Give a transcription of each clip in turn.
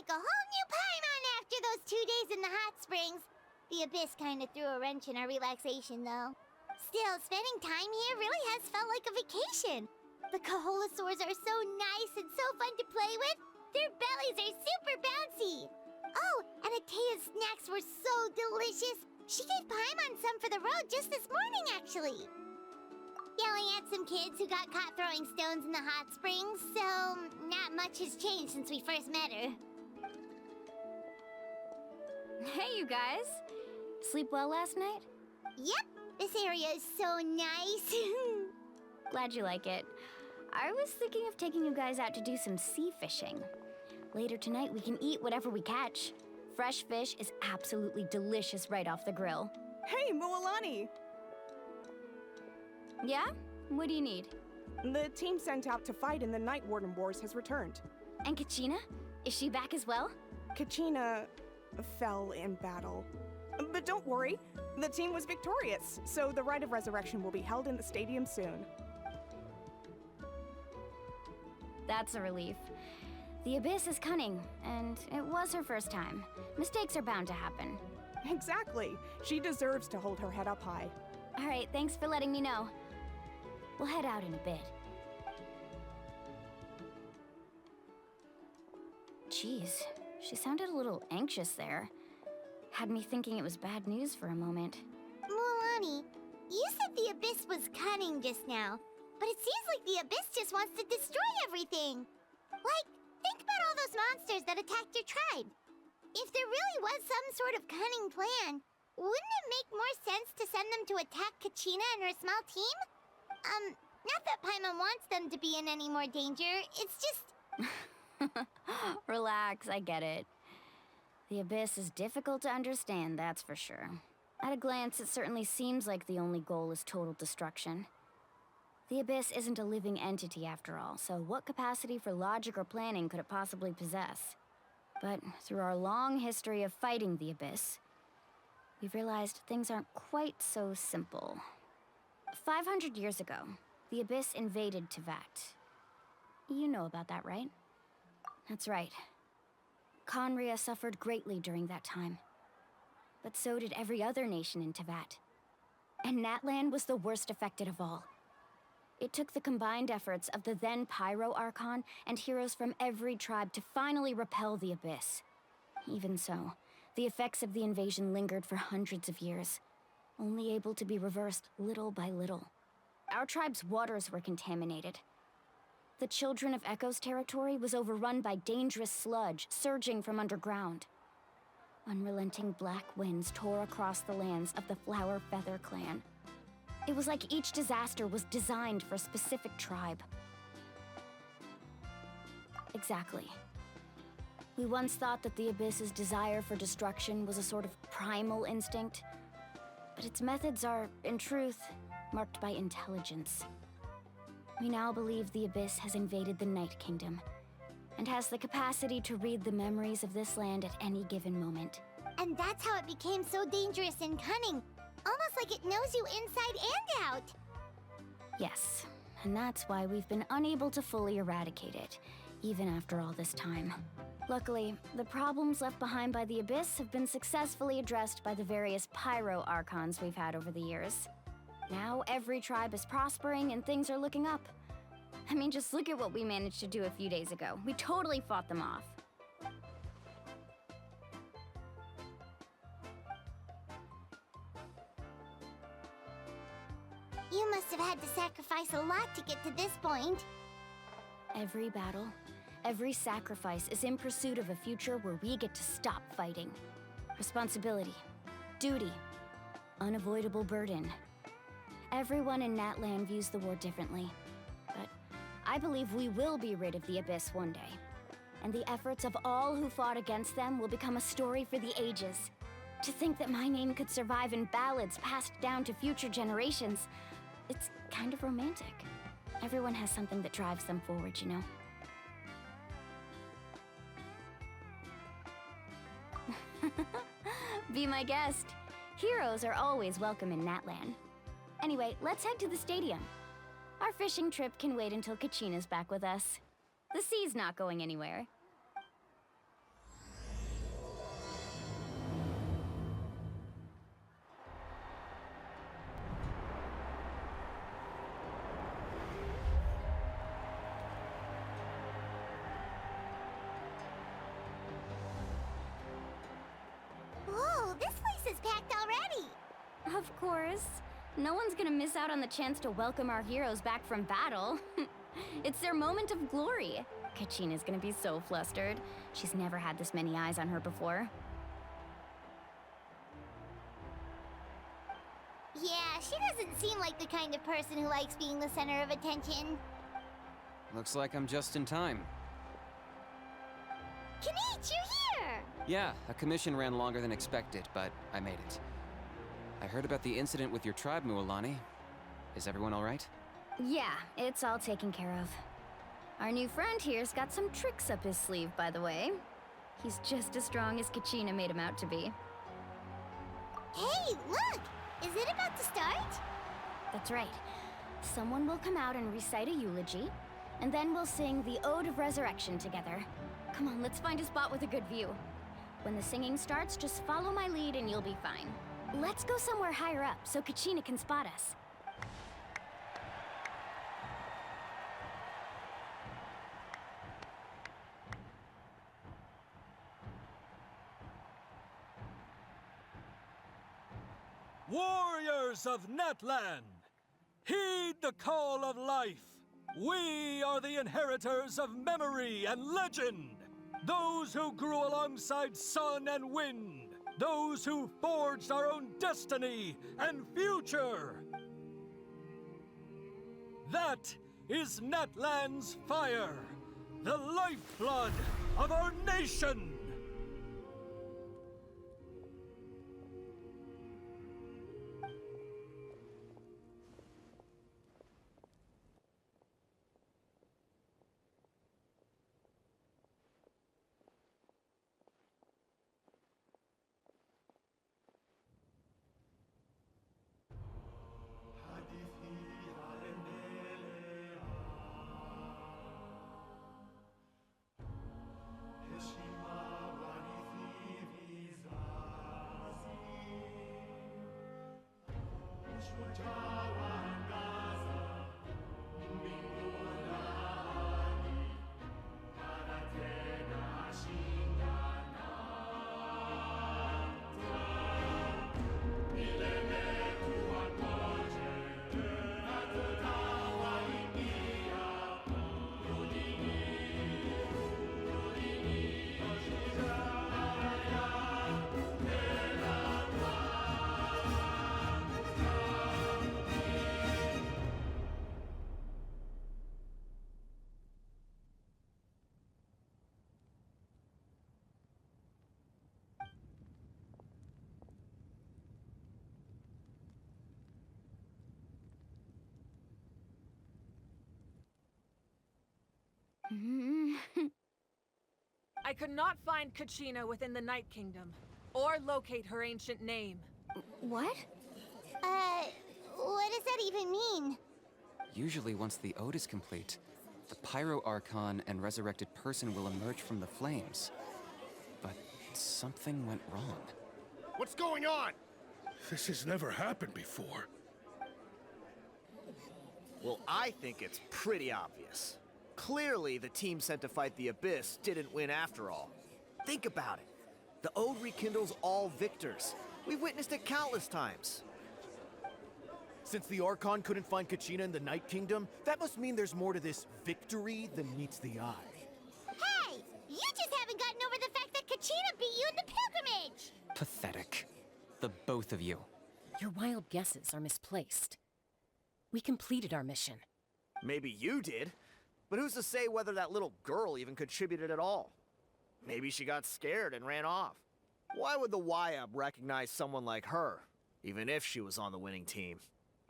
like a whole new Paimon after those 2 days in the hot springs. The Abyss kind of threw a wrench in our relaxation, though. Still, spending time here really has felt like a vacation. The Kaholosaurs are so nice and so fun to play with. Their bellies are super bouncy. Oh, and Atea's snacks were so delicious. She gave Paimon some for the road just this morning, actually. Yelling at some kids who got caught throwing stones in the hot springs, so not much has changed since we first met her. Hey, you guys. Sleep well last night? Yep, this area is so nice. Glad you like it. I was thinking of taking you guys out to do some sea fishing. Later tonight, we can eat whatever we catch. Fresh fish is absolutely delicious right off the grill. Hey, Mualani! Yeah? What do you need? The team sent out to fight in the Night Warden Wars has returned. And Kachina? Is she back as well? Kachina fell in battle. But don't worry, the team was victorious, so the Rite of Resurrection will be held in the stadium soon. That's a relief. The Abyss is cunning, and it was her first time. Mistakes are bound to happen. Exactly. She deserves to hold her head up high. All right, thanks for letting me know. We'll head out in a bit. Jeez, she sounded a little anxious there. Had me thinking it was bad news for a moment. Mualani, you said the Abyss was cunning just now, but it seems like the Abyss just wants to destroy everything. Like, think about all those monsters that attacked your tribe. If there really was some sort of cunning plan, wouldn't it make more sense to send them to attack Kachina and her small team? Not that Paimon wants them to be in any more danger, it's just... Relax, I get it. The Abyss is difficult to understand, that's for sure. At a glance, it certainly seems like the only goal is total destruction. The Abyss isn't a living entity after all, so what capacity for logic or planning could it possibly possess? But through our long history of fighting the Abyss, we've realized things aren't quite so simple. 500 years ago, the Abyss invaded Teyvat. You know about that, right? That's right. Conria suffered greatly during that time. But so did every other nation in Teyvat. And Natlan was the worst affected of all. It took the combined efforts of the then Pyro Archon and heroes from every tribe to finally repel the Abyss. Even so, the effects of the invasion lingered for hundreds of years, only able to be reversed little by little. Our tribe's waters were contaminated. The Children of Echo's territory was overrun by dangerous sludge surging from underground. Unrelenting black winds tore across the lands of the Flower Feather clan. It was like each disaster was designed for a specific tribe. Exactly. We once thought that the Abyss's desire for destruction was a sort of primal instinct, but its methods are, in truth, marked by intelligence. We now believe the Abyss has invaded the Night Kingdom, and has the capacity to read the memories of this land at any given moment. And that's how it became so dangerous and cunning. Almost like it knows you inside and out. Yes, and that's why we've been unable to fully eradicate it, even after all this time. Luckily, the problems left behind by the Abyss have been successfully addressed by the various Pyro Archons we've had over the years. Now every tribe is prospering and things are looking up. I mean, just look at what we managed to do a few days ago. We totally fought them off. You must have had to sacrifice a lot to get to this point. Every battle, every sacrifice is in pursuit of a future where we get to stop fighting. Responsibility, duty, unavoidable burden. Everyone in Natlan views the war differently, but I believe we will be rid of the Abyss one day. And the efforts of all who fought against them will become a story for the ages. To think that my name could survive in ballads passed down to future generations, it's kind of romantic. Everyone has something that drives them forward, you know? Be my guest. Heroes are always welcome in Natlan. Anyway, let's head to the stadium. Our fishing trip can wait until Kachina's back with us. The sea's not going anywhere. is packed already. Of course. No one's gonna miss out on the chance to welcome our heroes back from battle. It's their moment of glory. Kachina's gonna be so flustered. She's never had this many eyes on her before. Yeah, she doesn't seem like the kind of person who likes being the center of attention. Looks like I'm just in time. Kanich, you're here! Yeah, a commission ran longer than expected, but I made it. I heard about the incident with your tribe, Mualani. Is everyone all right? Yeah, it's all taken care of. Our new friend here's got some tricks up his sleeve, by the way. He's just as strong as Kachina made him out to be. Hey, look! Is it about to start? That's right. Someone will come out and recite a eulogy, and then we'll sing the Ode of Resurrection together. Come on, let's find a spot with a good view. When the singing starts, just follow my lead and you'll be fine. Let's go somewhere higher up so Kachina can spot us. Warriors of Natlan, heed the call of life. We are the inheritors of memory and legend. Those who grew alongside sun and wind. Those who forged our own destiny and future. That is Natlan's fire, the lifeblood of our nation. I could not find Kachina within the Night Kingdom, or locate her ancient name. What? What does that even mean? Usually once the ode is complete, the Pyro Archon and resurrected person will emerge from the flames. But something went wrong. What's going on? This has never happened before. Well, I think it's pretty obvious. Clearly, the team sent to fight the Abyss didn't win after all. Think about it. The Ode rekindles all victors. We've witnessed it countless times. Since the Archon couldn't find Kachina in the Night Kingdom, that must mean there's more to this victory than meets the eye. Hey! You just haven't gotten over the fact that Kachina beat you in the pilgrimage! Pathetic. The both of you. Your wild guesses are misplaced. We completed our mission. Maybe you did, but who's to say whether that little girl even contributed at all? Maybe she got scared and ran off. Why would the YUB recognize someone like her, even if she was on the winning team?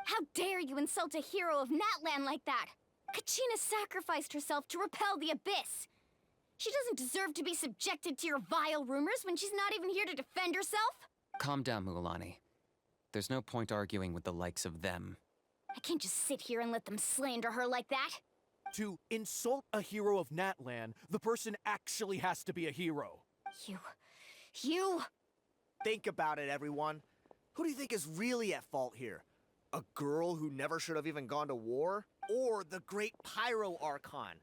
How dare you insult a hero of Natlan like that? Kachina sacrificed herself to repel the Abyss. She doesn't deserve to be subjected to your vile rumors when she's not even here to defend herself. Calm down, Mualani. There's no point arguing with the likes of them. I can't just sit here and let them slander her like that. To insult a hero of Natlan, the person actually has to be a hero. You... Think about it, everyone. Who do you think is really at fault here? A girl who never should have even gone to war? Or the great Pyro Archon?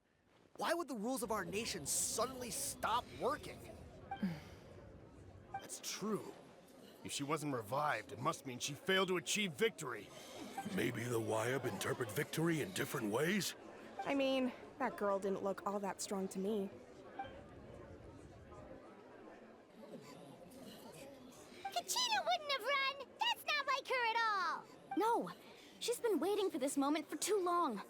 Why would the rules of our nation suddenly stop working? That's true. If she wasn't revived, it must mean she failed to achieve victory. Maybe the Wyab interpret victory in different ways? I mean, that girl didn't look all that strong to me. Kachina wouldn't have run! That's not like her at all! No, she's been waiting for this moment for too long.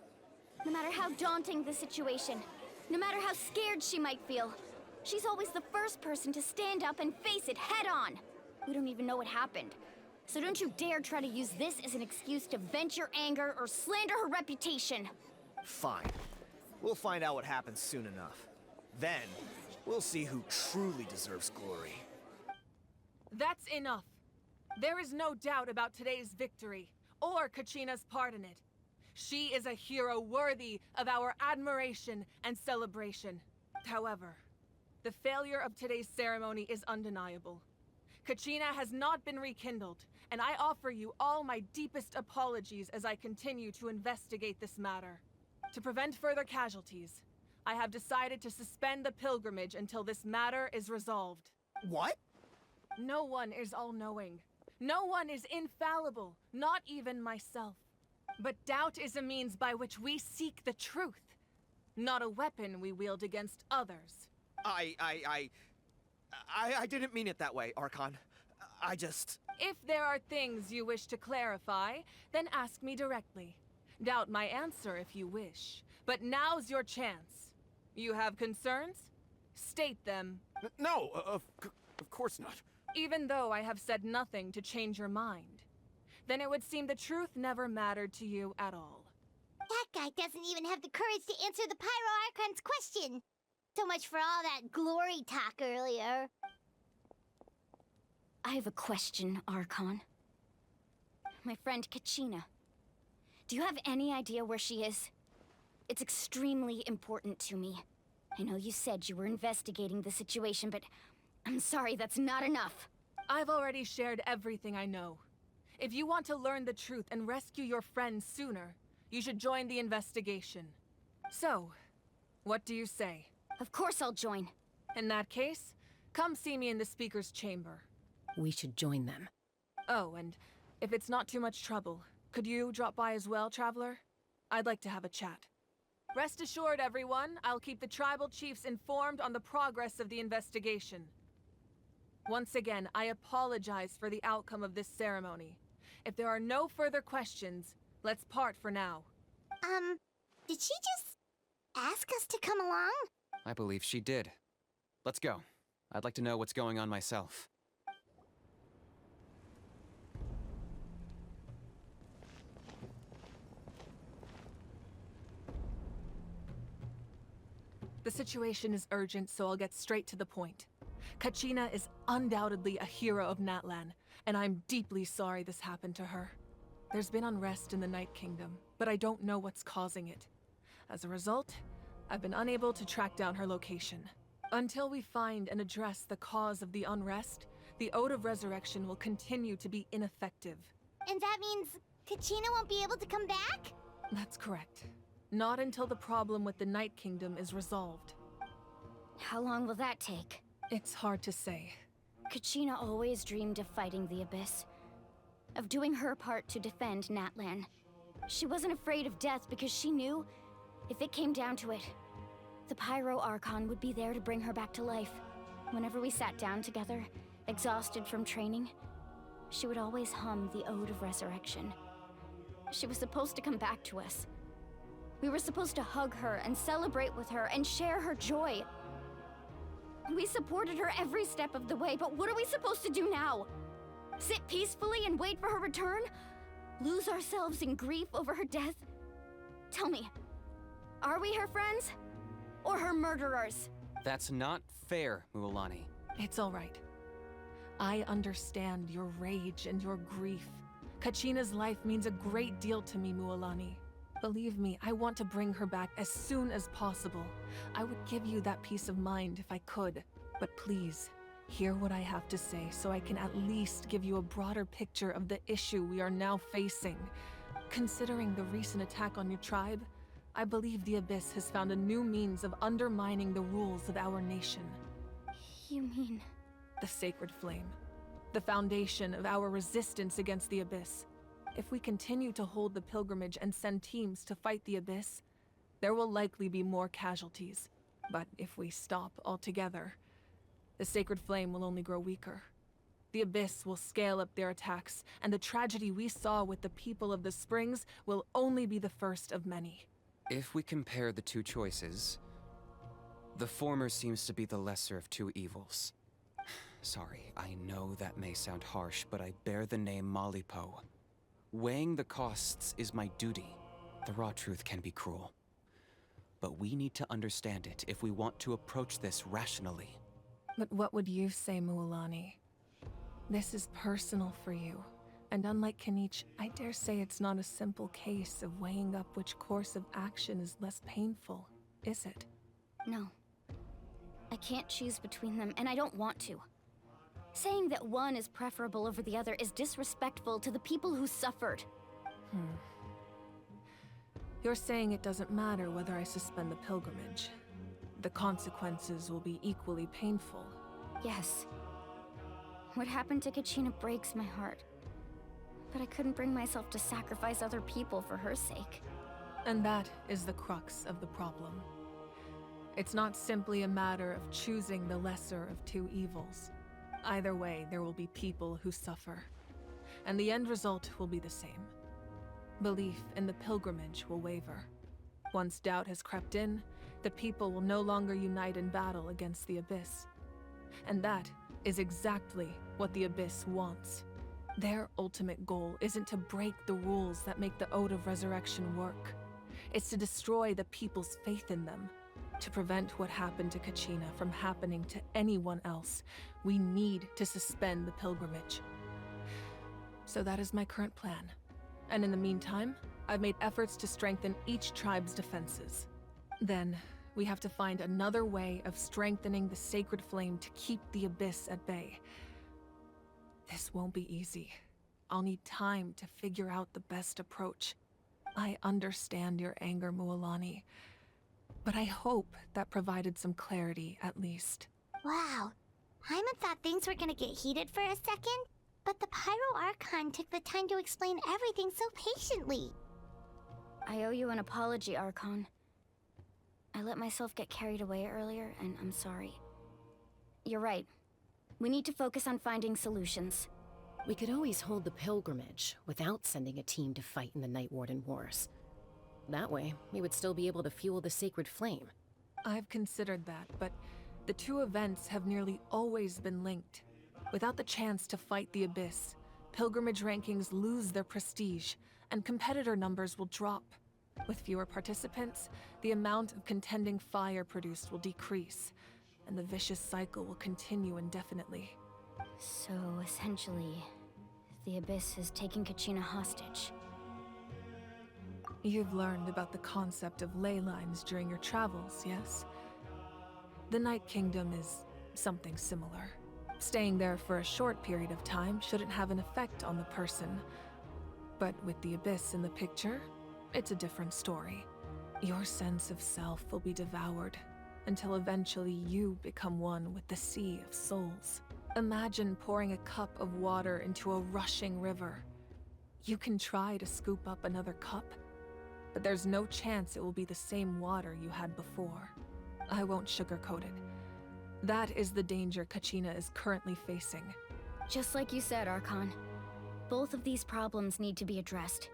No matter how daunting the situation, no matter how scared she might feel, she's always the first person to stand up and face it head on. We don't even know what happened. So don't you dare try to use this as an excuse to vent your anger or slander her reputation. Fine. We'll find out what happens soon enough. Then, we'll see who truly deserves glory. That's enough. There is no doubt about today's victory, or Kachina's part in it. She is a hero worthy of our admiration and celebration. However, the failure of today's ceremony is undeniable. Kachina has not been rekindled, and I offer you all my deepest apologies as I continue to investigate this matter. To prevent further casualties, I have decided to suspend the pilgrimage until this matter is resolved. What? No one is all-knowing. No one is infallible, not even myself. But doubt is a means by which we seek the truth, not a weapon we wield against others. I didn't mean it that way, Archon. I just... If there are things you wish to clarify, then ask me directly. Doubt my answer if you wish. But now's your chance. You have concerns? State them. No, of course not. Even though I have said nothing to change your mind, then it would seem the truth never mattered to you at all. That guy doesn't even have the courage to answer the Pyro Archon's question. So much for all that glory talk earlier. I have a question, Archon. My friend Kachina. Do you have any idea where she is? It's extremely important to me. I know you said you were investigating the situation, but I'm sorry, that's not enough. I've already shared everything I know. If you want to learn the truth and rescue your friend sooner, you should join the investigation. So, what do you say? Of course I'll join. In that case, come see me in the speaker's chamber. We should join them. Oh, and if it's not too much trouble, could you drop by as well, Traveler? I'd like to have a chat. Rest assured, everyone, I'll keep the tribal chiefs informed on the progress of the investigation. Once again, I apologize for the outcome of this ceremony. If there are no further questions, let's part for now. Did she just ask us to come along? I believe she did. Let's go. I'd like to know what's going on myself. The situation is urgent, so I'll get straight to the point. Kachina is undoubtedly a hero of Natlan, and I'm deeply sorry this happened to her. There's been unrest in the Night Kingdom, but I don't know what's causing it. As a result, I've been unable to track down her location. Until we find and address the cause of the unrest, the Ode of Resurrection will continue to be ineffective. And that means Kachina won't be able to come back? That's correct. Not until the problem with the Night Kingdom is resolved. How long will that take? It's hard to say. Kachina always dreamed of fighting the Abyss. Of doing her part to defend Natlan. She wasn't afraid of death because she knew, if it came down to it, the Pyro Archon would be there to bring her back to life. Whenever we sat down together, exhausted from training, she would always hum the Ode of Resurrection. She was supposed to come back to us. We were supposed to hug her and celebrate with her and share her joy. We supported her every step of the way, but what are we supposed to do now? Sit peacefully and wait for her return? Lose ourselves in grief over her death? Tell me, are we her friends? Or her murderers? That's not fair, Mualani. It's all right. I understand your rage and your grief. Kachina's life means a great deal to me, Mualani. Believe me, I want to bring her back as soon as possible. I would give you that peace of mind if I could. But please, hear what I have to say so I can at least give you a broader picture of the issue we are now facing. Considering the recent attack on your tribe, I believe the Abyss has found a new means of undermining the rules of our nation. You mean... The Sacred Flame. the foundation of our resistance against the Abyss. If we continue to hold the pilgrimage and send teams to fight the Abyss, there will likely be more casualties. But if we stop altogether, the Sacred Flame will only grow weaker. The Abyss will scale up their attacks, and the tragedy we saw with the people of the Springs will only be the first of many. If we compare the two choices, the former seems to be the lesser of two evils. Sorry, I know that may sound harsh, but I bear the name Malipo. Weighing the costs is my duty. The raw truth can be cruel. But we need to understand it if we want to approach this rationally. But what would you say, Mualani? This is personal for you. And unlike Kinich, I dare say it's not a simple case of weighing up which course of action is less painful, is it? No. I can't choose between them, and I don't want to. Saying that one is preferable over the other is disrespectful to the people who suffered. You're saying it doesn't matter whether I suspend the pilgrimage. The consequences will be equally painful. Yes. What happened to Kachina breaks my heart. But I couldn't bring myself to sacrifice other people for her sake. And that is the crux of the problem. It's not simply a matter of choosing the lesser of two evils. Either way, there will be people who suffer. And the end result will be the same. Belief in the pilgrimage will waver. Once doubt has crept in, the people will no longer unite in battle against the Abyss. And that is exactly what the Abyss wants. Their ultimate goal isn't to break the rules that make the Ode of Resurrection work. It's to destroy the people's faith in them. To prevent what happened to Kachina from happening to anyone else, we need to suspend the pilgrimage. So that is my current plan. And in the meantime, I've made efforts to strengthen each tribe's defenses. Then, we have to find another way of strengthening the Sacred Flame to keep the Abyss at bay. This won't be easy. I'll need time to figure out the best approach. I understand your anger, Mualani, but I hope that provided some clarity, at least. Wow. Hyman thought things were gonna get heated for a second, but the Pyro Archon took the time to explain everything so patiently. I owe you an apology, Archon. I let myself get carried away earlier, and I'm sorry. You're right. We need to focus on finding solutions. We could always hold the pilgrimage without sending a team to fight in the Night Warden Wars. That way, we would still be able to fuel the Sacred Flame. I've considered that, but the two events have nearly always been linked. Without the chance to fight the Abyss, pilgrimage rankings lose their prestige, and competitor numbers will drop. With fewer participants, the amount of contending fire produced will decrease, and the vicious cycle will continue indefinitely. So, essentially, the Abyss is taking Kachina hostage. You've learned about the concept of ley lines during your travels, yes? The Night Kingdom is something similar. Staying there for a short period of time shouldn't have an effect on the person. But with the Abyss in the picture, it's a different story. Your sense of self will be devoured, until eventually you become one with the Sea of Souls. Imagine pouring a cup of water into a rushing river. You can try to scoop up another cup, but there's no chance it will be the same water you had before. I won't sugarcoat it. That is the danger Kachina is currently facing. Just like you said, Archon. Both of these problems need to be addressed.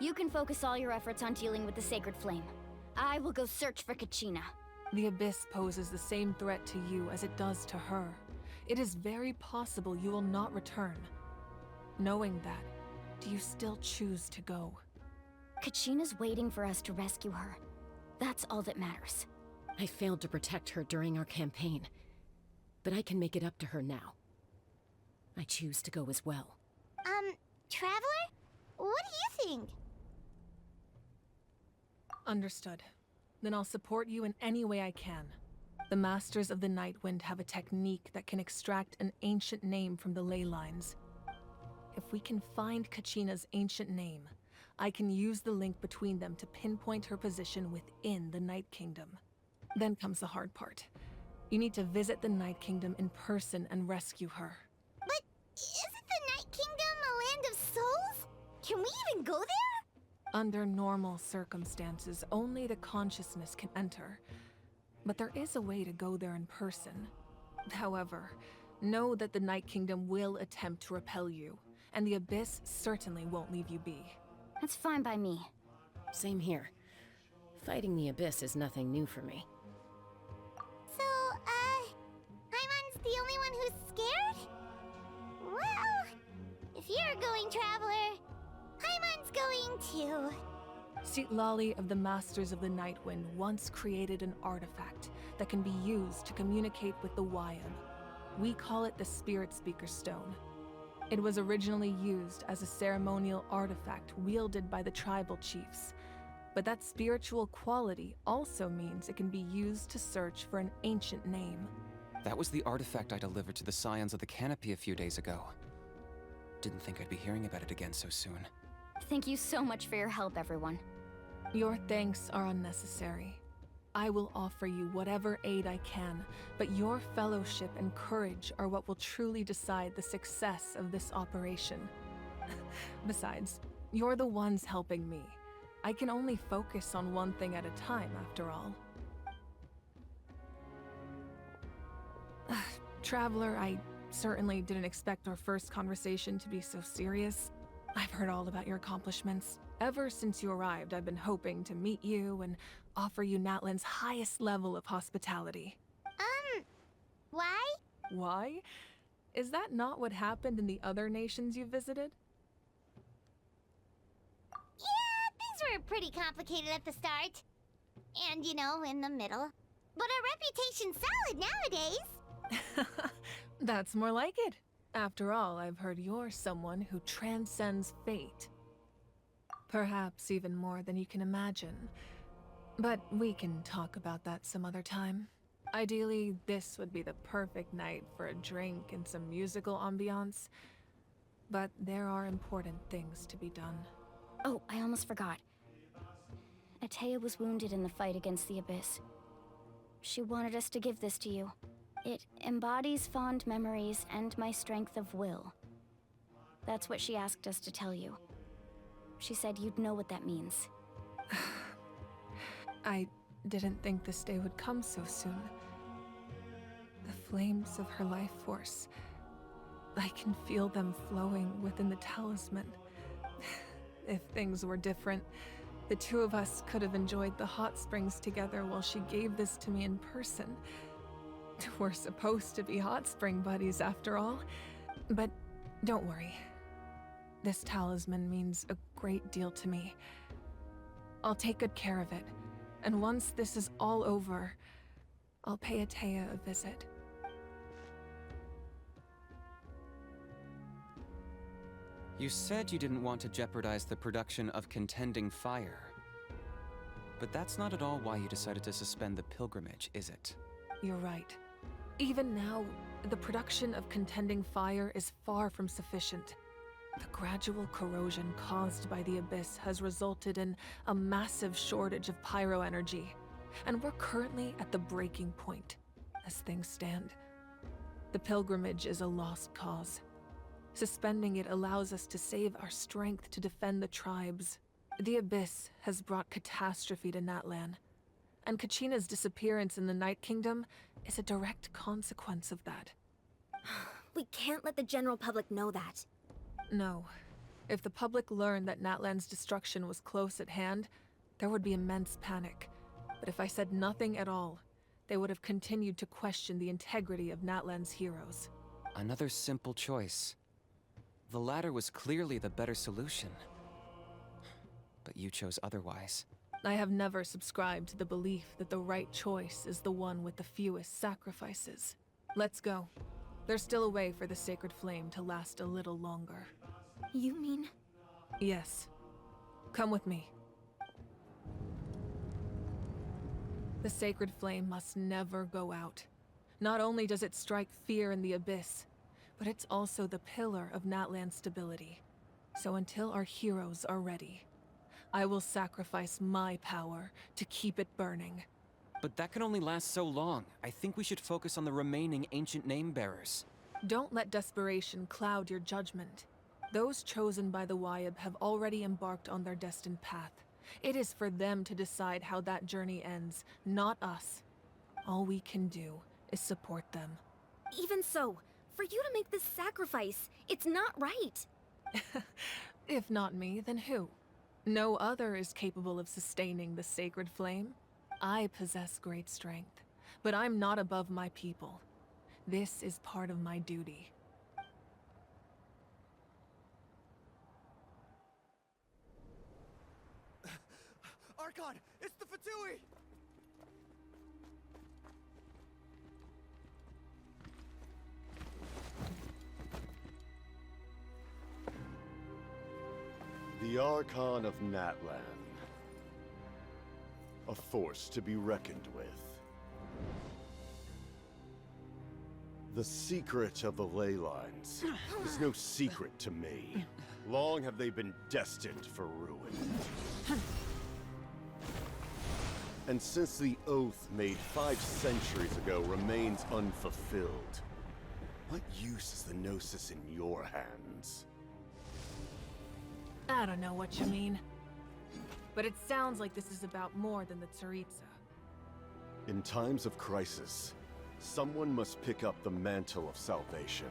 You can focus all your efforts on dealing with the Sacred Flame. I will go search for Kachina. The Abyss poses the same threat to you as it does to her. It is very possible you will not return. Knowing that, do you still choose to go? Kachina's waiting for us to rescue her. That's all that matters. I failed to protect her during our campaign, but I can make it up to her now. I choose to go as well. Traveler? What do you think? Understood. Then I'll support you in any way I can. The Masters of the Nightwind have a technique that can extract an ancient name from the ley lines. If we can find Kachina's ancient name, I can use the link between them to pinpoint her position within the Night Kingdom. Then comes the hard part. You need to visit the Night Kingdom in person and rescue her. But Isn't the Night Kingdom a land of souls? Can we even go there? Under normal circumstances, only the consciousness can enter. But there is a way to go there in person. However, know that the Night Kingdom will attempt to repel you, and the Abyss certainly won't leave you be. That's fine by me. Same here. Fighting the Abyss is nothing new for me. So, Paimon's the only one who's scared? Well, if you're going, Traveler, Paimon's going too. Citlali of the Masters of the Nightwind once created an artifact that can be used to communicate with the Wyab. We call it the Spirit Speaker Stone. It was originally used as a ceremonial artifact wielded by the tribal chiefs, but that spiritual quality also means it can be used to search for an ancient name. That was the artifact I delivered to the Scions of the Canopy a few days ago. Didn't think I'd be hearing about it again so soon. Thank you so much for your help, everyone. Your thanks are unnecessary. I will offer you whatever aid I can, but your fellowship and courage are what will truly decide the success of this operation. Besides, you're the ones helping me. I can only focus on one thing at a time, after all. Traveler, I certainly didn't expect our first conversation to be so serious. I've heard all about your accomplishments. Ever since you arrived, I've been hoping to meet you and offer you Natlan's highest level of hospitality. Why? Why? Is that not what happened in the other nations you visited? Yeah, things were pretty complicated at the start. And, in the middle. But our reputation's solid nowadays. That's more like it. After all, I've heard you're someone who transcends fate. Perhaps even more than you can imagine. But we can talk about that some other time. Ideally, this would be the perfect night for a drink and some musical ambiance. But there are important things to be done. Oh, I almost forgot. Atea was wounded in the fight against the Abyss. She wanted us to give this to you. It embodies fond memories and my strength of will. That's what she asked us to tell you. She said you'd know what that means. I didn't think this day would come so soon. The flames of her life force. I can feel them flowing within the talisman. If things were different, the two of us could have enjoyed the hot springs together while she gave this to me in person. We're supposed to be hot spring buddies after all. But don't worry. This talisman means a great deal to me. I'll take good care of it. And once this is all over, I'll pay Atea a visit. You said you didn't want to jeopardize the production of Contending Fire. But that's not at all why you decided to suspend the pilgrimage, is it? You're right. Even now, the production of Contending Fire is far from sufficient. The gradual corrosion caused by the Abyss has resulted in a massive shortage of pyro energy, and we're currently at the breaking point, as things stand. The pilgrimage is a lost cause. Suspending it allows us to save our strength to defend the tribes. The Abyss has brought catastrophe to Natlan, and Kachina's disappearance in the Night Kingdom is a direct consequence of that. We can't let the general public know that. No. If the public learned that Natlan's destruction was close at hand, there would be immense panic. But if I said nothing at all, they would have continued to question the integrity of Natlan's heroes. Another simple choice. The latter was clearly the better solution. But you chose otherwise. I have never subscribed to the belief that the right choice is the one with the fewest sacrifices. Let's go. There's still a way for the sacred flame to last a little longer. You mean? Yes. Come with me. The sacred flame must never go out. Not only does it strike fear in the Abyss, but it's also the pillar of Natlan's stability. So until our heroes are ready, I will sacrifice my power to keep it burning. But that can only last so long. I think we should focus on the remaining ancient name bearers. Don't let desperation cloud your judgment. Those chosen by the Wyab have already embarked on their destined path. It is for them to decide how that journey ends, not us. All we can do is support them. Even so, for you to make this sacrifice, it's not right. If not me, then who? No other is capable of sustaining the sacred flame. I possess great strength, but I'm not above my people. This is part of my duty. Archon, it's the Fatui! The Archon of Natlan. A force to be reckoned with. The secret of the ley lines is no secret to me. Long have they been destined for ruin. And since the oath made 5 centuries ago remains unfulfilled, what use is the Gnosis in your hands? I don't know what you mean. But it sounds like this is about more than the Tsaritsa. In times of crisis, someone must pick up the mantle of salvation.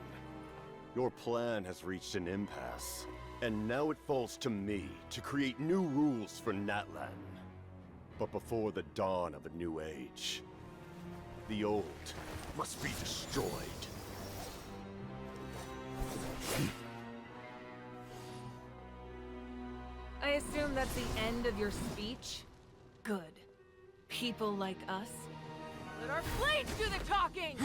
Your plan has reached an impasse, and now it falls to me to create new rules for Natlan. But before the dawn of a new age, the old must be destroyed. I assume that's the end of your speech? Good. People like us? Let our blades do the talking!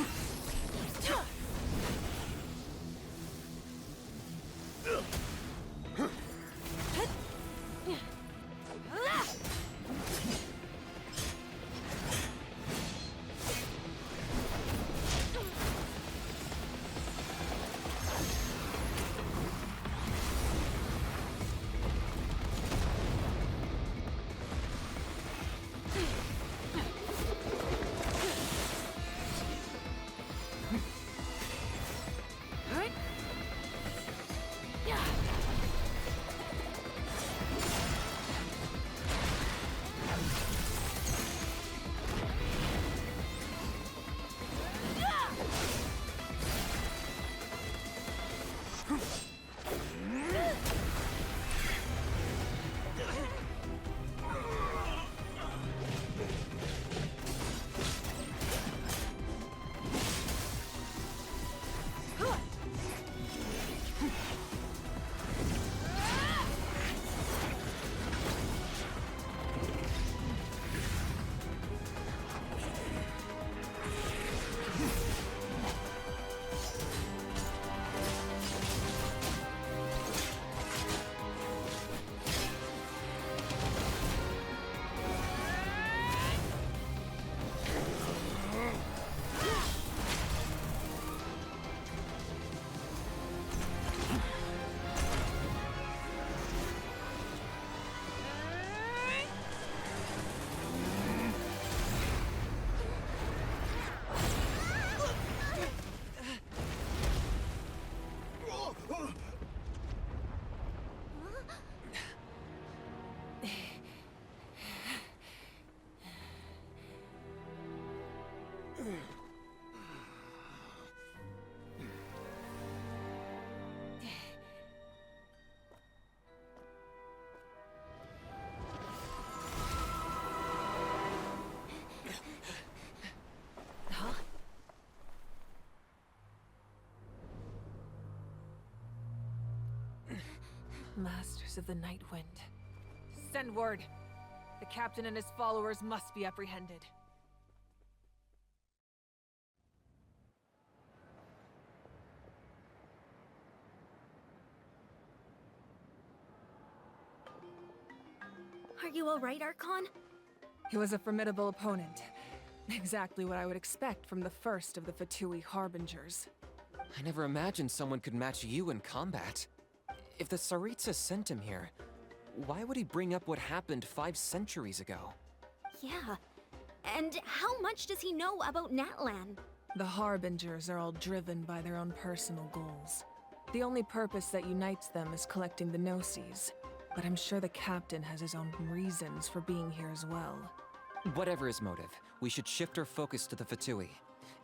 Masters of the Night Wind. Send word. The captain and his followers must be apprehended. Are you all right, Archon? He was a formidable opponent. Exactly what I would expect from the first of the Fatui Harbingers. I never imagined someone could match you in combat. If the Tsaritsa sent him here, why would he bring up what happened 5 centuries ago? Yeah. And how much does he know about Natlan? The Harbingers are all driven by their own personal goals. The only purpose that unites them is collecting the Gnosis. But I'm sure the captain has his own reasons for being here as well. Whatever his motive, we should shift our focus to the Fatui.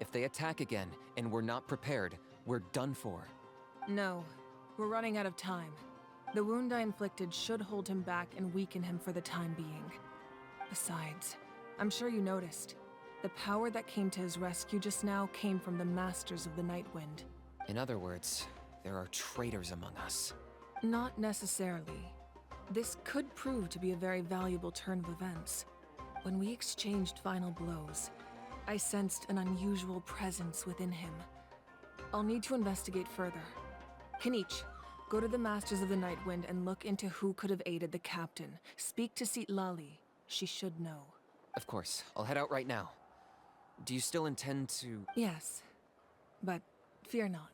If they attack again, and we're not prepared, we're done for. No, we're running out of time. The wound I inflicted should hold him back and weaken him for the time being. Besides, I'm sure you noticed. The power that came to his rescue just now came from the Masters of the Night Wind. In other words, there are traitors among us. Not necessarily. This could prove to be a very valuable turn of events. When we exchanged final blows, I sensed an unusual presence within him. I'll need to investigate further. Kenichi, go to the Masters of the Night Wind and look into who could have aided the captain. Speak to Lali. She should know. Of course, I'll head out right now. Do you still intend to... Yes, but fear not.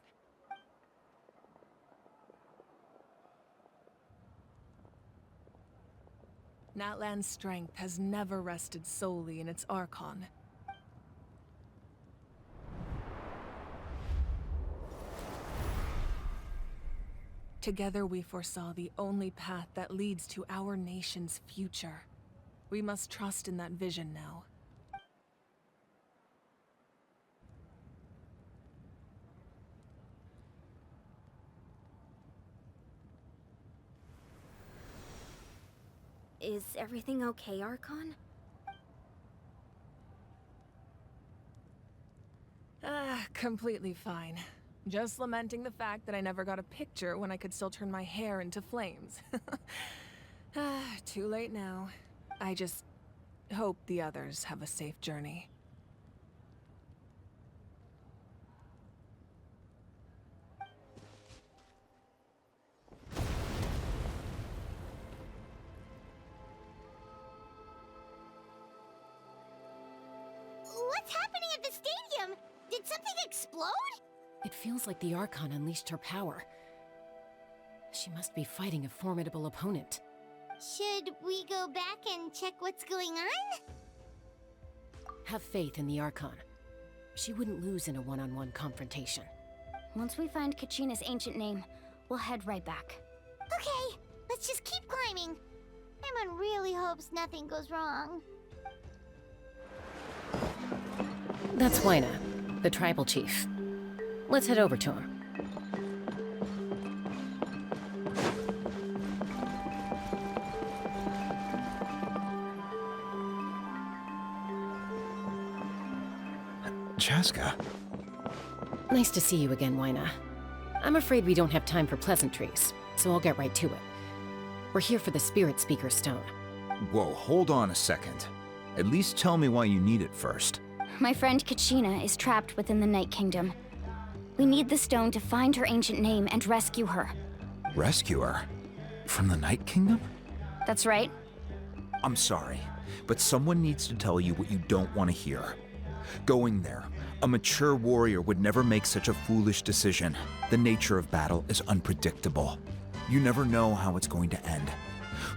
Natlan's strength has never rested solely in its Archon. Together we foresaw the only path that leads to our nation's future. We must trust in that vision now. Is everything okay, Archon? Completely fine. Just lamenting the fact that I never got a picture when I could still turn my hair into flames. Too late now. I just hope the others have a safe journey. What's happening at the stadium? Did something explode? It feels like the Archon unleashed her power. She must be fighting a formidable opponent. Should we go back and check what's going on? Have faith in the Archon. She wouldn't lose in a one-on-one confrontation. Once we find Kachina's ancient name, we'll head right back. Okay, let's just keep climbing. Everyone really hopes nothing goes wrong. That's Wyna, the tribal chief. Let's head over to him. Chaska. Nice to see you again, Wyna. I'm afraid we don't have time for pleasantries, so I'll get right to it. We're here for the Spirit Speaker Stone. Whoa, hold on a second. At least tell me why you need it first. My friend Kachina is trapped within the Night Kingdom. We need the stone to find her ancient name and rescue her. Rescue her? From the Night Kingdom? That's right. I'm sorry, but someone needs to tell you what you don't want to hear. Going there, a mature warrior would never make such a foolish decision. The nature of battle is unpredictable. You never know how it's going to end.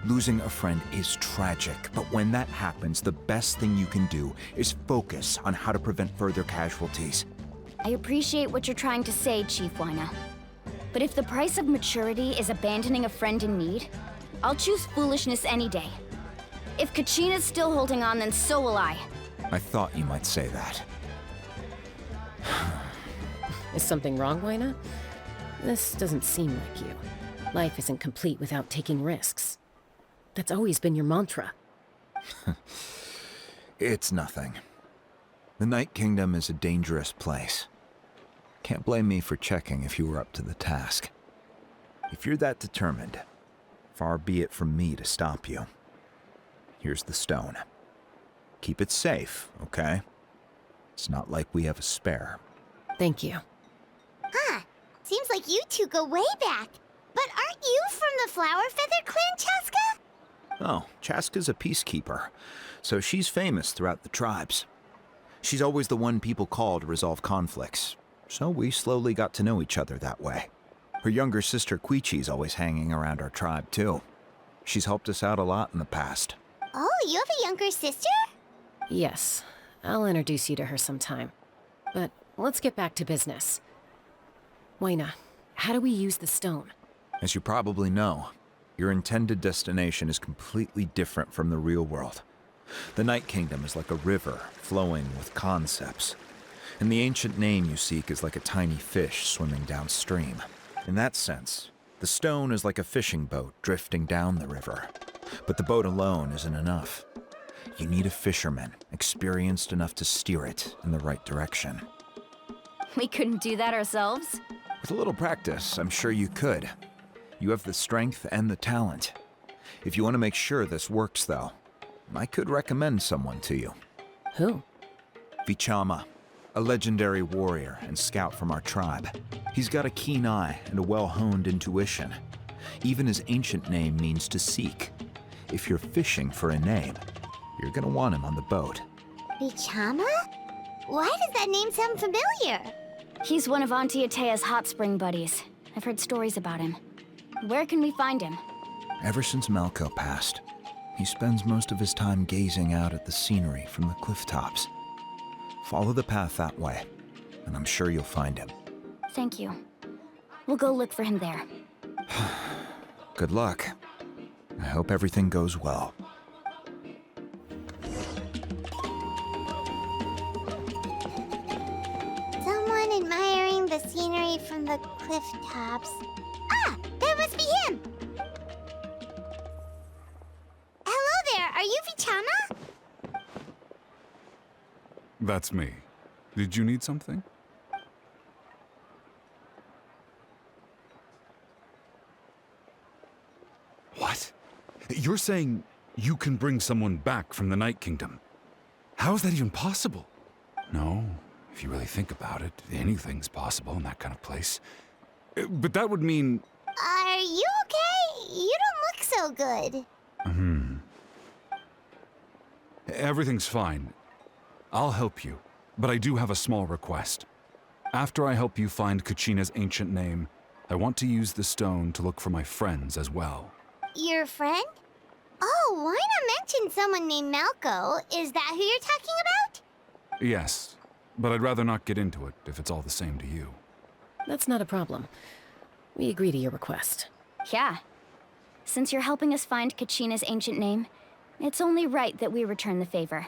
Losing a friend is tragic, but when that happens, the best thing you can do is focus on how to prevent further casualties. I appreciate what you're trying to say, Chief Wyna. But if the price of maturity is abandoning a friend in need, I'll choose foolishness any day. If Kachina's still holding on, then so will I. I thought you might say that. Is something wrong, Wyna? This doesn't seem like you. Life isn't complete without taking risks. That's always been your mantra. It's nothing. The Night Kingdom is a dangerous place. Can't blame me for checking if you were up to the task. If you're that determined, far be it from me to stop you. Here's the stone. Keep it safe, okay? It's not like we have a spare. Thank you. Huh. Seems like you two go way back. But aren't you from the Flower Feather Clan, Chaska? Oh, Chaska's a peacekeeper, so she's famous throughout the tribes. She's always the one people call to resolve conflicts, so we slowly got to know each other that way. Her younger sister Quichi's always hanging around our tribe, too. She's helped us out a lot in the past. Oh, you have a younger sister? Yes, I'll introduce you to her sometime. But let's get back to business. Waina, how do we use the stone? As you probably know, your intended destination is completely different from the real world. The Night Kingdom is like a river flowing with concepts, and the ancient name you seek is like a tiny fish swimming downstream. In that sense, the stone is like a fishing boat drifting down the river. But the boat alone isn't enough. You need a fisherman experienced enough to steer it in the right direction. We couldn't do that ourselves? With a little practice, I'm sure you could. You have the strength and the talent. If you want to make sure this works, though, I could recommend someone to you. Who? Vichama, a legendary warrior and scout from our tribe. He's got a keen eye and a well-honed intuition. Even his ancient name means to seek. If you're fishing for a name, you're gonna want him on the boat. Bichama? Why does that name sound familiar? He's one of Auntie Atea's hot spring buddies. I've heard stories about him. Where can we find him? Ever since Malco passed, he spends most of his time gazing out at the scenery from the cliff tops. Follow the path that way, and I'm sure you'll find him. Thank you. We'll go look for him there. Good luck. I hope everything goes well. Someone admiring the scenery from the cliff tops. Ah, that must be him! Hello there, are you Vichama? That's me. Did you need something? What? You're saying you can bring someone back from the Night Kingdom? How is that even possible? No, if you really think about it, anything's possible in that kind of place. But that would mean... Are you okay? You don't look so good. Everything's fine. I'll help you, but I do have a small request. After I help you find Kachina's ancient name, I want to use the stone to look for my friends as well. Your friend? Oh, why not mention someone named Malco? Is that who you're talking about? Yes, but I'd rather not get into it if it's all the same to you. That's not a problem. We agree to your request. Yeah. Since you're helping us find Kachina's ancient name, it's only right that we return the favor.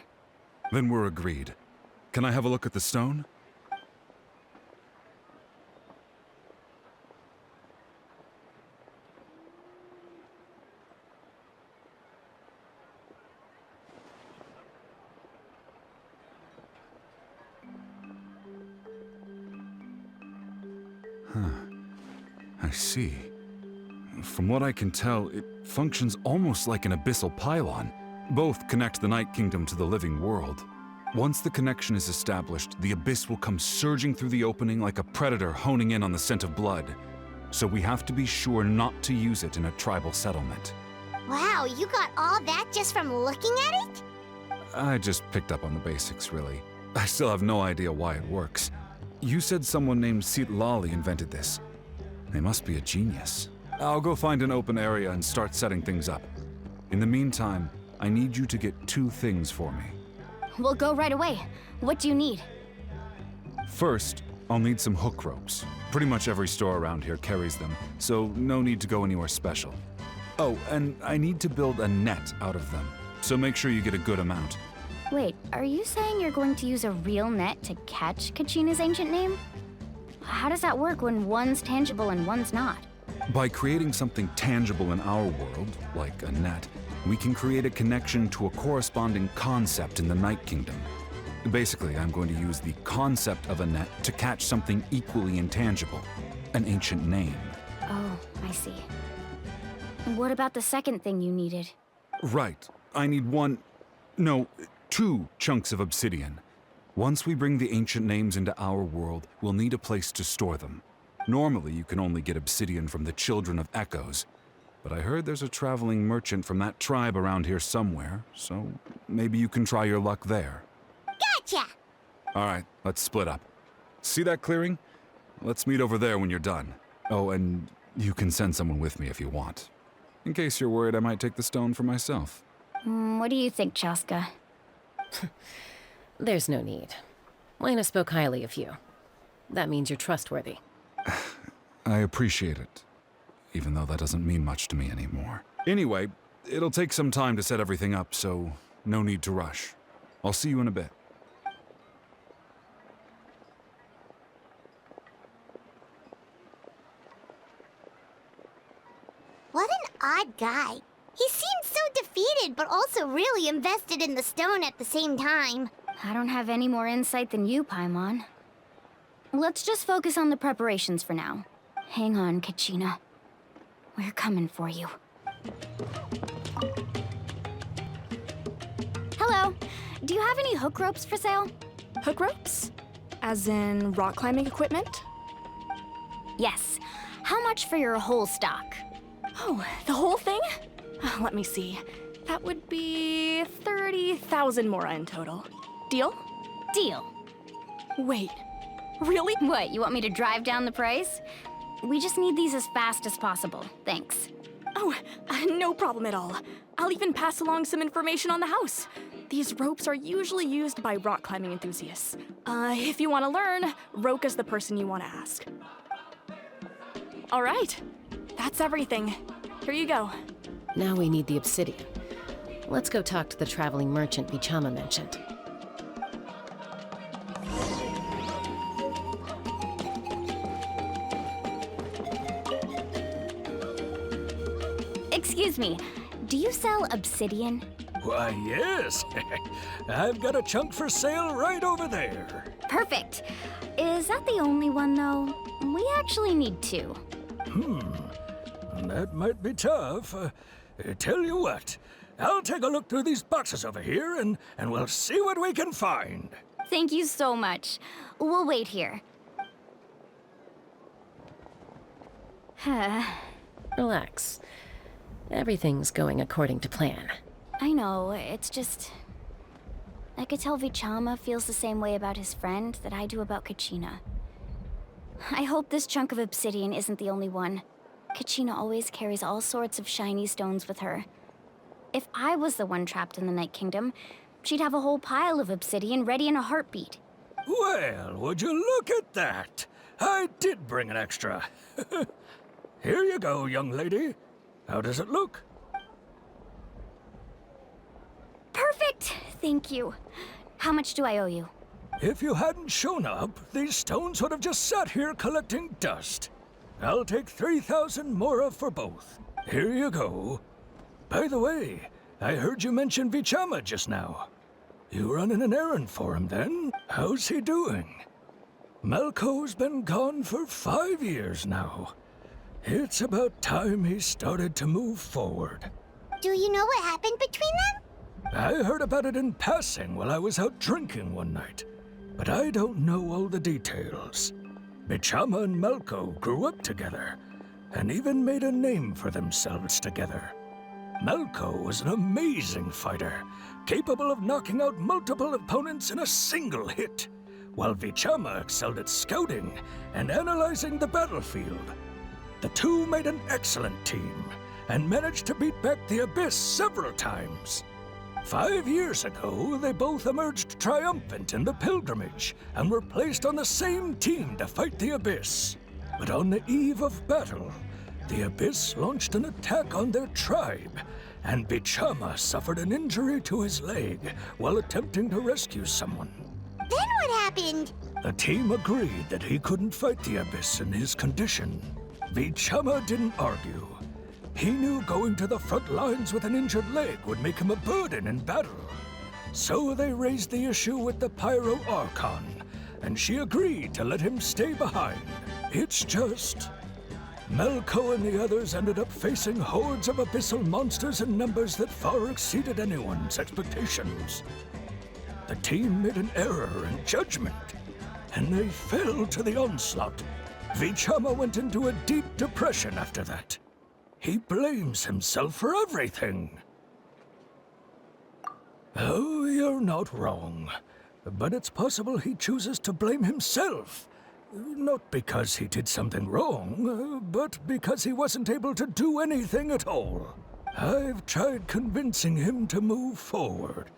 Then we're agreed. Can I have a look at the stone? I see. From what I can tell, it functions almost like an abyssal pylon. Both connect the Night Kingdom to the living world. Once the connection is established, the abyss will come surging through the opening like a predator honing in on the scent of blood. So we have to be sure not to use it in a tribal settlement. Wow, you got all that just from looking at it? I just picked up on the basics, really. I still have no idea why it works. You said someone named Lali invented this. They must be a genius. I'll go find an open area and start setting things up. In the meantime, I need you to get 2 things for me. We'll go right away. What do you need? First, I'll need some hook ropes. Pretty much every store around here carries them, so no need to go anywhere special. Oh, and I need to build a net out of them, so make sure you get a good amount. Wait, are you saying you're going to use a real net to catch Kachina's ancient name? How does that work when one's tangible and one's not? By creating something tangible in our world, like a net, we can create a connection to a corresponding concept in the Night Kingdom. Basically, I'm going to use the concept of a net to catch something equally intangible, an ancient name. Oh, I see. What about the second thing you needed? Right. I need 2 chunks of obsidian. Once we bring the ancient names into our world, we'll need a place to store them. Normally, you can only get obsidian from the Children of Echoes, but I heard there's a traveling merchant from that tribe around here somewhere, so maybe you can try your luck there. Gotcha! All right, let's split up. See that clearing? Let's meet over there when you're done. Oh, and you can send someone with me if you want. In case you're worried I might take the stone for myself. What do you think, Chaska? There's no need. Lena spoke highly of you. That means you're trustworthy. I appreciate it, even though that doesn't mean much to me anymore. Anyway, it'll take some time to set everything up, so no need to rush. I'll see you in a bit. What an odd guy. He seems so defeated, but also really invested in the stone at the same time. I don't have any more insight than you, Paimon. Let's just focus on the preparations for now. Hang on, Kachina. We're coming for you. Hello. Do you have any hook ropes for sale? Hook ropes? As in rock climbing equipment? Yes. How much for your whole stock? Oh, the whole thing? Let me see. That would be 30,000 mora in total. Deal? Deal. Wait, really? What, you want me to drive down the price? We just need these as fast as possible. Thanks. Oh, no problem at all. I'll even pass along some information on the house. These ropes are usually used by rock climbing enthusiasts. If you want to learn, Roka's the person you want to ask. All right, that's everything. Here you go. Now we need the obsidian. Let's go talk to the traveling merchant Vichama mentioned. Excuse me, do you sell obsidian? Why, yes. I've got a chunk for sale right over there. Perfect. Is that the only one, though? We actually need two. That might be tough. Tell you what, I'll take a look through these boxes over here and we'll see what we can find. Thank you so much. We'll wait here. Relax. Everything's going according to plan. I know, it's just... I could tell Vichama feels the same way about his friend that I do about Kachina. I hope this chunk of obsidian isn't the only one. Kachina always carries all sorts of shiny stones with her. If I was the one trapped in the Night Kingdom, she'd have a whole pile of obsidian ready in a heartbeat. Well, would you look at that? I did bring an extra. Here you go, young lady. How does it look? Perfect! Thank you. How much do I owe you? If you hadn't shown up, these stones would have just sat here collecting dust. I'll take 3,000 mora for both. Here you go. By the way, I heard you mention Vichama just now. You running an errand for him then? How's he doing? Malko's been gone for 5 years now. It's about time he started to move forward. Do you know what happened between them? I heard about it in passing while I was out drinking one night, but I don't know all the details. Vichama and Malko grew up together, and even made a name for themselves together. Malko was an amazing fighter, capable of knocking out multiple opponents in a single hit, while Vichama excelled at scouting and analyzing the battlefield. The two made an excellent team, and managed to beat back the Abyss several times. 5 years ago, they both emerged triumphant in the pilgrimage, and were placed on the same team to fight the Abyss. But on the eve of battle, the Abyss launched an attack on their tribe, and Vichama suffered an injury to his leg while attempting to rescue someone. Then what happened? The team agreed that he couldn't fight the Abyss in his condition. Vichama didn't argue. He knew going to the front lines with an injured leg would make him a burden in battle. So they raised the issue with the Pyro Archon, and she agreed to let him stay behind. It's just... Malko and the others ended up facing hordes of abyssal monsters in numbers that far exceeded anyone's expectations. The team made an error in judgment, and they fell to the onslaught. Vichama went into a deep depression after that. He blames himself for everything. Oh, you're not wrong. But it's possible he chooses to blame himself. Not because he did something wrong, but because he wasn't able to do anything at all. I've tried convincing him to move forward,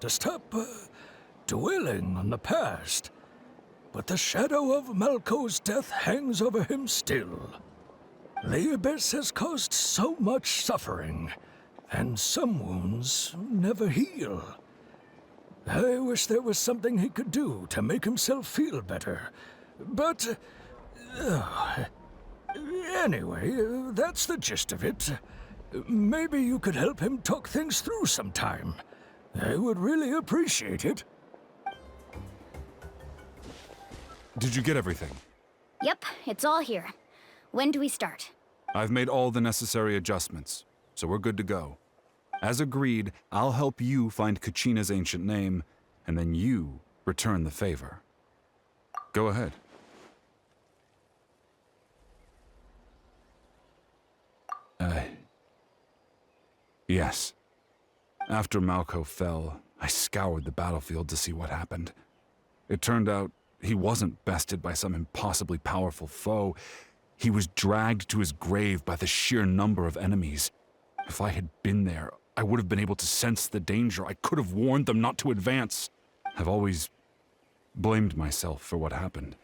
to stop dwelling on the past. but the shadow of Malco's death hangs over him still. The Abyss has caused so much suffering, and some wounds never heal. I wish there was something he could do to make himself feel better, but... anyway, that's the gist of it. Maybe you could help him talk things through sometime. I would really appreciate it. Did you get everything? Yep, it's all here. When do we start? I've made all the necessary adjustments, so we're good to go. As agreed, I'll help you find Kachina's ancient name, and then you return the favor. Go ahead. Yes. After Malco fell, I scoured the battlefield to see what happened. It turned out he wasn't bested by some impossibly powerful foe. He was dragged to his grave by the sheer number of enemies. If I had been there, I would have been able to sense the danger. I could have warned them not to advance. I've always blamed myself for what happened.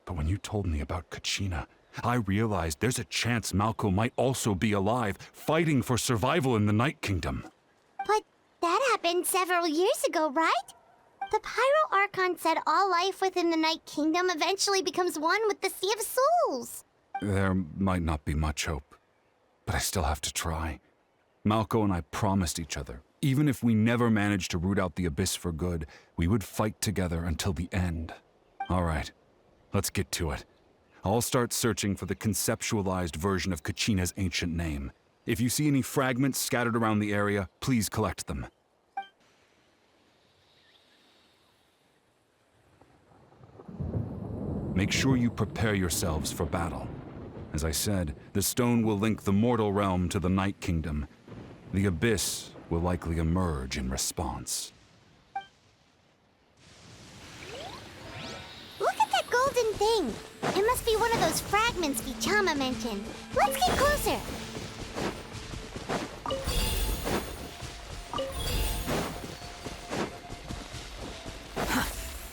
But when you told me about Kachina, I realized there's a chance Malco might also be alive, fighting for survival in the Night Kingdom. But that happened several years ago, right? The Pyro Archon said all life within the Night Kingdom eventually becomes one with the Sea of Souls. There might not be much hope, but I still have to try. Malco and I promised each other, even if we never managed to root out the Abyss for good, we would fight together until the end. All right, let's get to it. I'll start searching for the conceptualized version of Kachina's ancient name. If you see any fragments scattered around the area, please collect them. Make sure you prepare yourselves for battle. As I said, the stone will link the mortal realm to the Night Kingdom. The Abyss will likely emerge in response. Look at that golden thing. It must be one of those fragments Vichama mentioned. Let's get closer.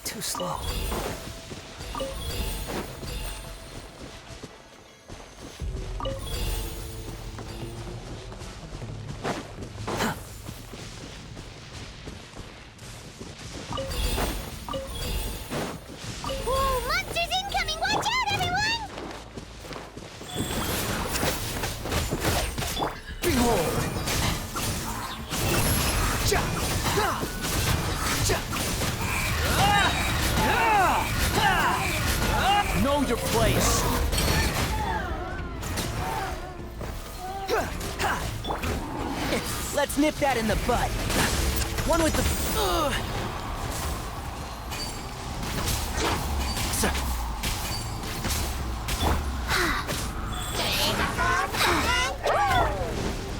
Too slow. Whoa, monsters incoming! Watch out, everyone! Behold! Know your place. Let's nip that in the bud. One with the...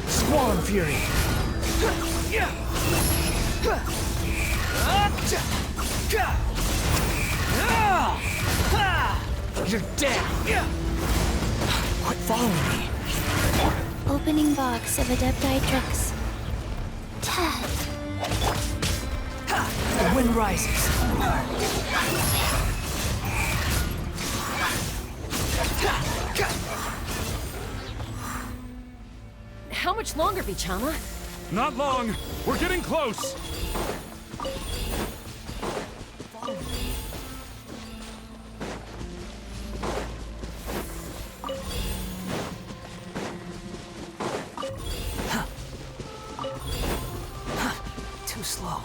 Squall Fury. You're dead. Quit following me. Opening box of Adepti Tricks. The wind rises. How much longer, Vichama? Not long. We're getting close. Too slow.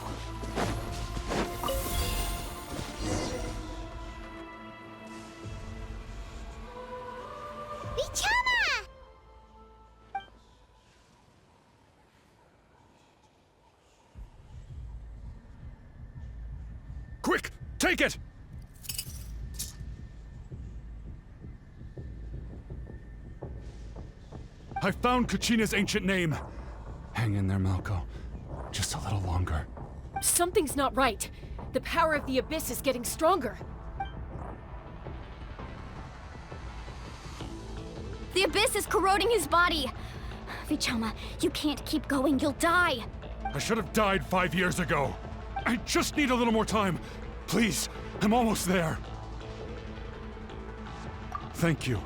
Vichama! Quick, take it! I found Kachina's ancient name. Hang in there, Malco. Just a little longer. Something's not right. The power of the Abyss is getting stronger. The Abyss is corroding his body. Vichama, you can't keep going. You'll die. I should have died 5 years ago. I just need a little more time. Please, I'm almost there. Thank you.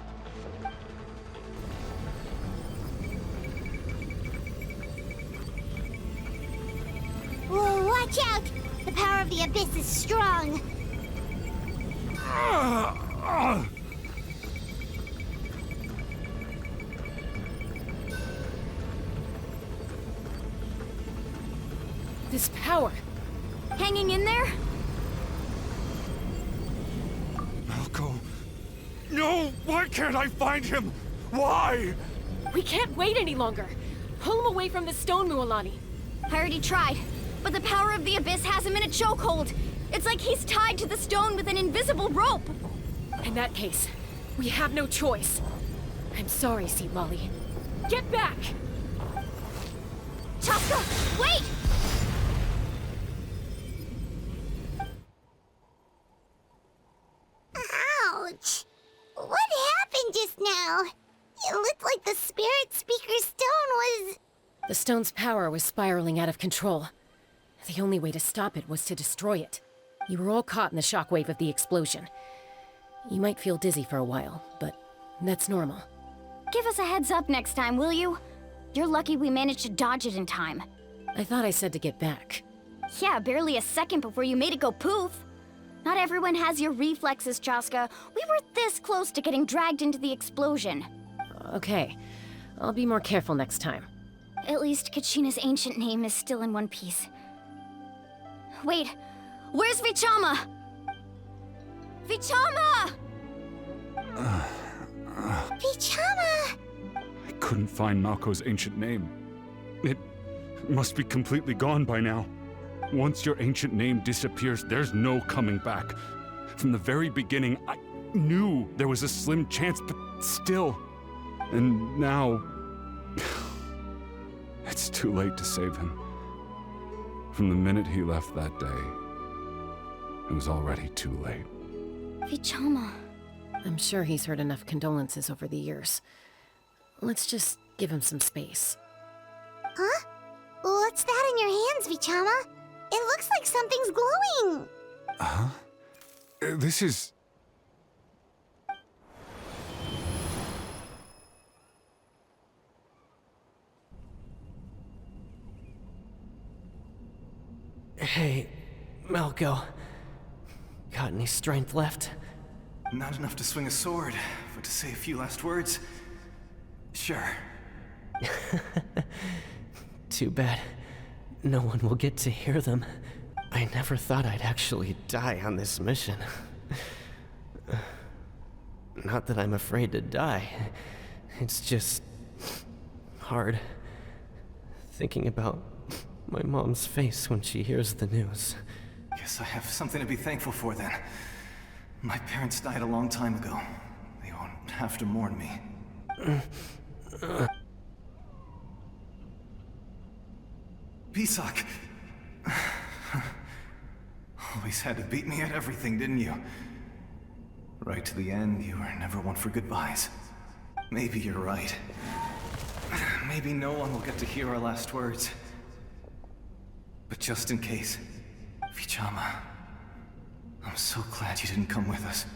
Whoa, watch out! The power of the Abyss is strong. This power. Hanging in there? Malco. No! Why can't I find him? Why? We can't wait any longer. Pull him away from the stone, Mualani. I already tried, but the power of the Abyss has him in a chokehold. It's like he's tied to the stone with an invisible rope. In that case, we have no choice. I'm sorry, Seat Lolly. Get back! Chaska, wait! Ouch! What happened just now? It looked like the Spirit Speaker's stone was... The stone's power was spiraling out of control. The only way to stop it was to destroy it. You were all caught in the shockwave of the explosion. You might feel dizzy for a while, but that's normal. Give us a heads up next time, will you? You're lucky we managed to dodge it in time. I thought I said to get back. Yeah, barely a second before you made it go poof. Not everyone has your reflexes, Chaska. We were this close to getting dragged into the explosion. Okay, I'll be more careful next time. At least Kachina's ancient name is still in one piece. Wait, where's Vichama? Vichama! Vichama! I couldn't find Malco's ancient name. It must be completely gone by now. Once your ancient name disappears, there's no coming back. From the very beginning, I knew there was a slim chance, but still. And now... it's too late to save him. From the minute he left that day, it was already too late. Vichama. I'm sure he's heard enough condolences over the years. Let's just give him some space. Huh? What's that in your hands, Vichama? It looks like something's glowing! Huh? This is... Hey, Malco. Got any strength left? Not enough to swing a sword, but to say a few last words? Sure. Too bad. No one will get to hear them. I never thought I'd actually die on this mission. Not that I'm afraid to die. It's just... hard. Thinking about my mom's face when she hears the news. Guess I have something to be thankful for then. My parents died a long time ago. They won't have to mourn me. Pisak! Always had to beat me at everything, didn't you? Right to the end, you were never one for goodbyes. Maybe you're right. Maybe no one will get to hear our last words. But just in case, Vichama, I'm so glad you didn't come with us.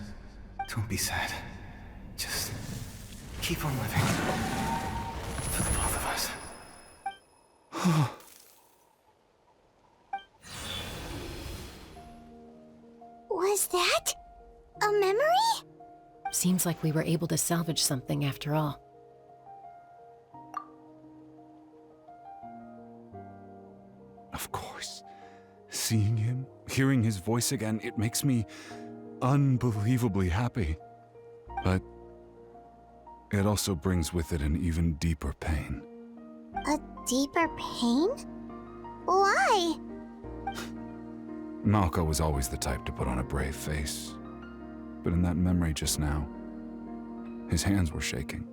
Don't be sad. Just keep on living. For the both of us. Was that a memory? Seems like we were able to salvage something after all. Of course. Seeing him, hearing his voice again, it makes me unbelievably happy. But it also brings with it an even deeper pain. A deeper pain? Why? Malco was always the type to put on a brave face. But in that memory just now, his hands were shaking,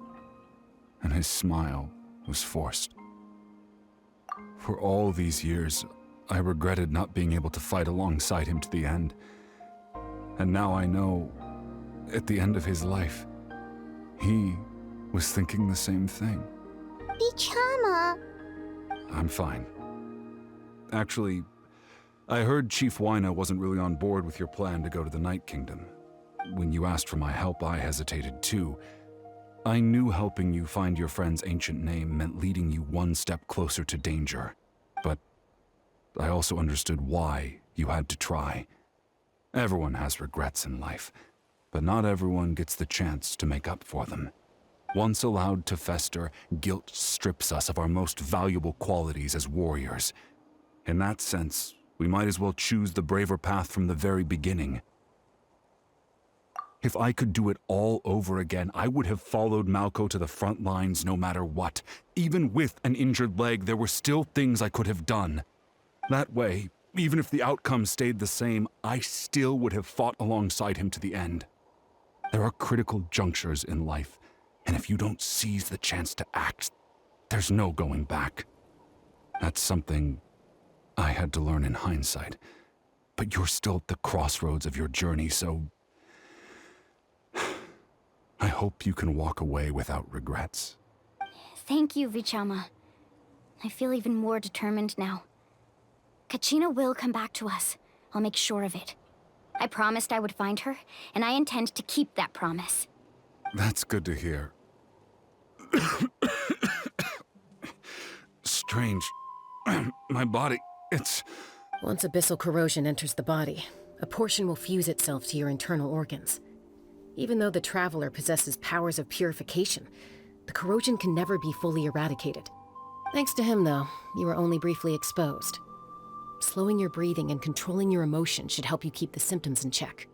and his smile was forced. For all these years, I regretted not being able to fight alongside him to the end. And now I know, at the end of his life, he was thinking the same thing. Vichama. I'm fine. Actually, I heard Chief Wyna wasn't really on board with your plan to go to the Night Kingdom. When you asked for my help, I hesitated too. I knew helping you find your friend's ancient name meant leading you one step closer to danger. But I also understood why you had to try. Everyone has regrets in life, but not everyone gets the chance to make up for them. Once allowed to fester, guilt strips us of our most valuable qualities as warriors. In that sense, we might as well choose the braver path from the very beginning. If I could do it all over again, I would have followed Malco to the front lines no matter what. Even with an injured leg, there were still things I could have done. That way, even if the outcome stayed the same, I still would have fought alongside him to the end. There are critical junctures in life, and if you don't seize the chance to act, there's no going back. That's something I had to learn in hindsight. But you're still at the crossroads of your journey, so I hope you can walk away without regrets. Thank you, Vichama. I feel even more determined now. Kachina will come back to us. I'll make sure of it. I promised I would find her, and I intend to keep that promise. That's good to hear. Strange. My body, it's... Once abyssal corrosion enters the body, a portion will fuse itself to your internal organs. Even though the Traveler possesses powers of purification, the corrosion can never be fully eradicated. Thanks to him, though, you were only briefly exposed. Slowing your breathing and controlling your emotions should help you keep the symptoms in check.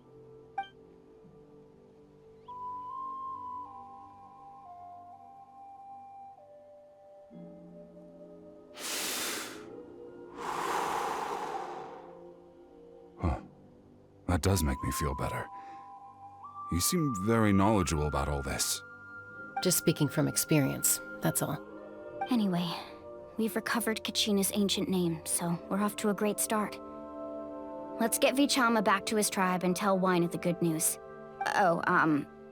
Huh. That does make me feel better. You seem very knowledgeable about all this. Just speaking from experience, that's all. Anyway, we've recovered Kachina's ancient name, so we're off to a great start. Let's get Vichama back to his tribe and tell Wyna the good news. Oh,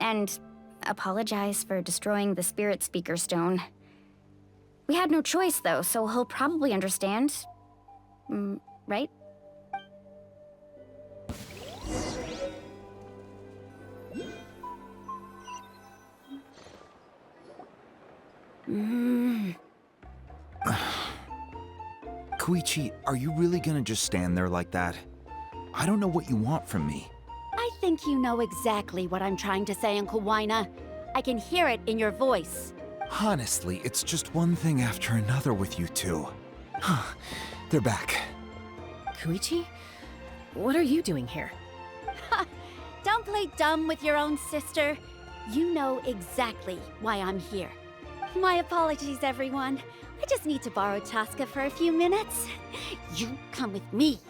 and apologize for destroying the Spirit Speaker Stone. We had no choice, though, so he'll probably understand. Right? Koichi, are you really gonna just stand there like that? I don't know what you want from me. I think you know exactly what I'm trying to say, Uncle Wyna. I can hear it in your voice. Honestly, it's just one thing after another with you two. They're back. Koichi? What are you doing here? Don't play dumb with your own sister. You know exactly why I'm here. My apologies, everyone. I just need to borrow Chaska for a few minutes. You come with me.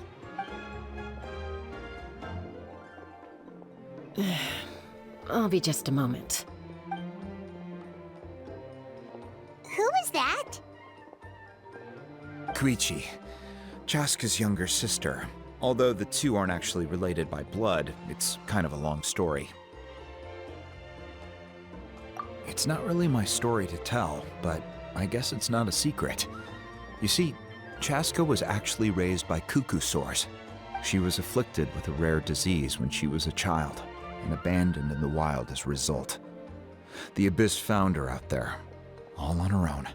I'll be just a moment. Who was that? Koichi, Chaska's younger sister. Although the two aren't actually related by blood, it's kind of a long story. It's not really my story to tell, but I guess it's not a secret. You see, Chaska was actually raised by cuckoo sores. She was afflicted with a rare disease when she was a child, and abandoned in the wild as a result. The Abyss found her out there, all on her own,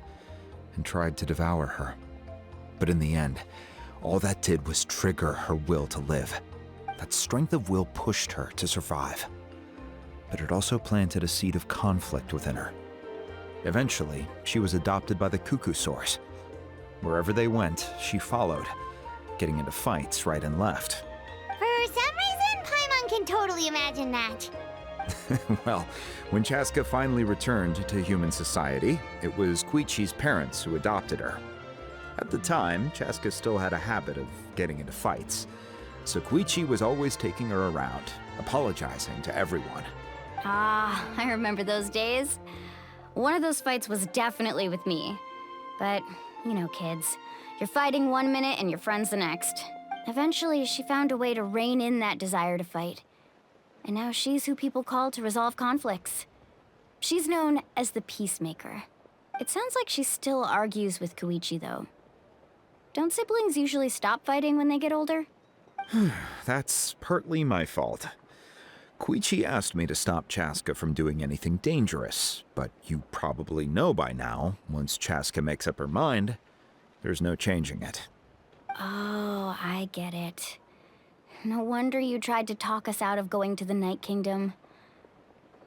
and tried to devour her. But in the end, all that did was trigger her will to live. That strength of will pushed her to survive. But it also planted a seed of conflict within her. Eventually, she was adopted by the cuckoo sores. Wherever they went, she followed, getting into fights right and left. For some reason, Paimon can totally imagine that. Well, when Chaska finally returned to human society, it was Koichi's parents who adopted her. At the time, Chaska still had a habit of getting into fights, so Koichi was always taking her around, apologizing to everyone. Ah, I remember those days. One of those fights was definitely with me. But, you know, kids. You're fighting one minute and your friend's the next. Eventually, she found a way to rein in that desire to fight. And now she's who people call to resolve conflicts. She's known as the Peacemaker. It sounds like she still argues with Koichi, though. Don't siblings usually stop fighting when they get older? That's partly my fault. Koichi asked me to stop Chaska from doing anything dangerous, but you probably know by now, once Chaska makes up her mind, there's no changing it. Oh, I get it. No wonder you tried to talk us out of going to the Night Kingdom.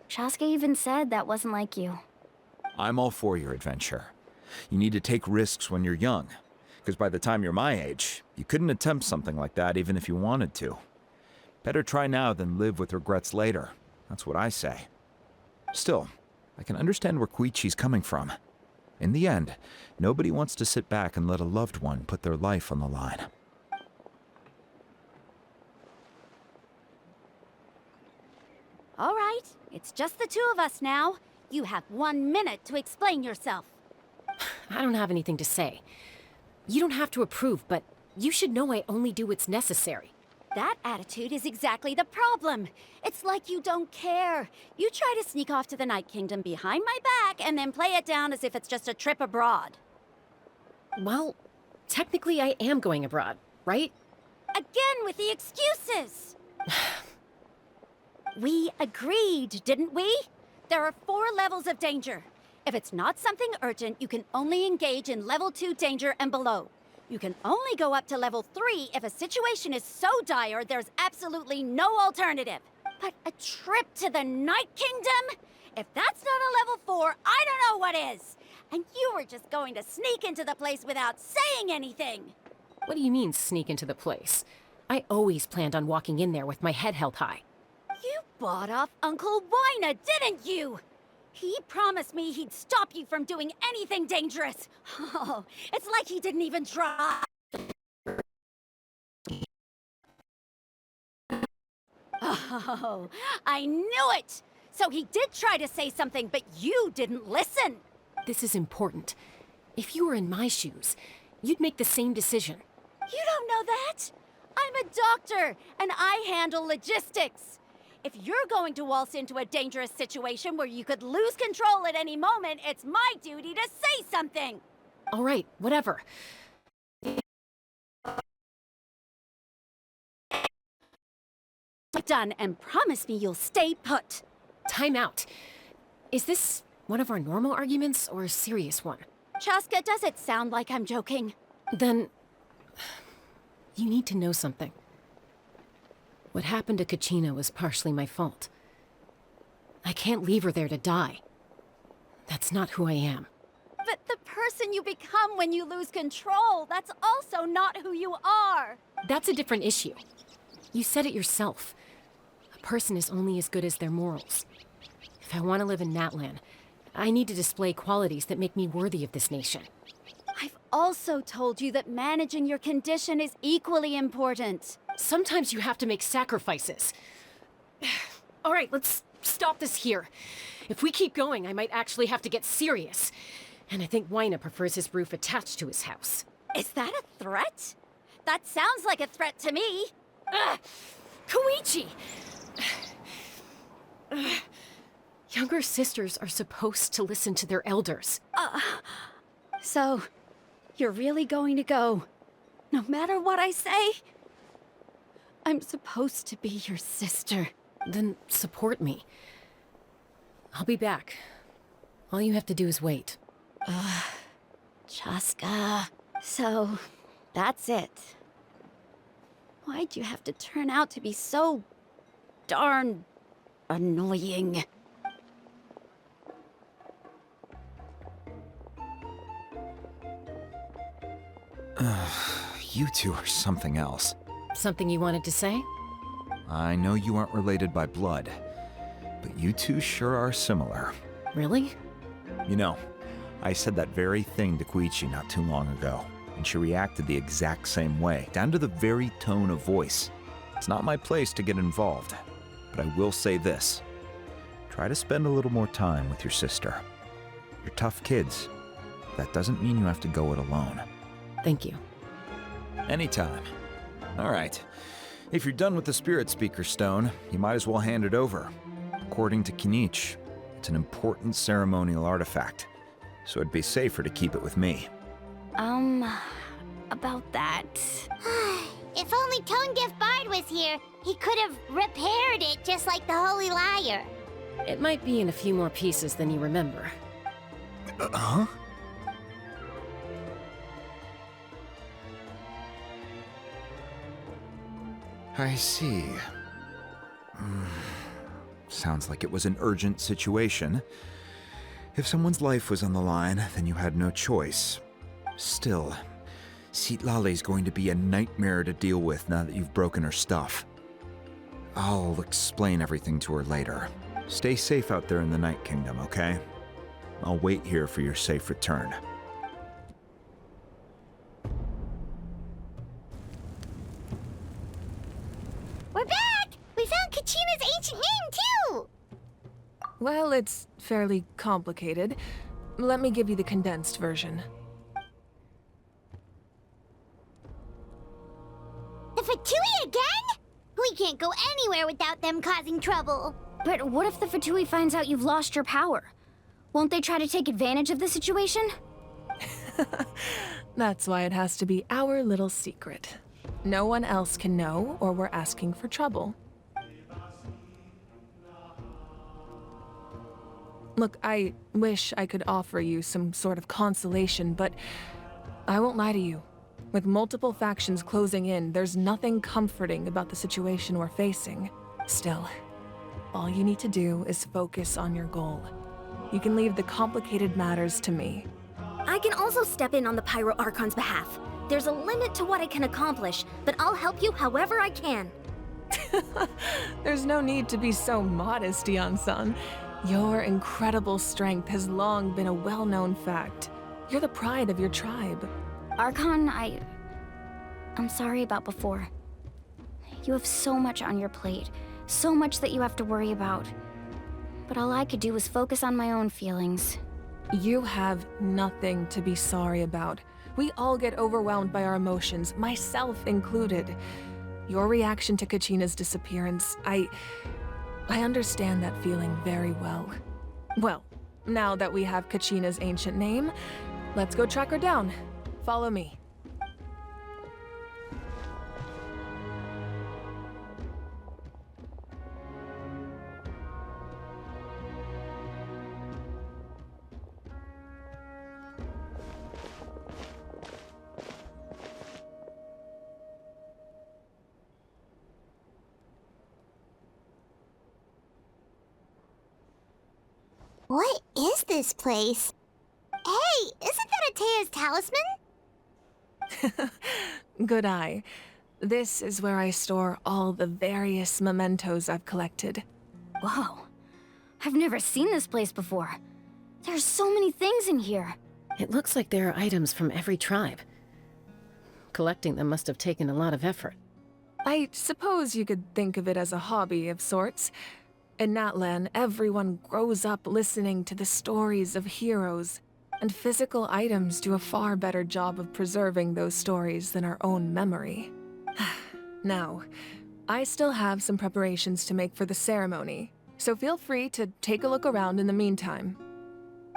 Chaska even said that wasn't like you. I'm all for your adventure. You need to take risks when you're young, because by the time you're my age, you couldn't attempt something like that even if you wanted to. Better try now than live with regrets later. That's what I say. Still, I can understand where Koichi's coming from. In the end, nobody wants to sit back and let a loved one put their life on the line. All right, it's just the two of us now. You have 1 minute to explain yourself. I don't have anything to say. You don't have to approve, but you should know I only do what's necessary. That attitude is exactly the problem. It's like you don't care. You try to sneak off to the Night Kingdom behind my back and then play it down as if it's just a trip abroad. Well, technically I am going abroad, right? Again with the excuses! We agreed, didn't we? There are 4 levels of danger. If it's not something urgent, you can only engage in level 2 danger and below. You can only go up to level 3 if a situation is so dire there's absolutely no alternative. But a trip to the Night Kingdom? If that's not a level 4, I don't know what is. And you were just going to sneak into the place without saying anything. What do you mean, sneak into the place? I always planned on walking in there with my head held high. You bought off Uncle Wina, didn't you? He promised me he'd stop you from doing anything dangerous. Oh, it's like he didn't even try. Oh, I knew it! So he did try to say something, but you didn't listen. This is important. If you were in my shoes, you'd make the same decision. You don't know that? I'm a doctor, and I handle logistics. If you're going to waltz into a dangerous situation where you could lose control at any moment, it's my duty to say something. All right, whatever. Done, and promise me you'll stay put. Time out. Is this one of our normal arguments or a serious one? Chaska, does it sound like I'm joking? Then you need to know something. What happened to Kachina was partially my fault. I can't leave her there to die. That's not who I am. But the person you become when you lose control, that's also not who you are. That's a different issue. You said it yourself. A person is only as good as their morals. If I want to live in Natlan, I need to display qualities that make me worthy of this nation. I've also told you that managing your condition is equally important. Sometimes you have to make sacrifices. All right, let's stop this here. If we keep going, I might actually have to get serious. And I think Wina prefers his roof attached to his house. Is that a threat? That sounds like a threat to me. Koichi! Younger sisters are supposed to listen to their elders. So, you're really going to go, no matter what I say? I'm supposed to be your sister. Then support me. I'll be back. All you have to do is wait. Chaska. So, that's it. Why'd you have to turn out to be so darn annoying? You two are something else. Something you wanted to say? I know you aren't related by blood, but you two sure are similar. Really? You know, I said that very thing to Koichi not too long ago, and she reacted the exact same way, down to the very tone of voice. It's not my place to get involved, but I will say this. Try to spend a little more time with your sister. You're tough kids. That doesn't mean you have to go it alone. Thank you. Anytime. All right. If you're done with the Spirit Speaker Stone, you might as well hand it over. According to Kinich, it's an important ceremonial artifact, so it'd be safer to keep it with me. about that. If only Tone-Deaf Bard was here, he could have repaired it just like the Holy Liar. It might be in a few more pieces than you remember. Huh? I see. Sounds like it was an urgent situation. If someone's life was on the line, then you had no choice. Still, Citlali's going to be a nightmare to deal with now that you've broken her stuff. I'll explain everything to her later. Stay safe out there in the Night Kingdom, okay? I'll wait here for your safe return. We're back! We found Kachina's ancient name, too! Well, it's fairly complicated. Let me give you the condensed version. The Fatui again? We can't go anywhere without them causing trouble. But what if the Fatui finds out you've lost your power? Won't they try to take advantage of the situation? That's why it has to be our little secret. No one else can know, or we're asking for trouble. Look, I wish I could offer you some sort of consolation, but I won't lie to you. With multiple factions closing in, there's nothing comforting about the situation we're facing. Still, all you need to do is focus on your goal. You can leave the complicated matters to me. I can also step in on the Pyro Archon's behalf. There's a limit to what I can accomplish, but I'll help you however I can. There's no need to be so modest, Yan-san. Your incredible strength has long been a well-known fact. You're the pride of your tribe. Archon, I'm sorry about before. You have so much on your plate, so much that you have to worry about. But all I could do was focus on my own feelings. You have nothing to be sorry about. We all get overwhelmed by our emotions, myself included. Your reaction to Kachina's disappearance, I understand that feeling very well. Well, now that we have Kachina's ancient name, let's go track her down. Follow me. What is this place? Hey, isn't that Atea's talisman? Good eye. This is where I store all the various mementos I've collected. Whoa. I've never seen this place before. There's so many things in here. It looks like there are items from every tribe. Collecting them must have taken a lot of effort. I suppose you could think of it as a hobby of sorts. In Natlan, everyone grows up listening to the stories of heroes, and physical items do a far better job of preserving those stories than our own memory. Now, I still have some preparations to make for the ceremony, so feel free to take a look around in the meantime.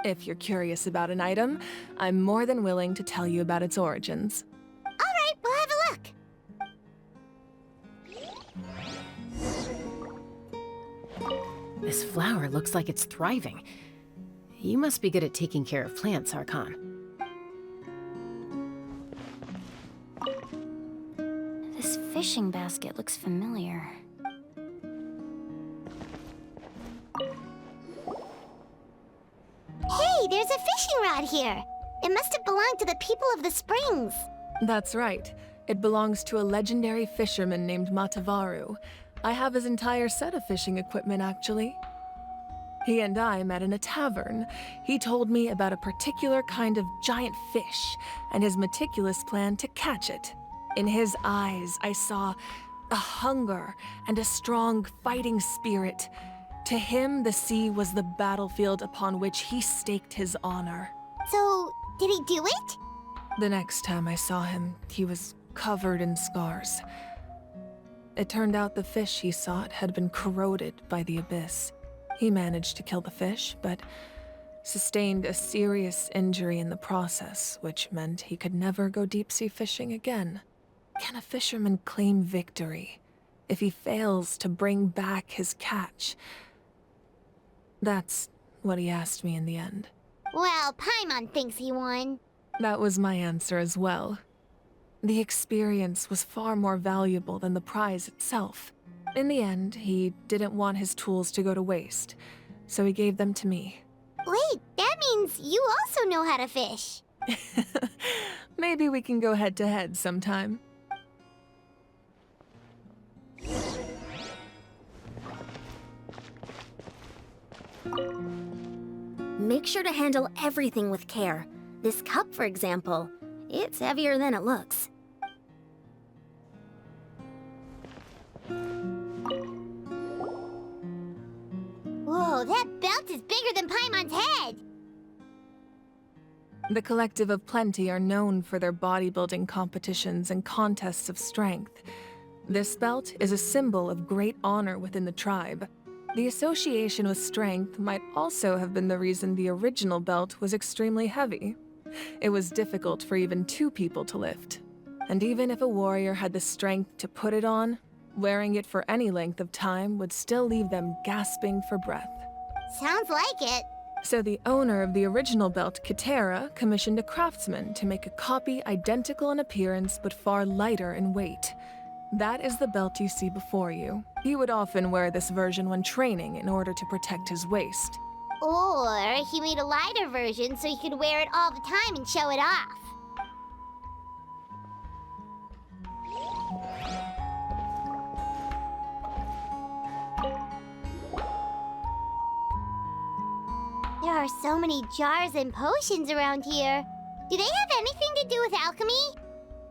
If you're curious about an item, I'm more than willing to tell you about its origins. All right, we'll have a look. This flower looks like it's thriving. You must be good at taking care of plants, Archon. This fishing basket looks familiar. Hey, there's a fishing rod here. It must have belonged to the people of the springs. That's right. It belongs to a legendary fisherman named Matavaru. I have his entire set of fishing equipment, actually. He and I met in a tavern. He told me about a particular kind of giant fish and his meticulous plan to catch it. In his eyes, I saw a hunger and a strong fighting spirit. To him, the sea was the battlefield upon which he staked his honor. So, did he do it? The next time I saw him, he was covered in scars. It turned out the fish he sought had been corroded by the abyss. He managed to kill the fish, but sustained a serious injury in the process, which meant he could never go deep-sea fishing again. Can a fisherman claim victory if he fails to bring back his catch? That's what he asked me in the end. Well, Paimon thinks he won. That was my answer as well. The experience was far more valuable than the prize itself. In the end, he didn't want his tools to go to waste, so he gave them to me. Wait, that means you also know how to fish. Maybe we can go head-to-head sometime. Make sure to handle everything with care. This cup, for example, it's heavier than it looks. Whoa, that belt is bigger than Paimon's head! The Collective of Plenty are known for their bodybuilding competitions and contests of strength. This belt is a symbol of great honor within the tribe. The association with strength might also have been the reason the original belt was extremely heavy. It was difficult for even 2 people to lift. And even if a warrior had the strength to put it on, wearing it for any length of time would still leave them gasping for breath. Sounds like it. So the owner of the original belt, Kitera, commissioned a craftsman to make a copy identical in appearance but far lighter in weight. That is the belt you see before you. He would often wear this version when training in order to protect his waist. Or he made a lighter version so he could wear it all the time and show it off. There are so many jars and potions around here. Do they have anything to do with alchemy?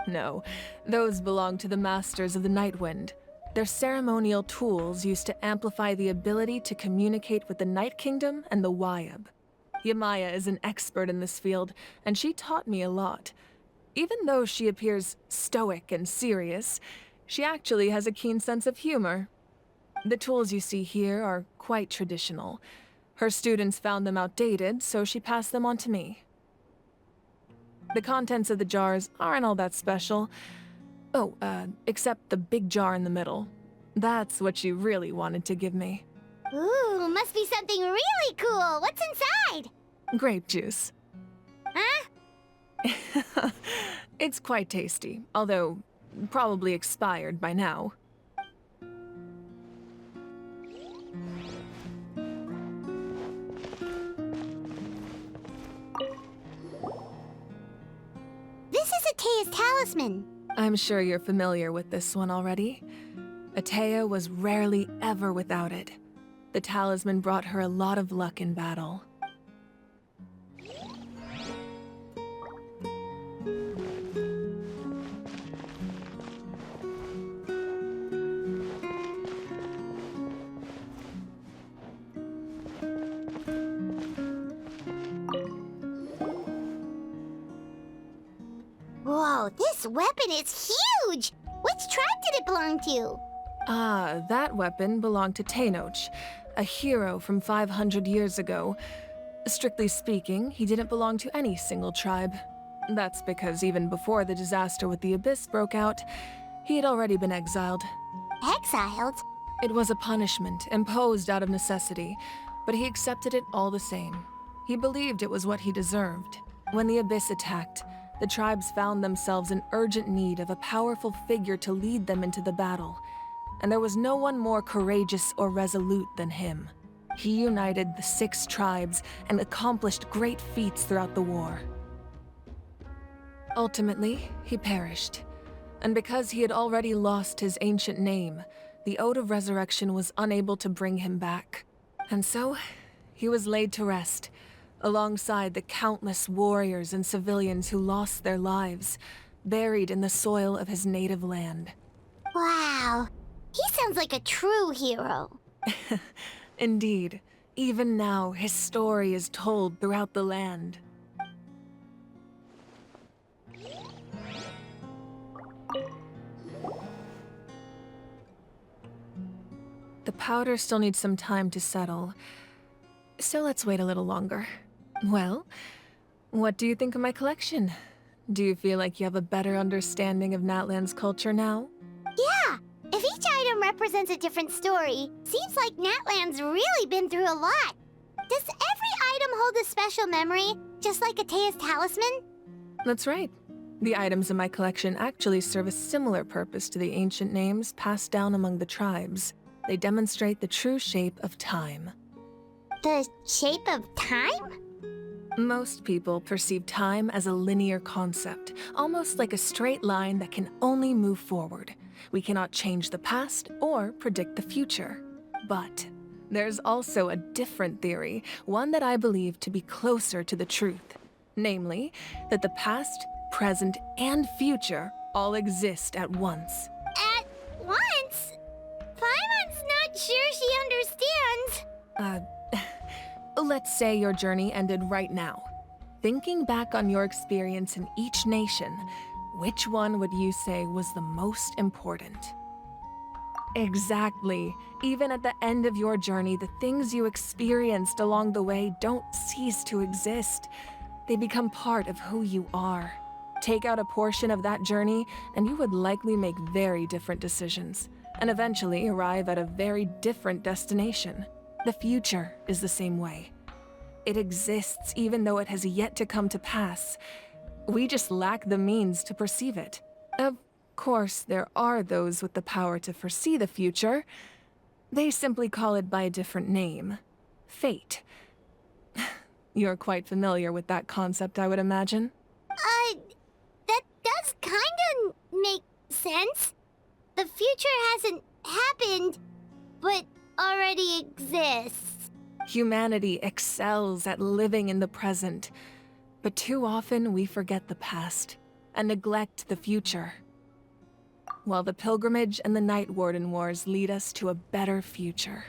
No, those belong to the Masters of the Night Wind. They're ceremonial tools used to amplify the ability to communicate with the Night Kingdom and the Wyab. Yamaya is an expert in this field, and she taught me a lot. Even though she appears stoic and serious, she actually has a keen sense of humor. The tools you see here are quite traditional. Her students found them outdated, so she passed them on to me. The contents of the jars aren't all that special. Oh, except the big jar in the middle. That's what she really wanted to give me. Ooh, must be something really cool. What's inside? Grape juice. Huh? It's quite tasty, although probably expired by now. This is Atea's talisman. I'm sure you're familiar with this one already. Atea was rarely ever without it. The talisman brought her a lot of luck in battle. Whoa, this weapon is huge! Which tribe did it belong to? Ah, that weapon belonged to Tenoch, a hero from 500 years ago. Strictly speaking, he didn't belong to any single tribe. That's because even before the disaster with the Abyss broke out, he had already been exiled. Exiled? It was a punishment imposed out of necessity, but he accepted it all the same. He believed it was what he deserved. When the Abyss attacked, the tribes found themselves in urgent need of a powerful figure to lead them into the battle, and there was no one more courageous or resolute than him. He united the 6 tribes and accomplished great feats throughout the war. Ultimately, he perished, and because he had already lost his ancient name, the Ode of Resurrection was unable to bring him back. And so, he was laid to rest, alongside the countless warriors and civilians who lost their lives, buried in the soil of his native land. Wow, he sounds like a true hero. Indeed, even now his story is told throughout the land. The powder still needs some time to settle, so let's wait a little longer. Well, what do you think of my collection? Do you feel like you have a better understanding of Natlan's culture now? Yeah! If each item represents a different story, seems like Natlan's really been through a lot. Does every item hold a special memory, just like Atea's talisman? That's right. The items in my collection actually serve a similar purpose to the ancient names passed down among the tribes. They demonstrate the true shape of time. The shape of time? Most people perceive time as a linear concept, almost like a straight line that can only move forward. We cannot change the past or predict the future. But there's also a different theory, one that I believe to be closer to the truth. Namely, that the past, present, and future all exist at once. At once? Paimon's not sure she understands. Let's say your journey ended right now. Thinking back on your experience in each nation, which one would you say was the most important? Exactly. Even at the end of your journey, the things you experienced along the way don't cease to exist. They become part of who you are. Take out a portion of that journey, and you would likely make very different decisions, and eventually arrive at a very different destination. The future is the same way. It exists even though it has yet to come to pass. We just lack the means to perceive it. Of course, there are those with the power to foresee the future. They simply call it by a different name. Fate. You're quite familiar with that concept, I would imagine. That does kinda make sense. The future hasn't happened, but already exists. Humanity excels at living in the present, but too often we forget the past and neglect the future. While the pilgrimage and the Night Warden Wars lead us to a better future.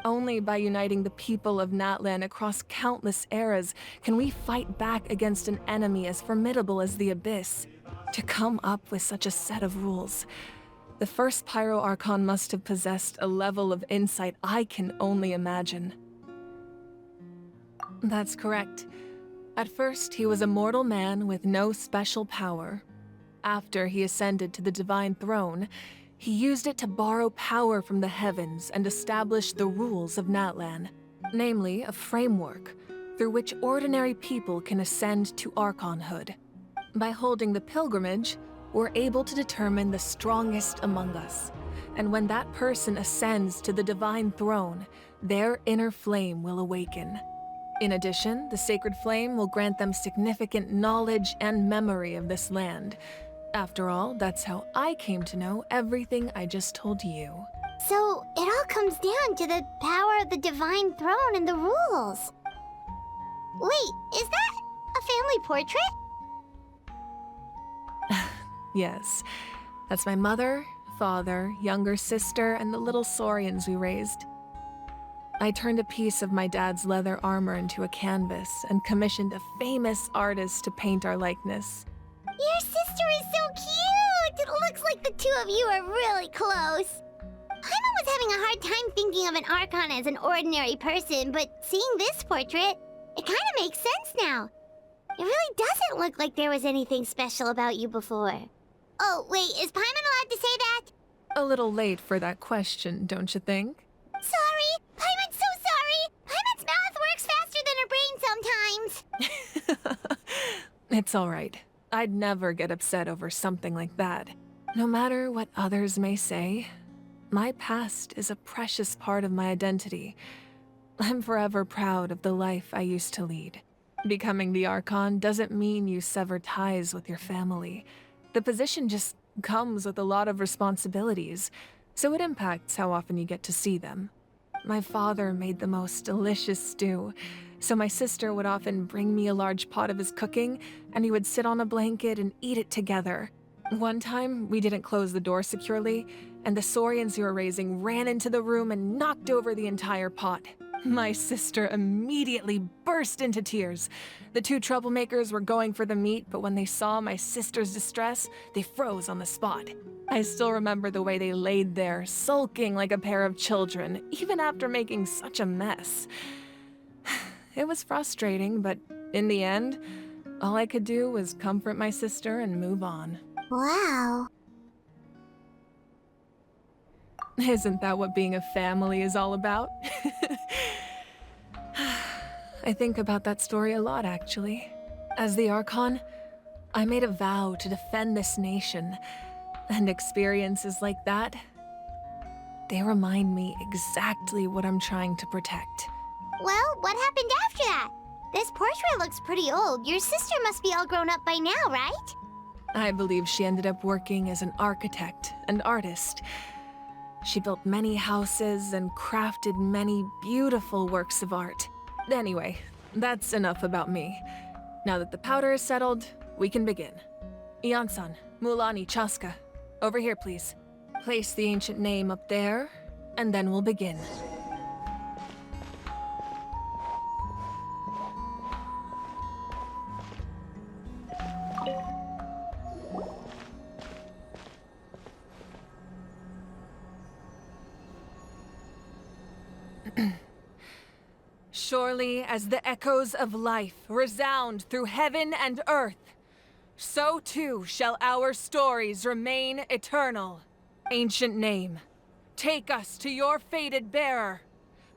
Only by uniting the people of Natlan across countless eras can we fight back against an enemy as formidable as the Abyss. To come up with such a set of rules, the first Pyro Archon must have possessed a level of insight I can only imagine. That's correct. At first, he was a mortal man with no special power. After he ascended to the Divine Throne, he used it to borrow power from the heavens and establish the rules of Natlan, namely a framework through which ordinary people can ascend to Archonhood. By holding the pilgrimage, we're able to determine the strongest among us, and when that person ascends to the Divine Throne, their inner flame will awaken. In addition, the sacred flame will grant them significant knowledge and memory of this land. After all, that's how I came to know everything I just told you. So, it all comes down to the power of the Divine Throne and the rules. Wait, is that a family portrait? Yes, that's my mother, father, younger sister, and the little saurians we raised. I turned a piece of my dad's leather armor into a canvas and commissioned a famous artist to paint our likeness. Your sister is so cute! It looks like the two of you are really close. Paimon was having a hard time thinking of an Archon as an ordinary person, but seeing this portrait, it kind of makes sense now. It really doesn't look like there was anything special about you before. Oh, wait, is Paimon allowed to say that? A little late for that question, don't you think? Sorry! Paimon's so sorry! Paimon's mouth works faster than her brain sometimes! It's all right. I'd never get upset over something like that. No matter what others may say, my past is a precious part of my identity. I'm forever proud of the life I used to lead. Becoming the Archon doesn't mean you sever ties with your family. The position just comes with a lot of responsibilities, so it impacts how often you get to see them. My father made the most delicious stew, so my sister would often bring me a large pot of his cooking, and we would sit on a blanket and eat it together. One time, we didn't close the door securely, and the saurians we were raising ran into the room and knocked over the entire pot. My sister immediately burst into tears. The two troublemakers were going for the meat, but when they saw my sister's distress, they froze on the spot. I still remember the way they laid there, sulking like a pair of children, even after making such a mess. It was frustrating, but In the end, all I could do was comfort my sister and move on. Wow. Isn't that what being a family is all about? I think about that story a lot, actually. As the Archon, I made a vow to defend this nation, and experiences like that, they remind me exactly what I'm trying to protect. Well, what happened after that? This portrait looks pretty old. Your sister must be all grown up by now, right? I believe she ended up working as an architect and artist. She built many houses and crafted many beautiful works of art. Anyway, that's enough about me. Now that the powder is settled, we can begin. Ian-san, Mulani, Chaska, over here, please. Place the ancient name up there, and then we'll begin. Surely as the echoes of life resound through heaven and earth, so too shall our stories remain eternal. Ancient name, take us to your fated bearer.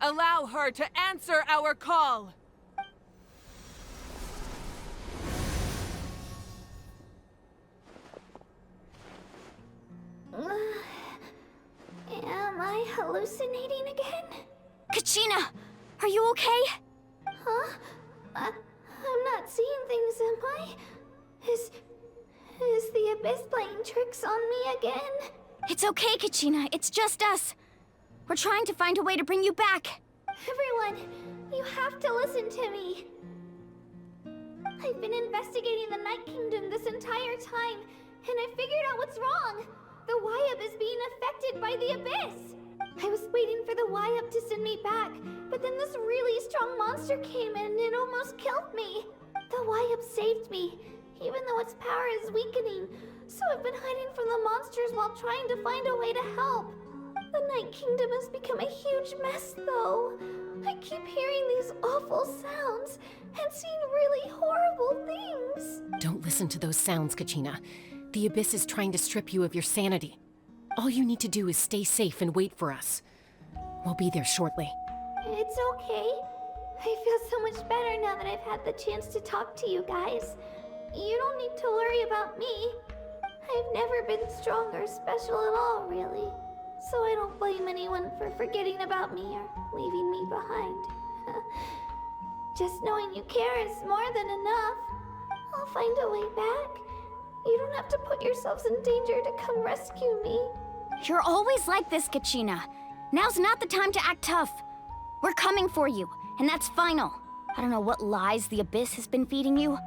Allow her to answer our call. Am I hallucinating again? Kachina, are you okay? Huh? I'm not seeing things, am I? Is the Abyss playing tricks on me again? It's okay, Kachina. It's just us. We're trying to find a way to bring you back. Everyone, you have to listen to me. I've been investigating the Night Kingdom this entire time, and I figured out what's wrong. The Wyab is being affected by the Abyss. I was waiting for the Wyab to send me back, but then this really strong monster came in and it almost killed me. The Wyab saved me, even though its power is weakening, so I've been hiding from the monsters while trying to find a way to help. The Night Kingdom has become a huge mess, though. I keep hearing these awful sounds and seeing really horrible things. Don't listen to those sounds, Kachina. The Abyss is trying to strip you of your sanity. All you need to do is stay safe and wait for us. We'll be there shortly. It's okay. I feel so much better now that I've had the chance to talk to you guys. You don't need to worry about me. I've never been strong or special at all, really. So I don't blame anyone for forgetting about me or leaving me behind. Just knowing you care is more than enough. I'll find a way back. You don't have to put yourselves in danger to come rescue me. You're always like this, Kachina. Now's not the time to act tough. We're coming for you, and that's final. I don't know what lies the Abyss has been feeding you,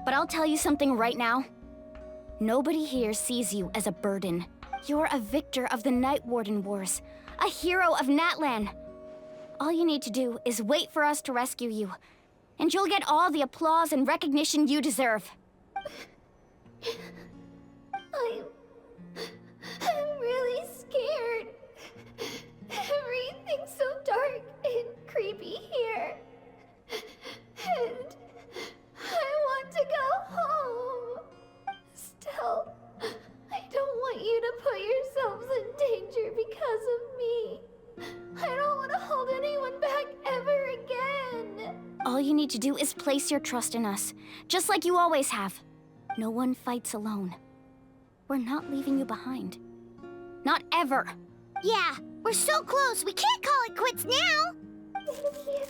but I'll tell you something right now. Nobody here sees you as a burden. You're a victor of the Night Warden Wars, a hero of Natlan. All you need to do is wait for us to rescue you, and you'll get all the applause and recognition you deserve. I'm really scared. Everything's so dark and creepy here. And I want to go home. Still, I don't want you to put yourselves in danger because of me. I don't want to hold anyone back ever again. All you need to do is place your trust in us, just like you always have. No one fights alone. We're not leaving you behind. Not ever. Yeah, we're so close. We can't call it quits now. Thank you.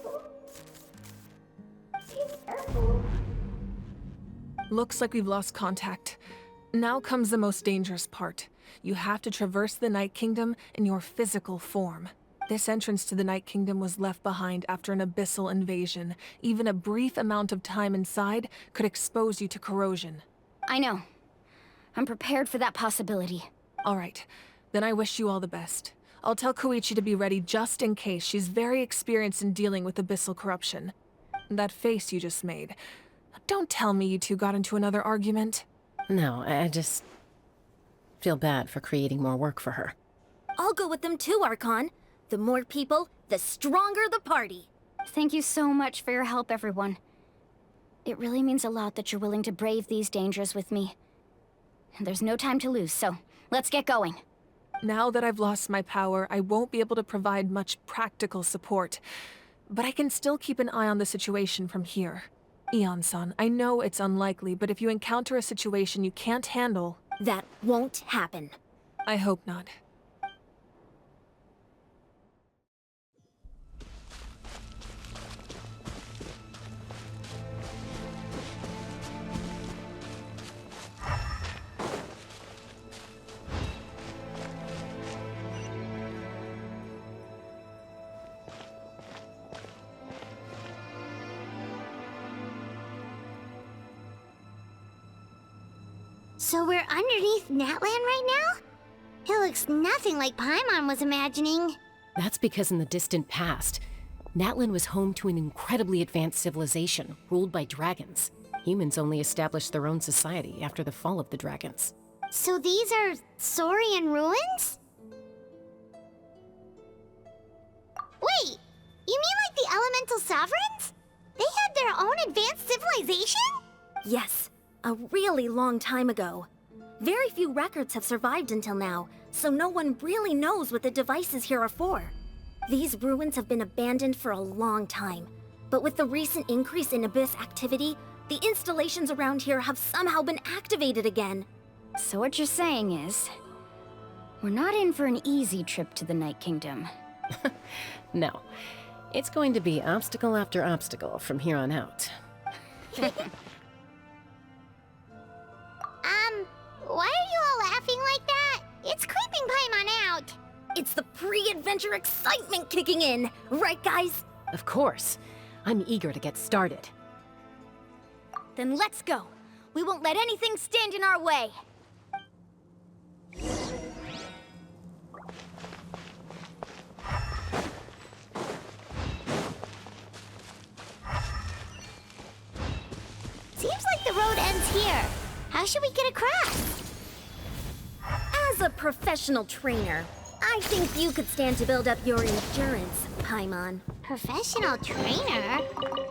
Be careful. Looks like we've lost contact. Now comes the most dangerous part. You have to traverse the Night Kingdom in your physical form. This entrance to the Night Kingdom was left behind after an abyssal invasion. Even a brief amount of time inside could expose you to corrosion. I know. I'm prepared for that possibility. All right. Then I wish you all the best. I'll tell Koichi to be ready just in case. She's very experienced in dealing with abyssal corruption. That face you just made. Don't tell me you two got into another argument. No, I just feel bad for creating more work for her. I'll go with them too, Archon. The more people, the stronger the party. Thank you so much for your help, everyone. It really means a lot that you're willing to brave these dangers with me. There's no time to lose, so let's get going. Now that I've lost my power, I won't be able to provide much practical support. But I can still keep an eye on the situation from here. Eon-san, I know it's unlikely, but if you encounter a situation you can't handle... That won't happen. I hope not. So we're underneath Natlan right now? It looks nothing like Paimon was imagining. That's because in the distant past, Natlan was home to an incredibly advanced civilization ruled by dragons. Humans only established their own society after the fall of the dragons. So these are Saurian ruins? Wait, you mean like the elemental sovereigns? They had their own advanced civilization? Yes, a really long time ago. Very few records have survived until now, so no one really knows what the devices here are for. These ruins have been abandoned for a long time, but with the recent increase in Abyss activity, the installations around here have somehow been activated again. So what you're saying is, we're not in for an easy trip to the Night Kingdom. No. It's going to be obstacle after obstacle from here on out. Why are you all laughing like that? It's creeping Paimon out. It's the pre-adventure excitement kicking in, right guys? Of course. I'm eager to get started. Then let's go. We won't let anything stand in our way. Seems like the road ends here. How should we get across? As a professional trainer, I think you could stand to build up your endurance, Paimon. Professional trainer?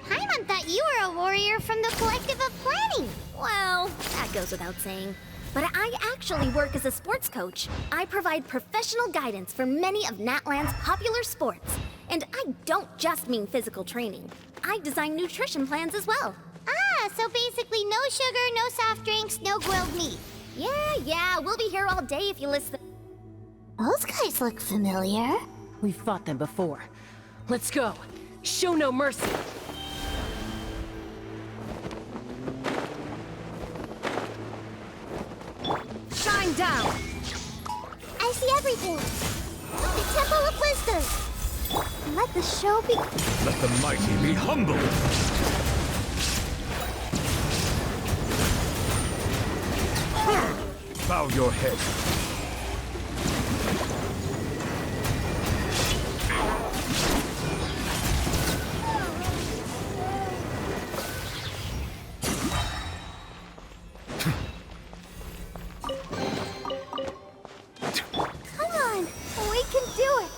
Paimon thought you were a warrior from the Collective of Planning. Well, that goes without saying. But I actually work as a sports coach. I provide professional guidance for many of Natlan's popular sports. And I don't just mean physical training. I design nutrition plans as well. Ah, so basically no sugar, no soft drinks, no grilled meat. Yeah, we'll be here all day if you listen. Those guys look familiar. We've fought them before. Let's go. Show no mercy. Shine down! I see everything. The Temple of Wisdom. Let the show be... Let the mighty be humbled! Bow your head. Come on, we can do it.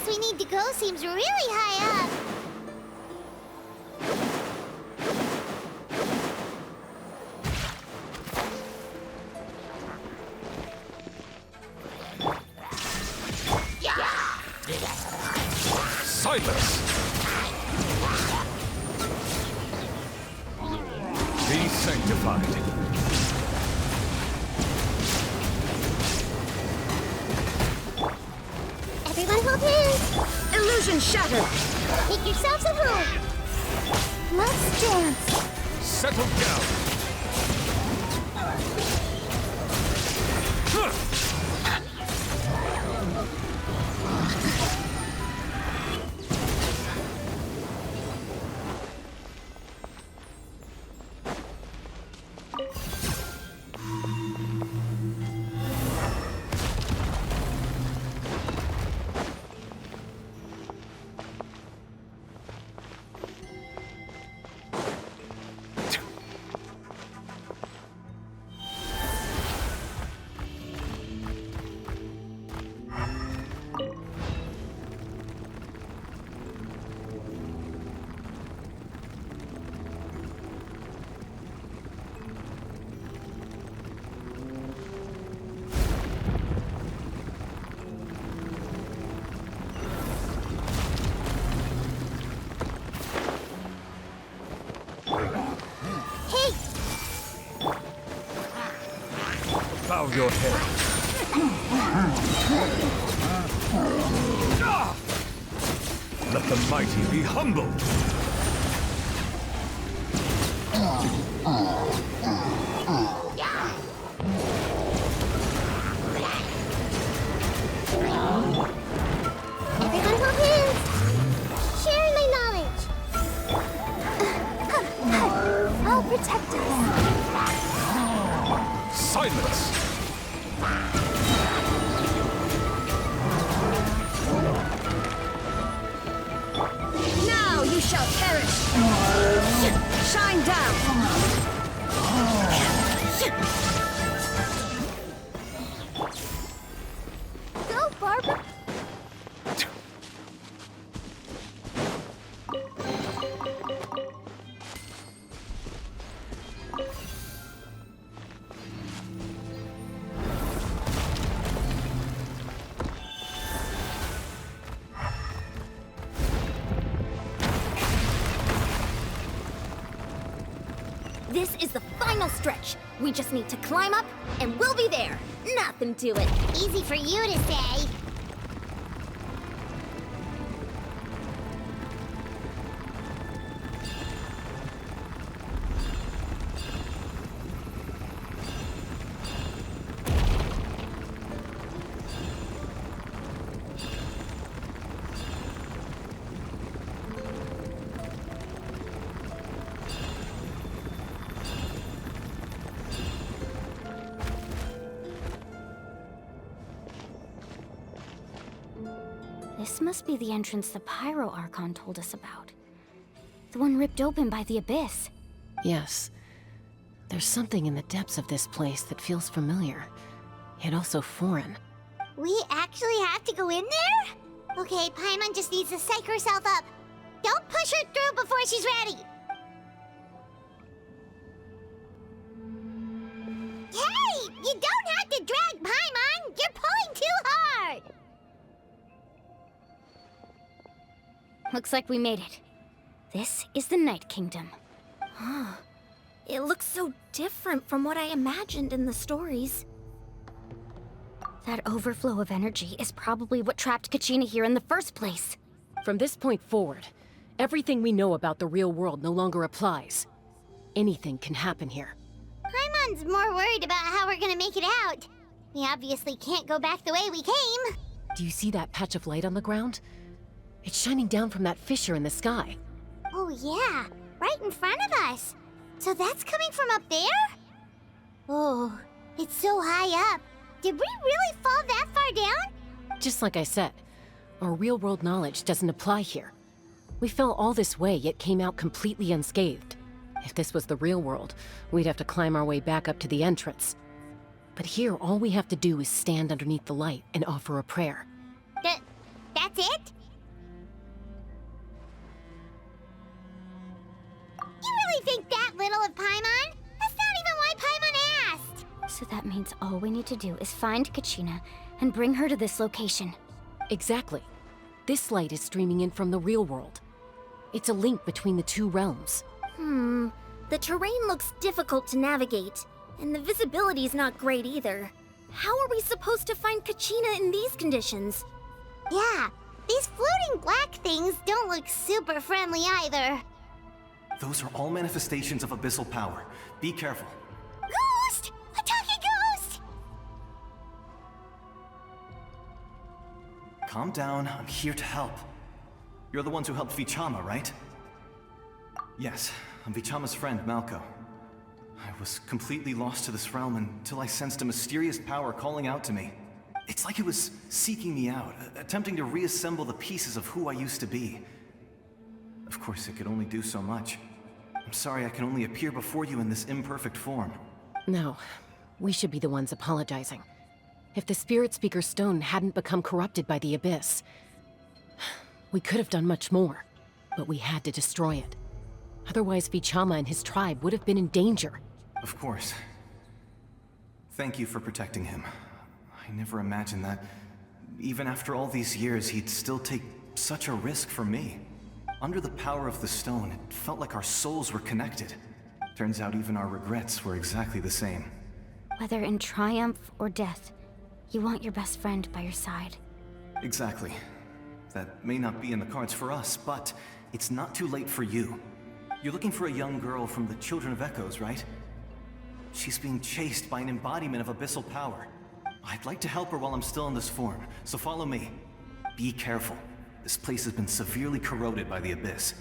We need to go seems really high up. Silence! Be sanctified. Everyone hold hands. Illusion shattered. Make yourselves at home. Let's dance. Settle down. your head. Let the mighty be humbled. Everyone hold hands. Sharing my knowledge. I'll protect us. Silence! Now you shall perish! Shine down! Go, Barbara. This is the final stretch. We just need to climb up, and we'll be there. Nothing to it. Easy for you to say. This must be the entrance the Pyro Archon told us about. The one ripped open by the Abyss. Yes. There's something in the depths of this place that feels familiar, yet also foreign. We actually have to go in there? Okay, Paimon just needs to psych herself up. Don't push her through before she's ready. Hey! You don't have to drag Paimon! You're pulling too hard! Looks like we made it. This is the Night Kingdom. Huh. It looks so different from what I imagined in the stories. That overflow of energy is probably what trapped Kachina here in the first place. From this point forward, everything we know about the real world no longer applies. Anything can happen here. Paimon's more worried about how we're gonna make it out. We obviously can't go back the way we came. Do you see that patch of light on the ground? It's shining down from that fissure in the sky. Oh yeah, right in front of us. So that's coming from up there? Oh, it's so high up. Did we really fall that far down? Just like I said, our real-world knowledge doesn't apply here. We fell all this way, yet came out completely unscathed. If this was the real world, we'd have to climb our way back up to the entrance. But here, all we have to do is stand underneath the light and offer a prayer. That's it? You really think that little of Paimon? That's not even why Paimon asked! So that means all we need to do is find Kachina and bring her to this location. Exactly. This light is streaming in from the real world. It's a link between the two realms. The terrain looks difficult to navigate, and the visibility's not great either. How are we supposed to find Kachina in these conditions? Yeah, these floating black things don't look super friendly either. Those are all manifestations of abyssal power. Be careful. Ghost! A talking ghost! Calm down, I'm here to help. You're the ones who helped Vichama, right? Yes, I'm Vichama's friend, Malko. I was completely lost to this realm until I sensed a mysterious power calling out to me. It's like it was seeking me out, attempting to reassemble the pieces of who I used to be. Of course, it could only do so much. I'm sorry I can only appear before you in this imperfect form. No, we should be the ones apologizing. If the Spirit Speaker Stone hadn't become corrupted by the Abyss, we could have done much more, but we had to destroy it. Otherwise, Vichama and his tribe would have been in danger. Of course. Thank you for protecting him. I never imagined that, even after all these years, he'd still take such a risk for me. Under the power of the stone, it felt like our souls were connected. Turns out even our regrets were exactly the same. Whether in triumph or death, you want your best friend by your side. Exactly. That may not be in the cards for us, but it's not too late for you. You're looking for a young girl from the Children of Echoes, right? She's being chased by an embodiment of abyssal power. I'd like to help her while I'm still in this form, so follow me. Be careful. This place has been severely corroded by the abyss.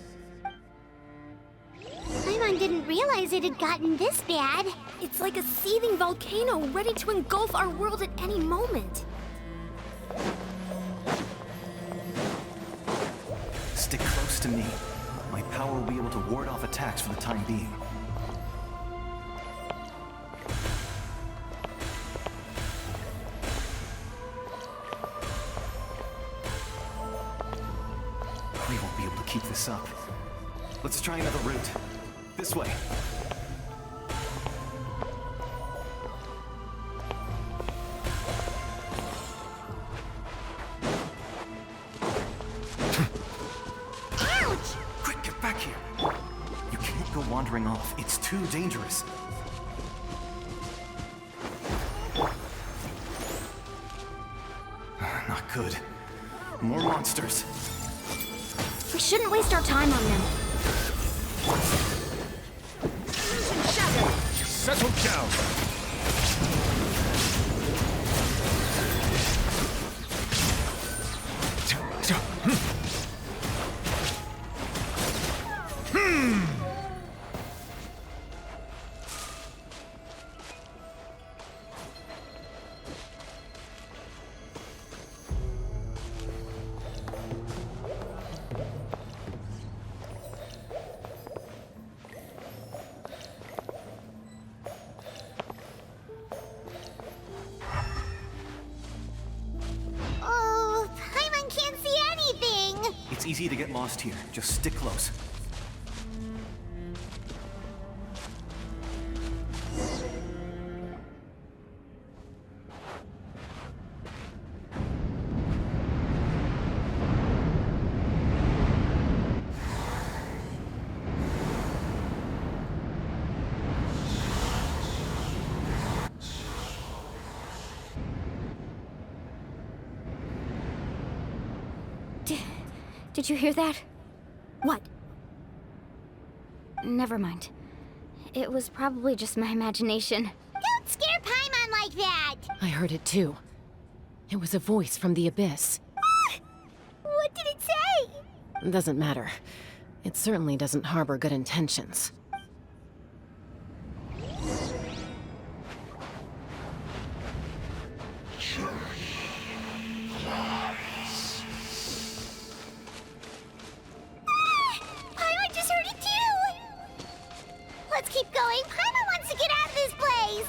Paimon didn't realize it had gotten this bad. It's like a seething volcano ready to engulf our world at any moment. Stick close to me. My power will be able to ward off attacks for the time being. We won't be able to keep this up. Let's try another route. This way. Ouch! Quick, get back here. You can't go wandering off. It's too dangerous. Not good. More monsters. We shouldn't waste our time on them. Settle down. Oh, Paimon can't see anything. It's easy to get lost here. Just stick close. Did you hear that? What? Never mind. It was probably just my imagination. Don't scare Paimon like that. I heard it too. It was a voice from the abyss. What did it say? Doesn't matter. It certainly doesn't harbor good intentions. Paimon just heard it too. Let's keep going. Paimon wants to get out of this place.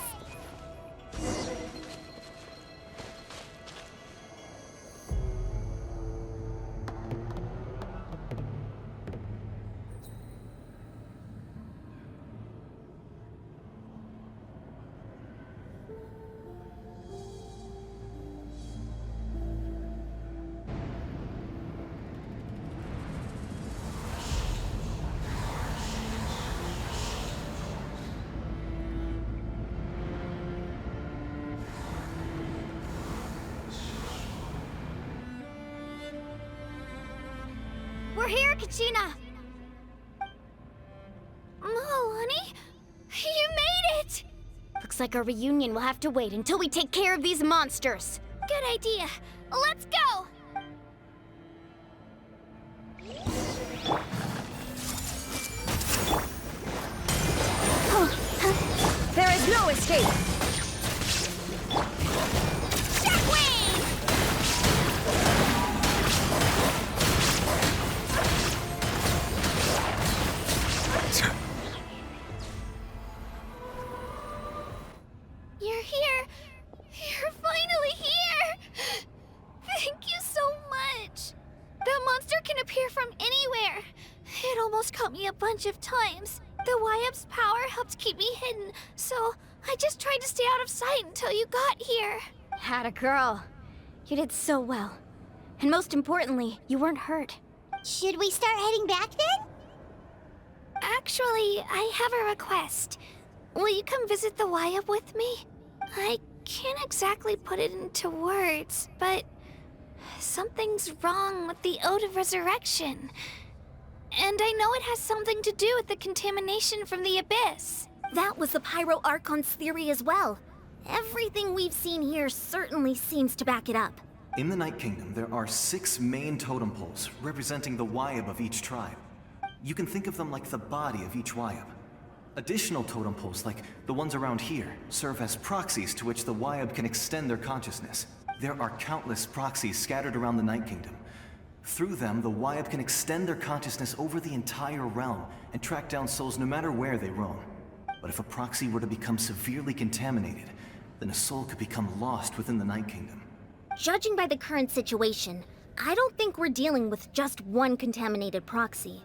We're here, Kachina! Oh, honey? You made it! Looks like our reunion will have to wait until we take care of these monsters. Good idea. Let's go. There is no escape! You're here. You're finally here. Thank you so much. That monster can appear from anywhere. It almost caught me a bunch of times. The YF's power helped keep me hidden, so I just tried to stay out of sight until you got here. Had a girl. You did so well. And most importantly, you weren't hurt. Should we start heading back then? Actually, I have a request. Will you come visit the YF with me? I can't exactly put it into words, but something's wrong with the Ode of Resurrection. And I know it has something to do with the contamination from the Abyss. That was the Pyro Archon's theory as well. Everything we've seen here certainly seems to back it up. In the Night Kingdom, there are 6 main totem poles representing the Wyab of each tribe. You can think of them like the body of each Wyab. Additional totem poles, like the ones around here, serve as proxies to which the Wyab can extend their consciousness. There are countless proxies scattered around the Night Kingdom. Through them, the Wyab can extend their consciousness over the entire realm and track down souls no matter where they roam. But if a proxy were to become severely contaminated, then a soul could become lost within the Night Kingdom. Judging by the current situation, I don't think we're dealing with just one contaminated proxy.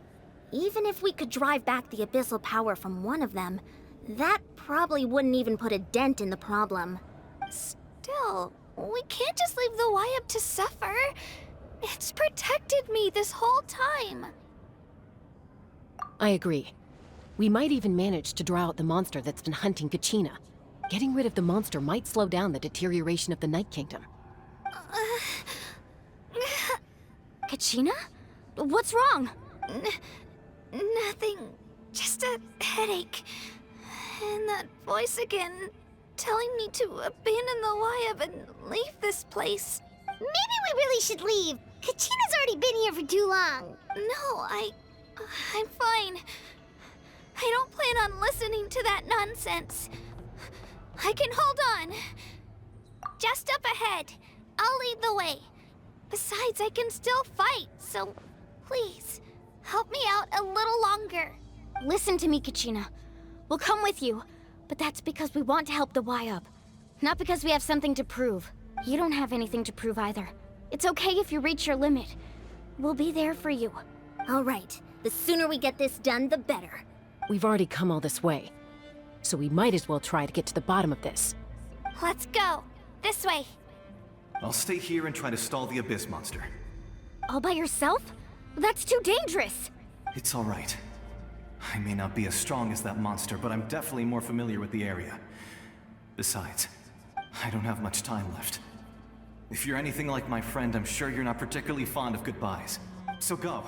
Even if we could drive back the abyssal power from one of them, that probably wouldn't even put a dent in the problem. Still, we can't just leave the Wyab to suffer. It's protected me this whole time. I agree. We might even manage to draw out the monster that's been hunting Kachina. Getting rid of the monster might slow down the deterioration of the Night Kingdom. Kachina? What's wrong? Nothing. Just a headache. And that voice again, telling me to abandon the Wyab and leave this place. Maybe we really should leave. Kachina's already been here for too long. No, I'm fine. I don't plan on listening to that nonsense. I can hold on. Just up ahead. I'll lead the way. Besides, I can still fight, so please, help me out a little longer. Listen to me, Kachina. We'll come with you, but that's because we want to help the Wyab. Not because we have something to prove. You don't have anything to prove either. It's okay if you reach your limit. We'll be there for you. All right. The sooner we get this done, the better. We've already come all this way, so we might as well try to get to the bottom of this. Let's go. This way. I'll stay here and try to stall the Abyss monster. All by yourself? That's too dangerous. It's all right. I may not be as strong as that monster, but I'm definitely more familiar with the area. Besides, I don't have much time left. If you're anything like my friend, I'm sure you're not particularly fond of goodbyes. So go.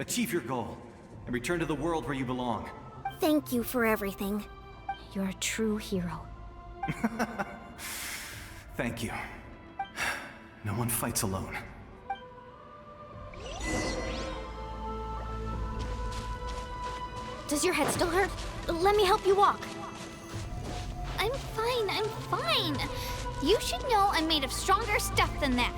Achieve your goal, and return to the world where you belong. Thank you for everything. You're a true hero. Thank you. No one fights alone. Does your head still hurt? Let me help you walk. I'm fine. You should know I'm made of stronger stuff than that.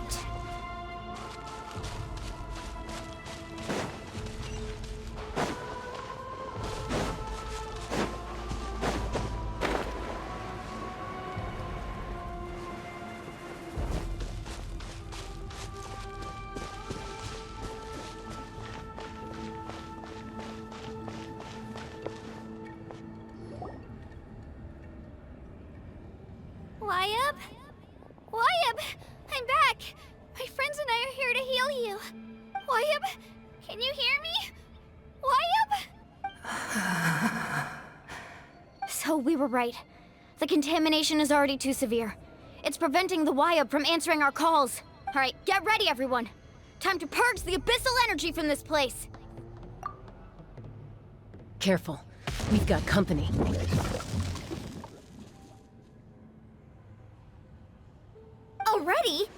Wyab! I'm back! My friends and I are here to heal you. Wyab, can you hear me? Wyab? So we were right. The contamination is already too severe. It's preventing the Wyab from answering our calls. All right, get ready, everyone. Time to purge the abyssal energy from this place. Careful. We've got company. Already?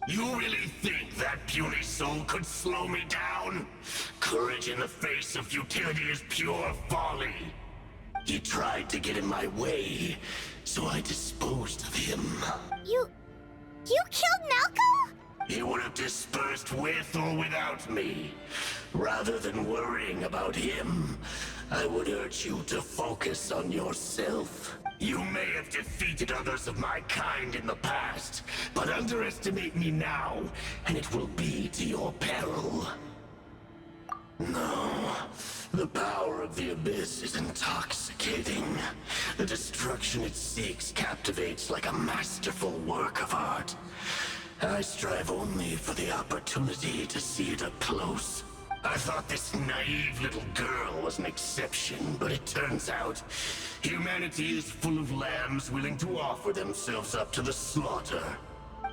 You really think that puny soul could slow me down? Courage in the face of futility is pure folly. He tried to get in my way, so I disposed of him. You killed Malco? He would have dispersed with or without me. Rather than worrying about him, I would urge you to focus on yourself. You may have defeated others of my kind in the past, but underestimate me now, and it will be to your peril. No, the power of the Abyss is intoxicating. The destruction it seeks captivates like a masterful work of art. I strive only for the opportunity to see it up close. I thought this naive little girl was an exception, but it turns out humanity is full of lambs willing to offer themselves up to the slaughter.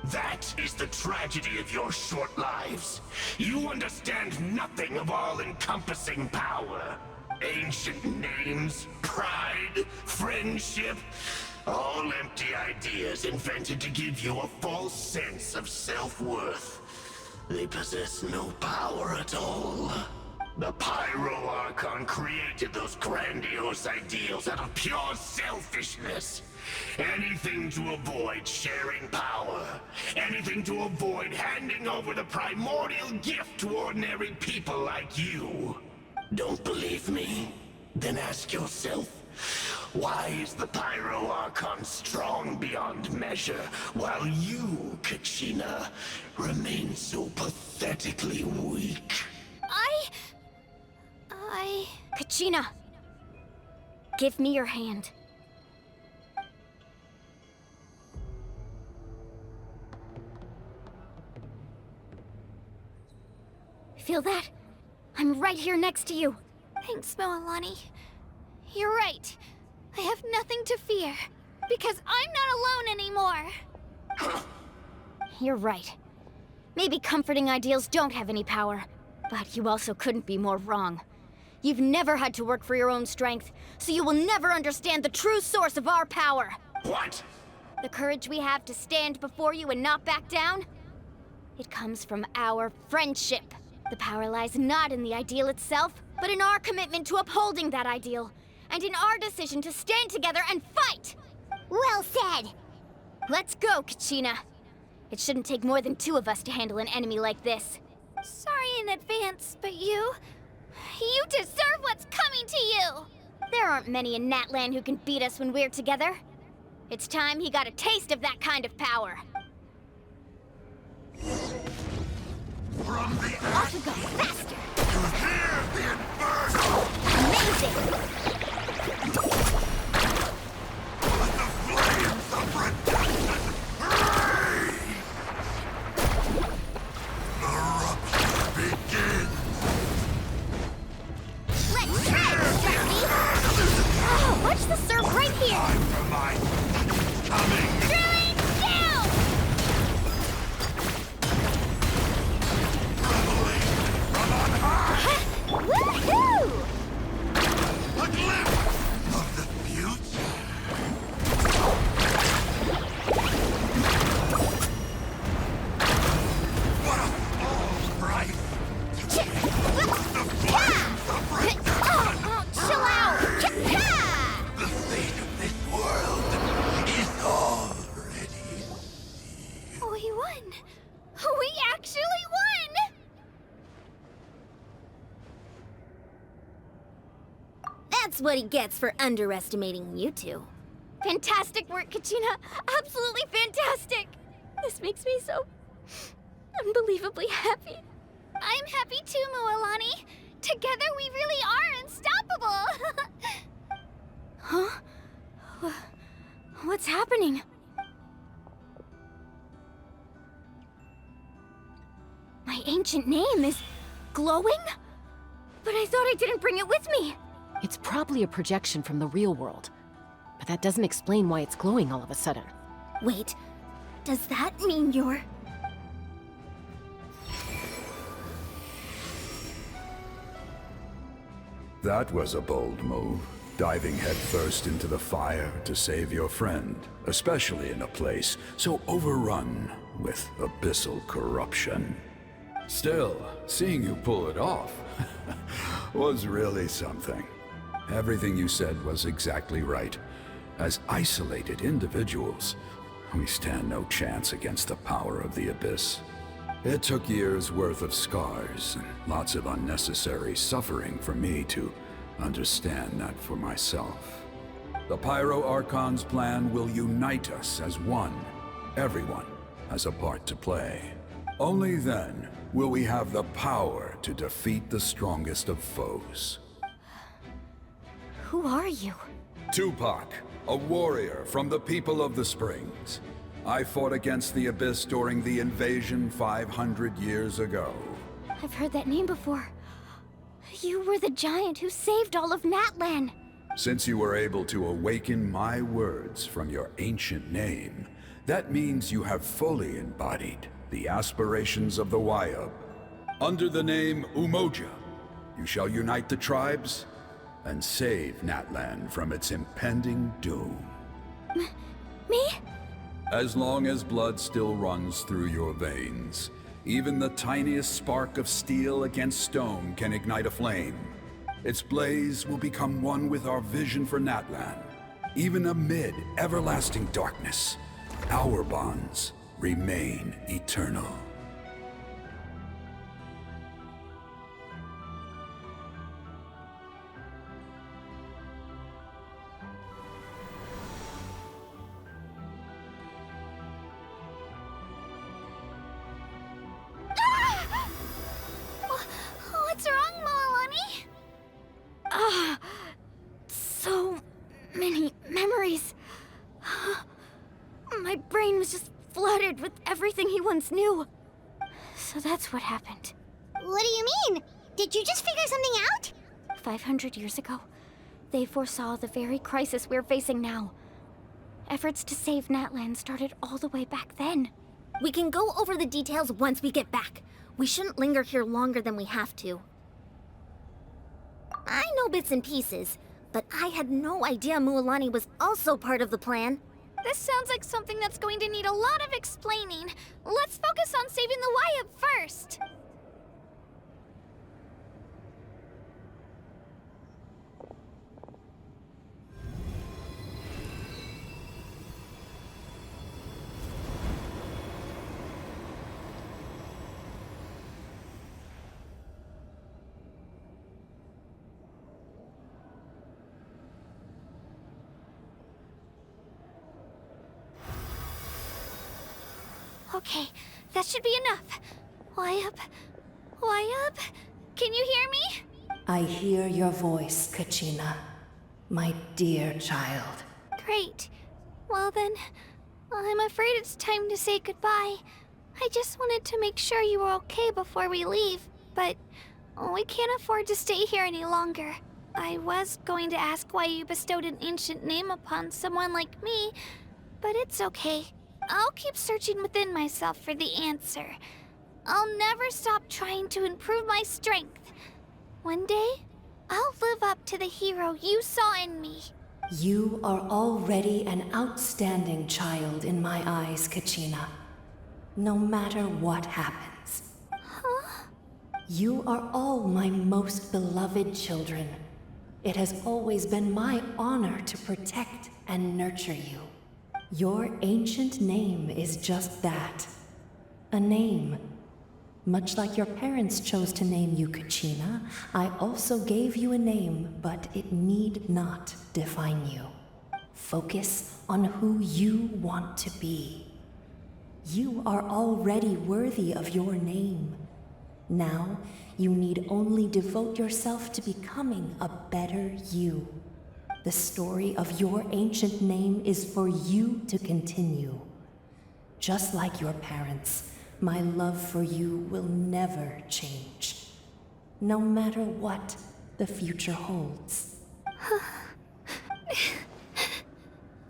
That is the tragedy of your short lives. You understand nothing of all-encompassing power. Ancient names, pride, friendship, all empty ideas invented to give you a false sense of self-worth. They possess no power at all. The Pyro Archon created those grandiose ideals out of pure selfishness. Anything to avoid sharing power. Anything to avoid handing over the primordial gift to ordinary people like you. Don't believe me? Then ask yourself, why is the Pyro Archon strong beyond measure, while you, Kachina, remain so pathetically weak? Kachina! Give me your hand. Feel that? I'm right here next to you. Thanks, Moalani. You're right. I have nothing to fear, because I'm not alone anymore. You're right. Maybe comforting ideals don't have any power, but you also couldn't be more wrong. You've never had to work for your own strength, so you will never understand the true source of our power. What? The courage we have to stand before you and not back down? It comes from our friendship. The power lies not in the ideal itself, but in our commitment to upholding that ideal, and in our decision to stand together and fight! Well said! Let's go, Kachina. It shouldn't take more than 2 of us to handle an enemy like this. Sorry in advance, but you deserve what's coming to you! There aren't many in Natlan who can beat us when we're together. It's time he got a taste of that kind of power. From the Off we go, faster! You hear the inferno! Amazing! Let the flames of redemption rage! The rupture begins! Let's try it, Jackie! Oh, watch the surf right here! Time for my coming! Drilling down! Reveling from on high! Woohoo! A glimpse of the future! What a fall, Bryce! The flames of redemption! Oh, chill out! The fate of this world is already sealed. We won! We actually won! That's what he gets for underestimating you two. Fantastic work, Kachina! Absolutely fantastic! This makes me so unbelievably happy. I'm happy too, Moalani. Together we really are unstoppable! Huh? What's happening? My ancient name is glowing? But I thought I didn't bring it with me. It's probably a projection from the real world. But that doesn't explain why it's glowing all of a sudden. Wait, does that mean you're... That was a bold move, diving headfirst into the fire to save your friend, especially in a place so overrun with abyssal corruption. Still, seeing you pull it off was really something. Everything you said was exactly right. As isolated individuals, we stand no chance against the power of the Abyss. It took years' worth of scars and lots of unnecessary suffering for me to understand that for myself. The Pyro Archon's plan will unite us as one. Everyone has a part to play. Only then will we have the power to defeat the strongest of foes. Who are you? Tupac, a warrior from the people of the Springs. I fought against the Abyss during the invasion 500 years ago. I've heard that name before. You were the giant who saved all of Natlan. Since you were able to awaken my words from your ancient name, that means you have fully embodied the aspirations of the Wayub. Under the name Umoja, you shall unite the tribes and save Natlan from its impending doom. Me? As long as blood still runs through your veins, even the tiniest spark of steel against stone can ignite a flame. Its blaze will become one with our vision for Natlan. Even amid everlasting darkness, our bonds remain eternal. What's wrong, Moalani? So many memories. My brain was just flooded with everything he once knew. So that's what happened. What do you mean? Did you just figure something out? 500 years ago, they foresaw the very crisis we're facing now. Efforts to save Natlan started all the way back then. We can go over the details once we get back. We shouldn't linger here longer than we have to. I know bits and pieces, but I had no idea Mualani was also part of the plan. This sounds like something that's going to need a lot of explaining. Let's focus on saving the Wayub first. Okay, that should be enough. Wayub? Wayub? Can you hear me? I hear your voice, Kachina, my dear child. Great. Well then, I'm afraid it's time to say goodbye. I just wanted to make sure you were okay before we leave, but we can't afford to stay here any longer. I was going to ask why you bestowed an ancient name upon someone like me, but it's okay. I'll keep searching within myself for the answer. I'll never stop trying to improve my strength. One day, I'll live up to the hero you saw in me. You are already an outstanding child in my eyes, Kachina. No matter what happens. Huh? You are all my most beloved children. It has always been my honor to protect and nurture you. Your ancient name is just that. A name. Much like your parents chose to name you Kachina, I also gave you a name, but it need not define you. Focus on who you want to be. You are already worthy of your name. Now, you need only devote yourself to becoming a better you. The story of your ancient name is for you to continue. Just like your parents, my love for you will never change. No matter what the future holds.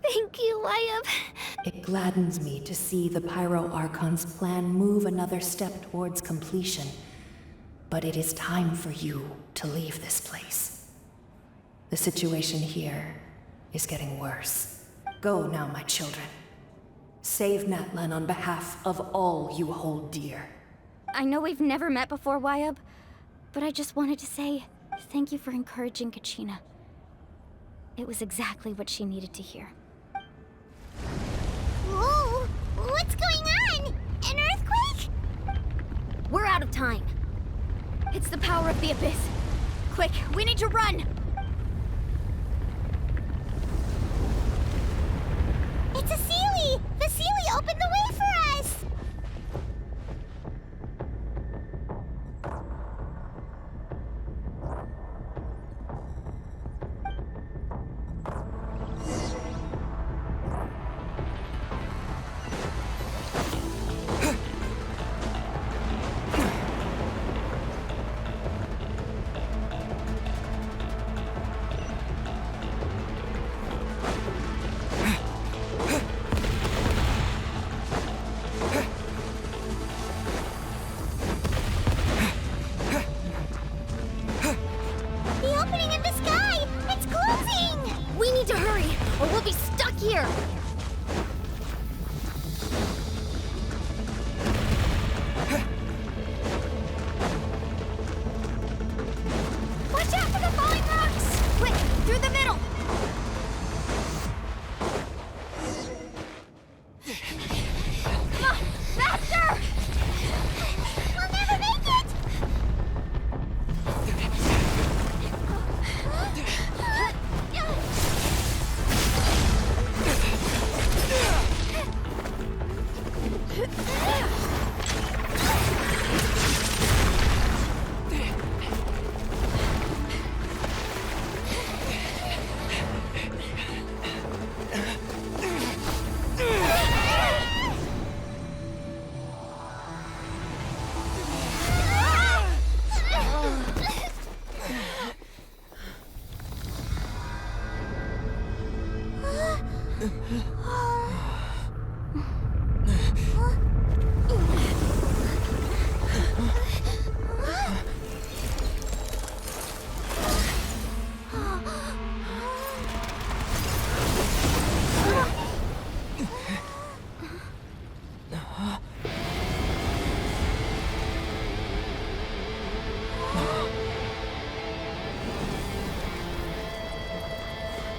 Thank you, Wayub. It gladdens me to see the Pyro Archon's plan move another step towards completion. But it is time for you to leave this place. The situation here is getting worse. Go now, my children. Save Natlan on behalf of all you hold dear. I know we've never met before, Wayub, but I just wanted to say thank you for encouraging Kachina. It was exactly what she needed to hear. Whoa! What's going on? An earthquake? We're out of time. It's the power of the Abyss. Quick, we need to run! It's a Seelie! The Seelie opened the way for us!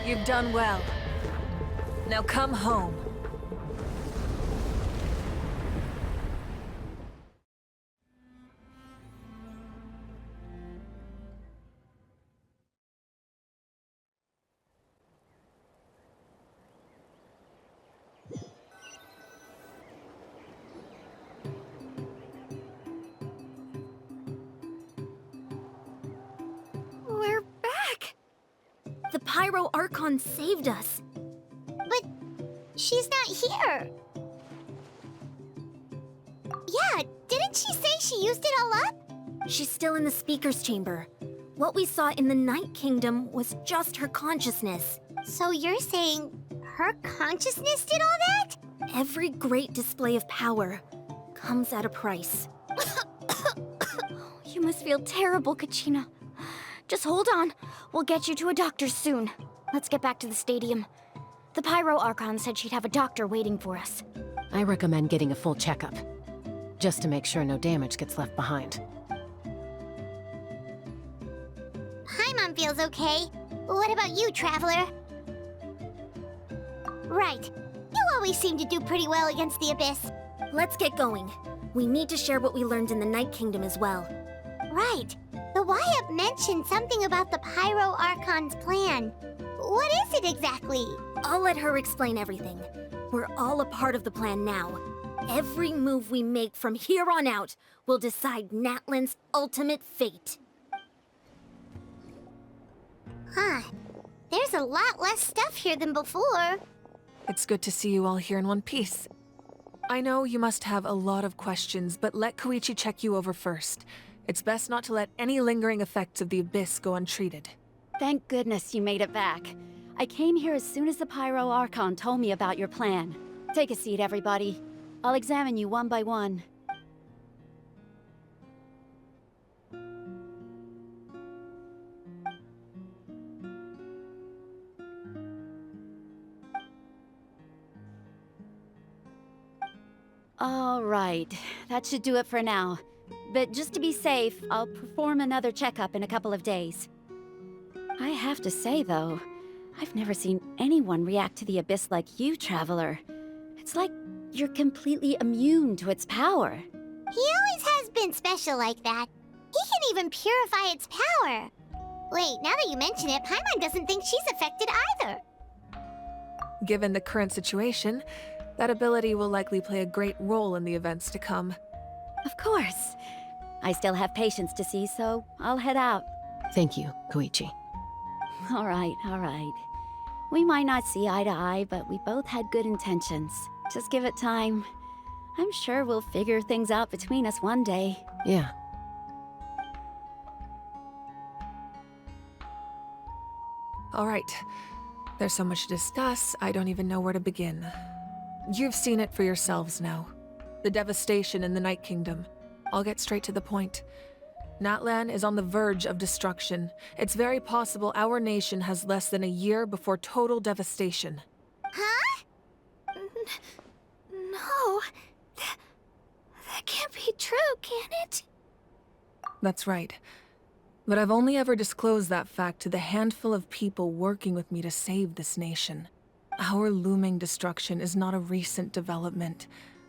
You've done well. Now come home. We're back! The Pyro Archon saved us. But she's not here. Yeah, didn't she say she used it all up? She's still in the speaker's chamber. What we saw in the Night Kingdom was just her consciousness. So you're saying her consciousness did all that? Every great display of power comes at a price. You must feel terrible, Kachina. Just hold on. We'll get you to a doctor soon. Let's get back to the stadium. The Pyro Archon said she'd have a doctor waiting for us. I recommend getting a full checkup, just to make sure no damage gets left behind. Paimon feels okay. What about you, Traveler? Right. You always seem to do pretty well against the Abyss. Let's get going. We need to share what we learned in the Night Kingdom as well. Right. The YUP mentioned something about the Pyro Archon's plan. What is it exactly? I'll let her explain everything. We're all a part of the plan now. Every move we make from here on out will decide Natlan's ultimate fate. Huh. There's a lot less stuff here than before. It's good to see you all here in one piece. I know you must have a lot of questions, but let Koichi check you over first. It's best not to let any lingering effects of the Abyss go untreated. Thank goodness you made it back. I came here as soon as the Pyro Archon told me about your plan. Take a seat, everybody. I'll examine you one by one. All right, that should do it for now. But just to be safe, I'll perform another checkup in a couple of days. I have to say, though, I've never seen anyone react to the Abyss like you, Traveler. It's like you're completely immune to its power. He always has been special like that. He can even purify its power. Wait, now that you mention it, Paimon doesn't think she's affected either. Given the current situation, that ability will likely play a great role in the events to come. Of course. I still have patients to see, so I'll head out. Thank you, Koichi. All right, all right. We might not see eye to eye, but we both had good intentions. Just give it time. I'm sure we'll figure things out between us one day. Yeah. All right. There's so much to discuss, I don't even know where to begin. You've seen it for yourselves now. The devastation in the Night Kingdom. I'll get straight to the point. Natlan is on the verge of destruction. It's very possible our nation has less than a year before total devastation. Huh? No. That can't be true, can it? That's right. But I've only ever disclosed that fact to the handful of people working with me to save this nation. Our looming destruction is not a recent development,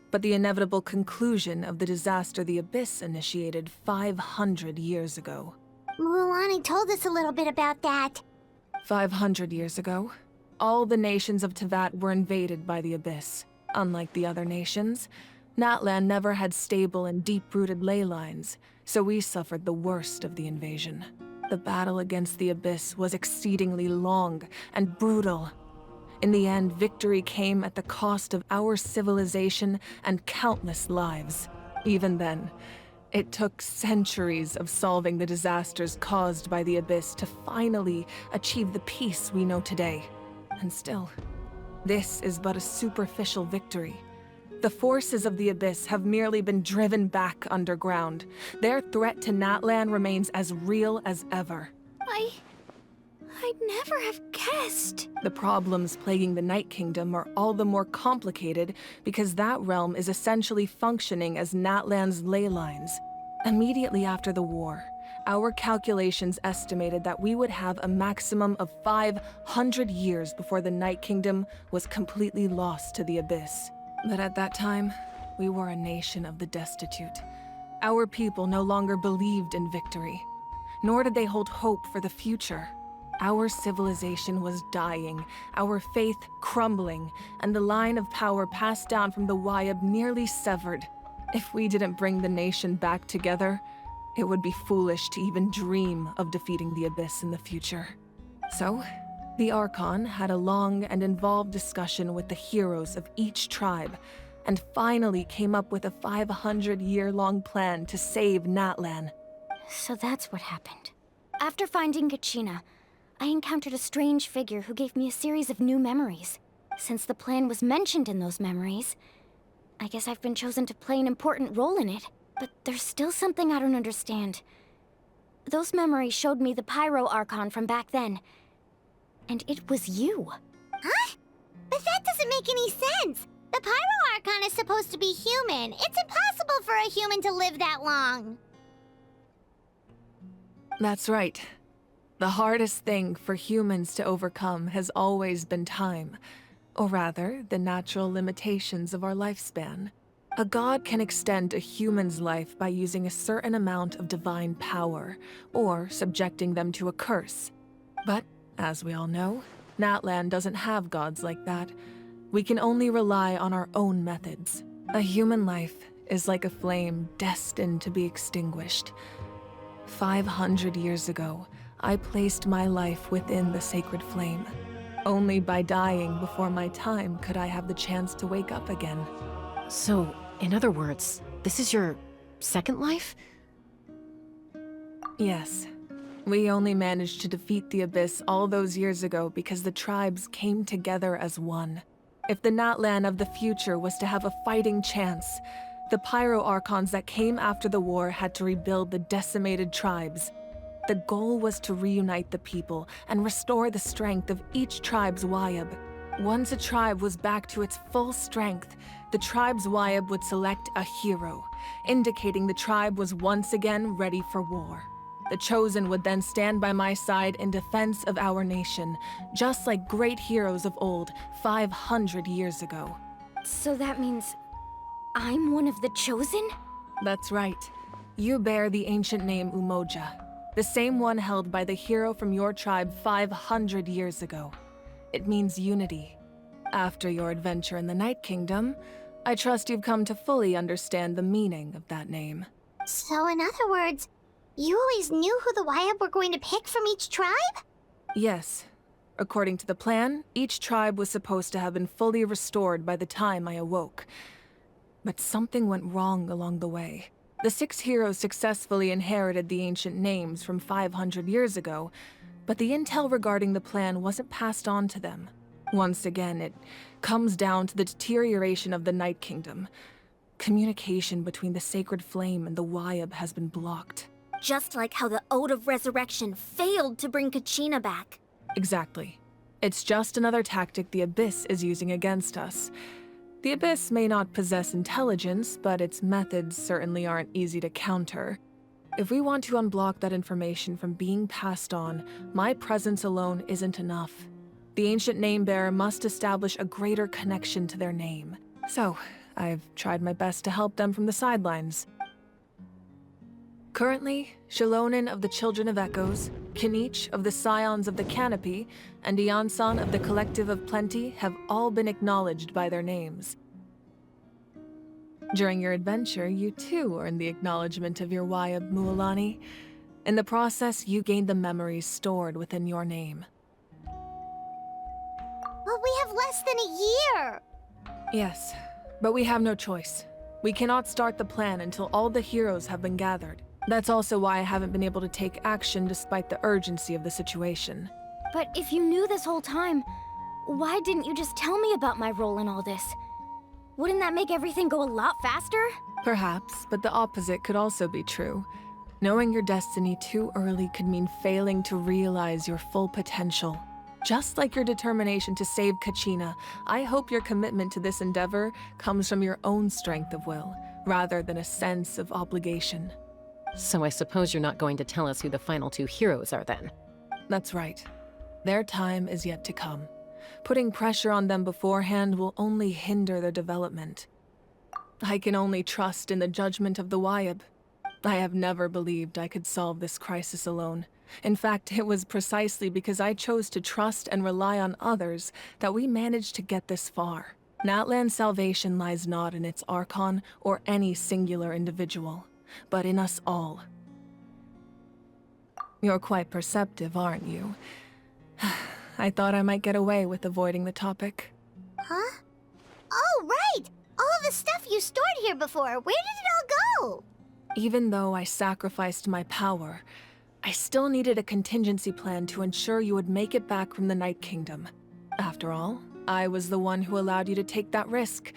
but the inevitable conclusion of the disaster the Abyss initiated 500 years ago. Mualani told us a little bit about that. 500 years ago, all the nations of Teyvat were invaded by the Abyss. Unlike the other nations, Natlan never had stable and deep-rooted ley lines, so we suffered the worst of the invasion. The battle against the Abyss was exceedingly long and brutal. In the end, victory came at the cost of our civilization and countless lives. Even then, it took centuries of solving the disasters caused by the Abyss to finally achieve the peace we know today. And still, this is but a superficial victory. The forces of the Abyss have merely been driven back underground. Their threat to Natlan remains as real as ever. I'd never have guessed. The problems plaguing the Night Kingdom are all the more complicated because that realm is essentially functioning as Natlan's ley lines. Immediately after the war, our calculations estimated that we would have a maximum of 500 years before the Night Kingdom was completely lost to the Abyss. But at that time, we were a nation of the destitute. Our people no longer believed in victory, nor did they hold hope for the future. Our civilization was dying, our faith crumbling, and the line of power passed down from the Wayab nearly severed. If we didn't bring the nation back together, it would be foolish to even dream of defeating the Abyss in the future. So, the Archon had a long and involved discussion with the heroes of each tribe, and finally came up with a 500-year-long plan to save Natlan. So that's what happened. After finding Kachina, I encountered a strange figure who gave me a series of new memories. Since the plan was mentioned in those memories, I guess I've been chosen to play an important role in it. But there's still something I don't understand. Those memories showed me the Pyro Archon from back then. And it was you. Huh? But that doesn't make any sense! The Pyro Archon is supposed to be human. It's impossible for a human to live that long. That's right. The hardest thing for humans to overcome has always been time. Or rather, the natural limitations of our lifespan. A god can extend a human's life by using a certain amount of divine power, or subjecting them to a curse. But, as we all know, Natlan doesn't have gods like that. We can only rely on our own methods. A human life is like a flame destined to be extinguished. 500 years ago, I placed my life within the sacred flame. Only by dying before my time could I have the chance to wake up again. So, in other words, this is your second life? Yes. We only managed to defeat the Abyss all those years ago because the tribes came together as one. If the Natlan of the future was to have a fighting chance, the Pyro Archons that came after the war had to rebuild the decimated tribes. The goal was to reunite the people and restore the strength of each tribe's Wayab. Once a tribe was back to its full strength, the tribe's Wayab would select a hero, indicating the tribe was once again ready for war. The Chosen would then stand by my side in defense of our nation, just like great heroes of old 500 years ago. So that means I'm one of the Chosen? That's right. You bear the ancient name Umoja, the same one held by the hero from your tribe 500 years ago. It means unity. After your adventure in the Night Kingdom, I trust you've come to fully understand the meaning of that name. So in other words, you always knew who the Wayab were going to pick from each tribe? Yes. According to the plan, each tribe was supposed to have been fully restored by the time I awoke. But something went wrong along the way. The 6 heroes successfully inherited the ancient names from 500 years ago, but the intel regarding the plan wasn't passed on to them. Once again, it comes down to the deterioration of the Night Kingdom. Communication between the Sacred Flame and the Wayab has been blocked. Just like how the Ode of Resurrection failed to bring Kachina back. Exactly. It's just another tactic the Abyss is using against us. The Abyss may not possess intelligence, but its methods certainly aren't easy to counter. If we want to unblock that information from being passed on, my presence alone isn't enough. The ancient name-bearer must establish a greater connection to their name. So, I've tried my best to help them from the sidelines. Currently, Shilonin of the Children of Echoes, Kinich of the Scions of the Canopy, and Iansan of the Collective of Plenty have all been acknowledged by their names. During your adventure, you too earned the acknowledgement of your Wayab, Mualani. In the process, you gained the memories stored within your name. But we have less than a year! Yes, but we have no choice. We cannot start the plan until all the heroes have been gathered. That's also why I haven't been able to take action despite the urgency of the situation. But if you knew this whole time, why didn't you just tell me about my role in all this? Wouldn't that make everything go a lot faster? Perhaps, but the opposite could also be true. Knowing your destiny too early could mean failing to realize your full potential. Just like your determination to save Kachina, I hope your commitment to this endeavor comes from your own strength of will, rather than a sense of obligation. So I suppose you're not going to tell us who the final two heroes are then? That's right. Their time is yet to come. Putting pressure on them beforehand will only hinder their development. I can only trust in the judgment of the Wyab. I have never believed I could solve this crisis alone. In fact, it was precisely because I chose to trust and rely on others that we managed to get this far. Natlan's salvation lies not in its Archon or any singular individual, but in us all. You're quite perceptive, aren't you? I thought I might get away with avoiding the topic. Huh? Oh, right! All of the stuff you stored here before, where did it all go? Even though I sacrificed my power, I still needed a contingency plan to ensure you would make it back from the Night Kingdom. After all, I was the one who allowed you to take that risk,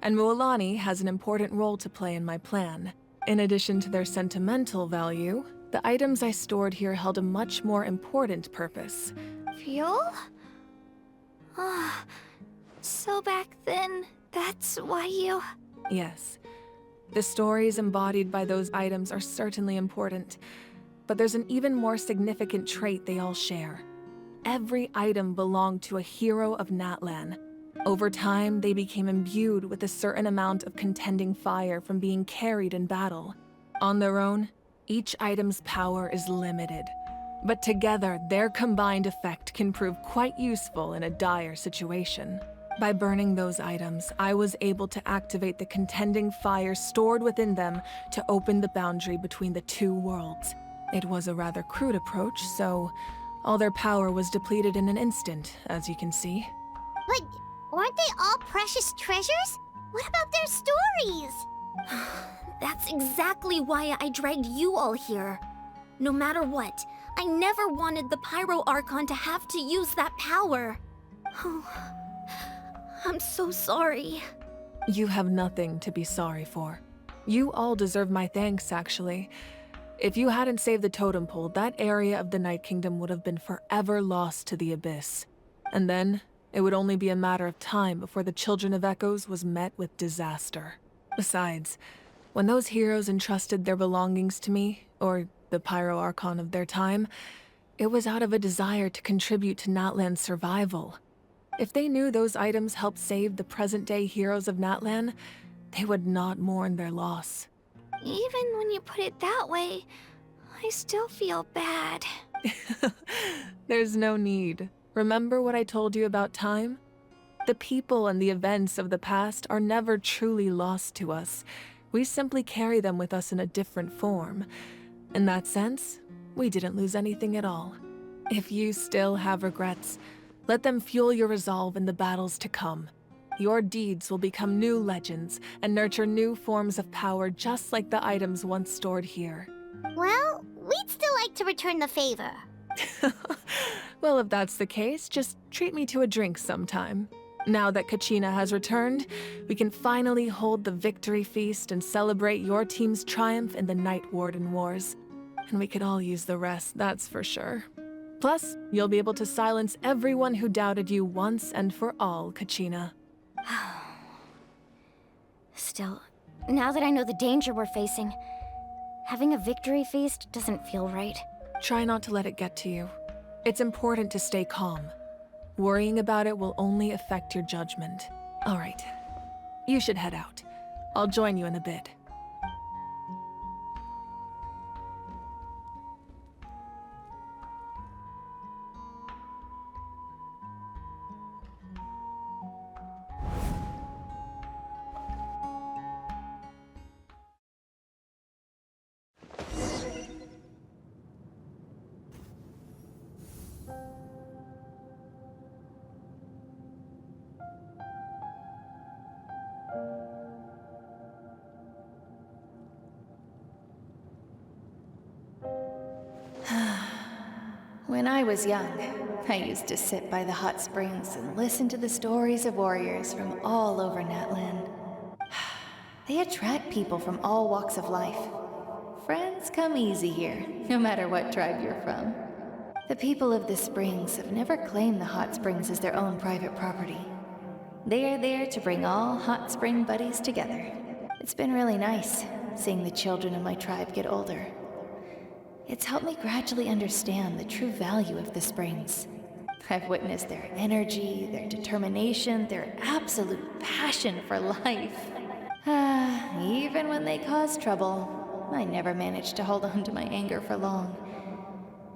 and Mualani has an important role to play in my plan. In addition to their sentimental value, the items I stored here held a much more important purpose. Fuel? Ah, so back then, that's why you... Yes. The stories embodied by those items are certainly important, but there's an even more significant trait they all share. Every item belonged to a hero of Natlan. Over time, they became imbued with a certain amount of contending fire from being carried in battle. On their own, each item's power is limited, but together, their combined effect can prove quite useful in a dire situation. By burning those items, I was able to activate the contending fire stored within them to open the boundary between the two worlds. It was a rather crude approach, so all their power was depleted in an instant, as you can see. But weren't they all precious treasures? What about their stories? That's exactly why I dragged you all here. No matter what, I never wanted the Pyro Archon to have to use that power. Oh, I'm so sorry. You have nothing to be sorry for. You all deserve my thanks, actually. If you hadn't saved the totem pole, that area of the Night Kingdom would have been forever lost to the Abyss. And then, it would only be a matter of time before the Children of Echoes was met with disaster. Besides, when those heroes entrusted their belongings to me, or the Pyro Archon of their time, it was out of a desire to contribute to Natlan's survival. If they knew those items helped save the present-day heroes of Natlan, they would not mourn their loss. Even when you put it that way, I still feel bad. There's no need. Remember what I told you about time? The people and the events of the past are never truly lost to us. We simply carry them with us in a different form. In that sense, we didn't lose anything at all. If you still have regrets, let them fuel your resolve in the battles to come. Your deeds will become new legends and nurture new forms of power just like the items once stored here. Well, we'd still like to return the favor. Well, if that's the case, just treat me to a drink sometime. Now that Kachina has returned, we can finally hold the victory feast and celebrate your team's triumph in the Night Warden Wars. And we could all use the rest, that's for sure. Plus, you'll be able to silence everyone who doubted you once and for all, Kachina. Still, now that I know the danger we're facing, having a victory feast doesn't feel right. Try not to let it get to you. It's important to stay calm. Worrying about it will only affect your judgment. All right, you should head out. I'll join you in a bit. When I was young, I used to sit by the hot springs and listen to the stories of warriors from all over Natlan. They attract people from all walks of life. Friends come easy here, no matter what tribe you're from. The people of the springs have never claimed the hot springs as their own private property. They are there to bring all hot spring buddies together. It's been really nice, seeing the children of my tribe get older. It's helped me gradually understand the true value of the springs. I've witnessed their energy, their determination, their absolute passion for life. Even when they cause trouble, I never managed to hold on to my anger for long.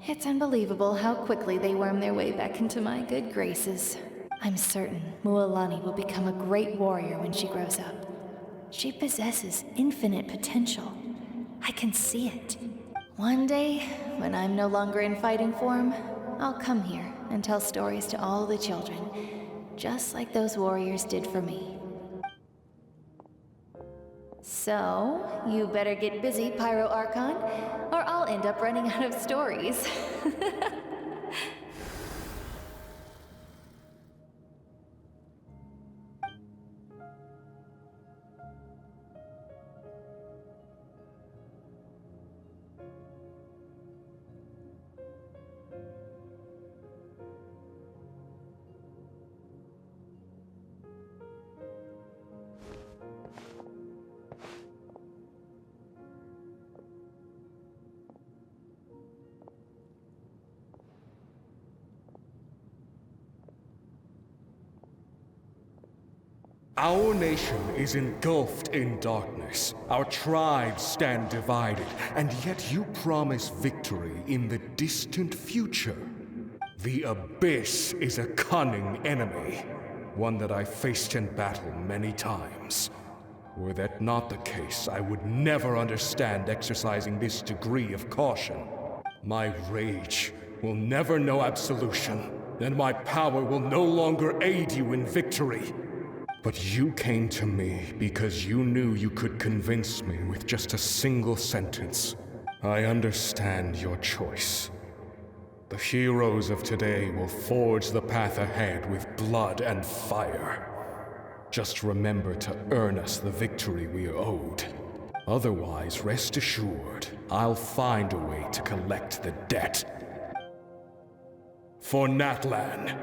It's unbelievable how quickly they worm their way back into my good graces. I'm certain Mualani will become a great warrior when she grows up. She possesses infinite potential. I can see it. One day, when I'm no longer in fighting form, I'll come here and tell stories to all the children, just like those warriors did for me. So, you better get busy, Pyro Archon, or I'll end up running out of stories. Our nation is engulfed in darkness. Our tribes stand divided, and yet you promise victory in the distant future. The Abyss is a cunning enemy, one that I faced in battle many times. Were that not the case, I would never understand exercising this degree of caution. My rage will never know absolution, and my power will no longer aid you in victory. But you came to me because you knew you could convince me with just a single sentence. I understand your choice. The heroes of today will forge the path ahead with blood and fire. Just remember to earn us the victory we are owed. Otherwise, rest assured, I'll find a way to collect the debt. For Natlan.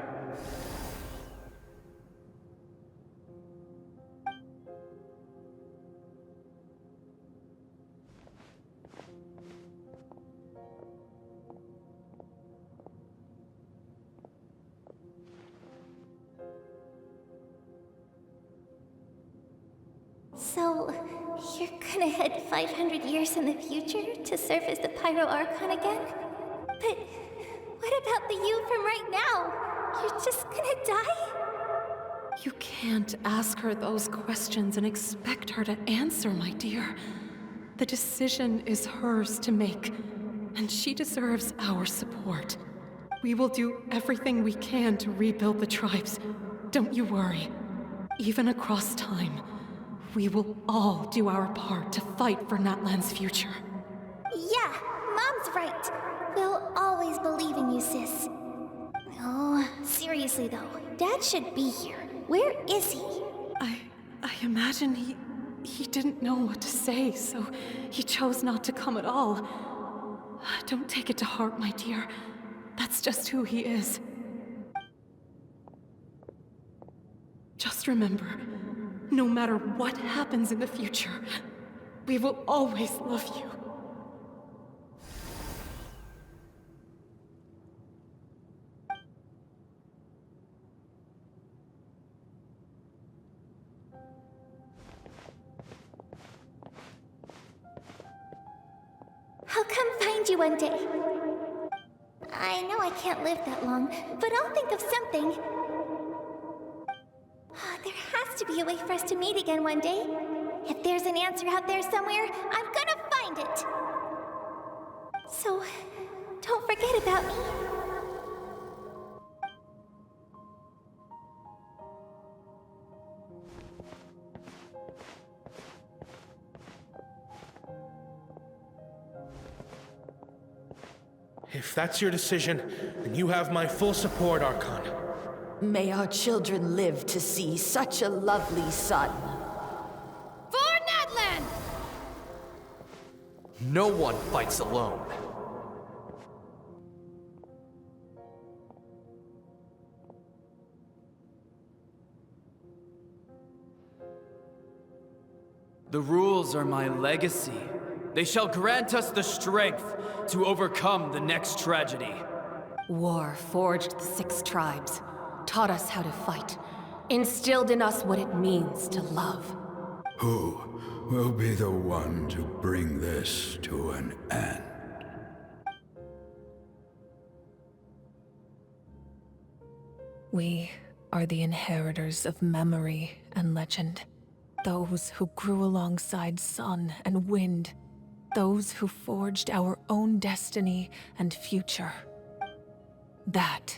So, you're gonna head 500 years in the future to serve as the Pyro Archon again? But what about the you from right now? You're just gonna die? You can't ask her those questions and expect her to answer, my dear. The decision is hers to make, and she deserves our support. We will do everything we can to rebuild the tribes. Don't you worry. Even across time, we will all do our part to fight for Natlan's future. Yeah, Mom's right. We'll always believe in you, sis. Oh, seriously though, Dad should be here. Where is he? I imagine he didn't know what to say, so he chose not to come at all. Don't take it to heart, my dear. That's just who he is. Just remember, no matter what happens in the future, we will always love you. I'll come find you one day. I know I can't live that long, but I'll think of something. There has to be a way for us to meet again one day. If there's an answer out there somewhere, I'm gonna find it. So, don't forget about me. If that's your decision, then you have my full support, Archon. May our children live to see such a lovely son. For Natlan! No one fights alone. The rules are my legacy. They shall grant us the strength to overcome the next tragedy. War forged the 6 tribes, taught us how to fight, instilled in us what it means to love. Who will be the one to bring this to an end? We are the inheritors of memory and legend. Those who grew alongside sun and wind. Those who forged our own destiny and future. That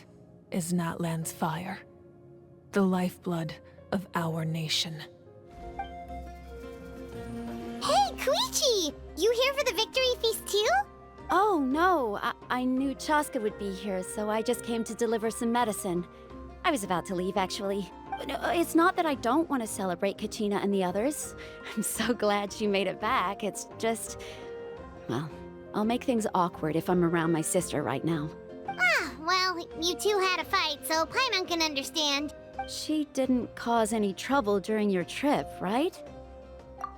is Natlan's fire. The lifeblood of our nation. Hey, Koichi! You here for the victory feast too? Oh, no. I knew Chaska would be here, so I just came to deliver some medicine. I was about to leave, actually. No, it's not that I don't want to celebrate Kachina and the others. I'm so glad she made it back. It's just... well, I'll make things awkward if I'm around my sister right now. Ah, well, you two had a fight, so Paimon can understand. She didn't cause any trouble during your trip, right?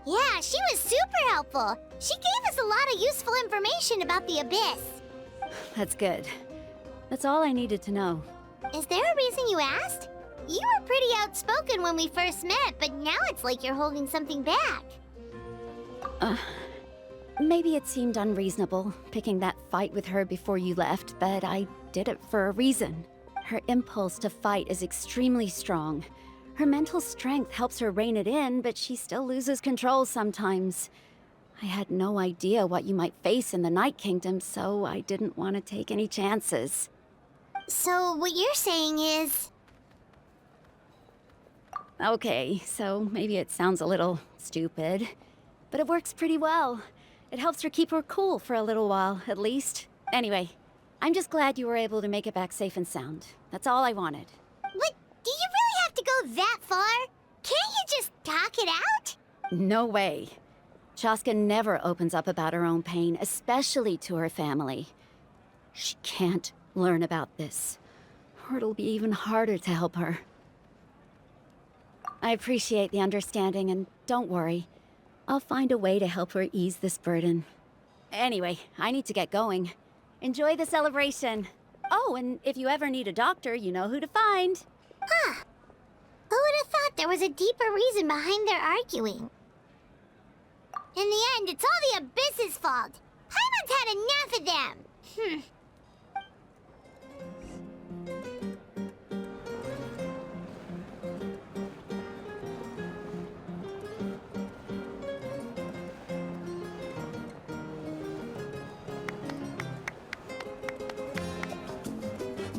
Yeah, she was super helpful. She gave us a lot of useful information about the Abyss. That's good. That's all I needed to know. Is there a reason you asked? You were pretty outspoken when we first met, but now it's like you're holding something back. Maybe it seemed unreasonable, picking that fight with her before you left, but I did it for a reason. Her impulse to fight is extremely strong. Her mental strength helps her rein it in, but she still loses control sometimes. I had no idea what you might face in the Night Kingdom, so I didn't want to take any chances. So what you're saying is... Okay, so maybe it sounds a little stupid, but it works pretty well. It helps her keep her cool for a little while, at least. Anyway, I'm just glad you were able to make it back safe and sound. That's all I wanted. But do you really have to go that far? Can't you just talk it out? No way. Chaska never opens up about her own pain, especially to her family. She can't learn about this, or it'll be even harder to help her. I appreciate the understanding, and don't worry. I'll find a way to help her ease this burden. Anyway, I need to get going. Enjoy the celebration. Oh, and if you ever need a doctor, you know who to find. Huh. Who would have thought there was a deeper reason behind their arguing? In the end, it's all the Abyss's fault. Paimon's had enough of them.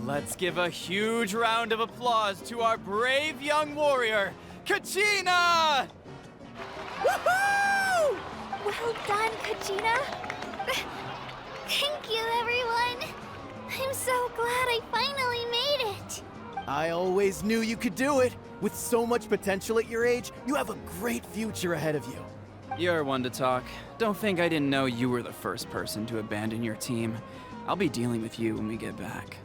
Let's give a huge round of applause to our brave young warrior, Kachina! Woohoo! Well done, Kachina. Thank you, everyone. I'm so glad I finally made it. I always knew you could do it. With so much potential at your age, you have a great future ahead of you. You're one to talk. Don't think I didn't know you were the first person to abandon your team. I'll be dealing with you when we get back.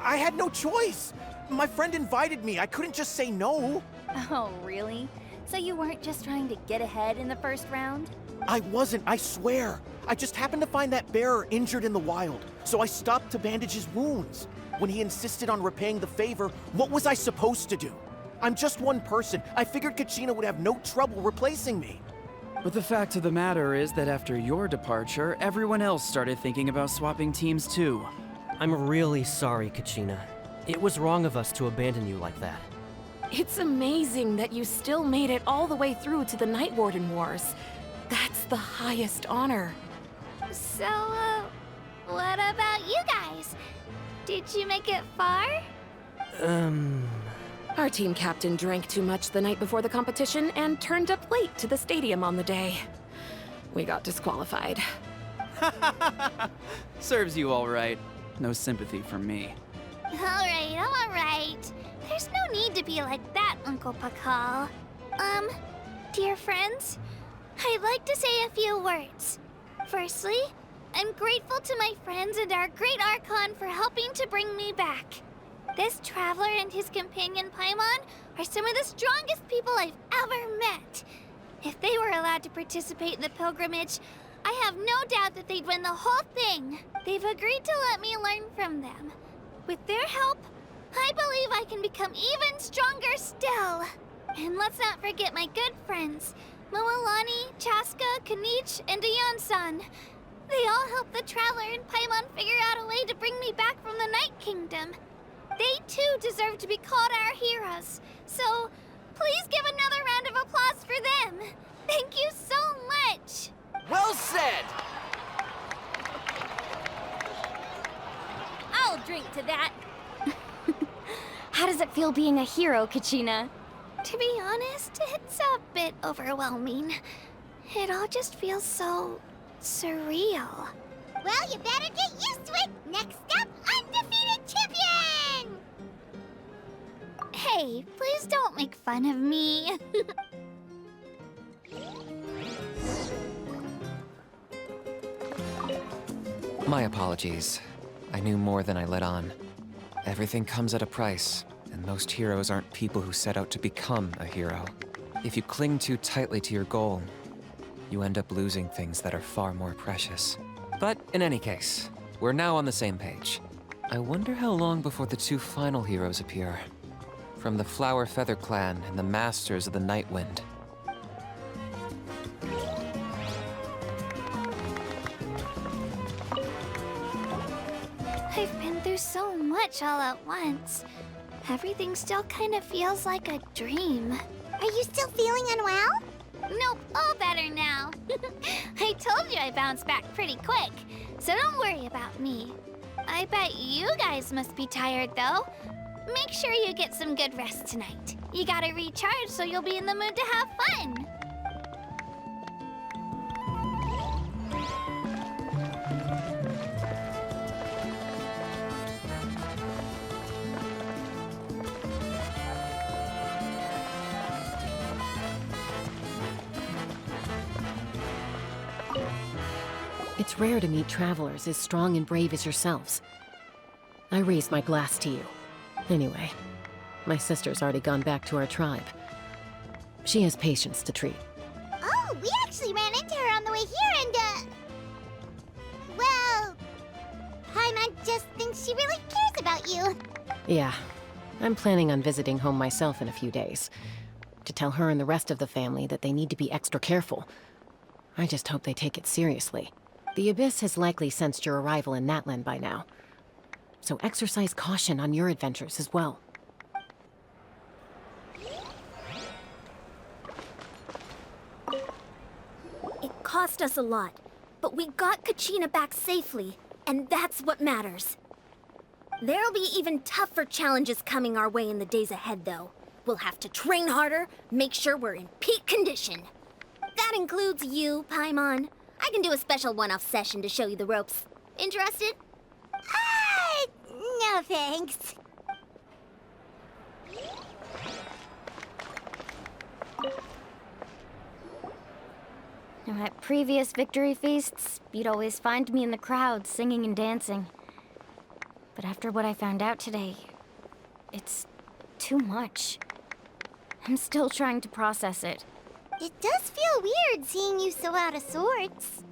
I had no choice. My friend invited me. I couldn't just say no. Oh, really? So you weren't just trying to get ahead in the first round? I wasn't, I swear. I just happened to find that bearer injured in the wild, so I stopped to bandage his wounds. When he insisted on repaying the favor, what was I supposed to do? I'm just one person. I figured Kachina would have no trouble replacing me. But the fact of the matter is that after your departure, everyone else started thinking about swapping teams too. I'm really sorry, Kachina. It was wrong of us to abandon you like that. It's amazing that you still made it all the way through to the Night Warden Wars. That's the highest honor. So, what about you guys? Did you make it far? Our team captain drank too much the night before the competition and turned up late to the stadium on the day. We got disqualified. Serves you all right. No sympathy from me. Alright. There's no need to be like that, Uncle Pakal. Dear friends, I'd like to say a few words. Firstly, I'm grateful to my friends and our great Archon for helping to bring me back. This traveler and his companion Paimon are some of the strongest people I've ever met. If they were allowed to participate in the pilgrimage, I have no doubt that they'd win the whole thing. They've agreed to let me learn from them. With their help, I believe I can become even stronger still. And let's not forget my good friends, Moalani, Chaska, Kanich, and Ayan-san. They all helped the Traveler and Paimon figure out a way to bring me back from the Night Kingdom. They too deserve to be called our heroes. So, please give another round of applause for them. Thank you so much. Well said! I'll drink to that. How does it feel being a hero, Kachina? To be honest, it's a bit overwhelming. It all just feels so surreal. Well, you better get used to it. Next up, undefeated champion! Hey, please don't make fun of me. My apologies. I knew more than I let on. Everything comes at a price, and most heroes aren't people who set out to become a hero. If you cling too tightly to your goal, you end up losing things that are far more precious. But in any case, we're now on the same page. I wonder how long before the two final heroes appear. From the Flower Feather Clan and the Masters of the Night Wind. I've been through so much all at once. Everything still kind of feels like a dream. Are you still feeling unwell? Nope, all better now. I told you I bounced back pretty quick, so don't worry about me. I bet you guys must be tired, though. Make sure you get some good rest tonight. You gotta recharge so you'll be in the mood to have fun. It's rare to meet travelers as strong and brave as yourselves. I raise my glass to you. Anyway, my sister's already gone back to our tribe. She has patients to treat. Oh, we actually ran into her on the way here and, well, Paimon just thinks she really cares about you. Yeah, I'm planning on visiting home myself in a few days. To tell her and the rest of the family that they need to be extra careful. I just hope they take it seriously. The Abyss has likely sensed your arrival in Natlan by now. So exercise caution on your adventures as well. It cost us a lot, but we got Kachina back safely, and that's what matters. There'll be even tougher challenges coming our way in the days ahead, though. We'll have to train harder, make sure we're in peak condition. That includes you, Paimon. I can do a special one-off session to show you the ropes. Interested? No thanks. Now, at previous victory feasts, you'd always find me in the crowd singing and dancing. But after what I found out today, it's too much. I'm still trying to process it. It does feel weird seeing you so out of sorts.